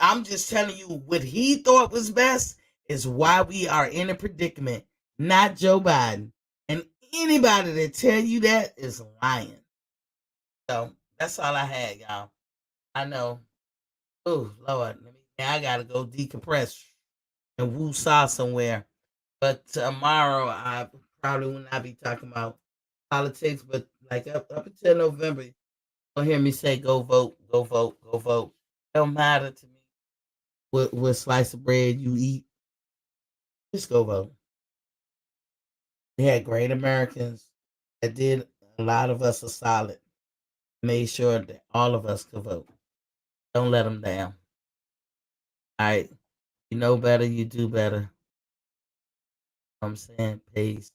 I'm just telling you, what he thought was best is why we are in a predicament, not Joe Biden. And anybody that tell you that is lying. So that's all I had, y'all. I know. Oh Lord, I gotta go decompress and woo saw somewhere. But tomorrow I probably will not be talking about politics, but like up until November, you'll hear me say go vote, go vote, go vote. Don't matter to me what slice of bread you eat. Just go vote. We had great Americans that did a lot of us a solid, made sure that all of us could vote. Don't let them down. All right. You know better, you do better. I'm saying peace.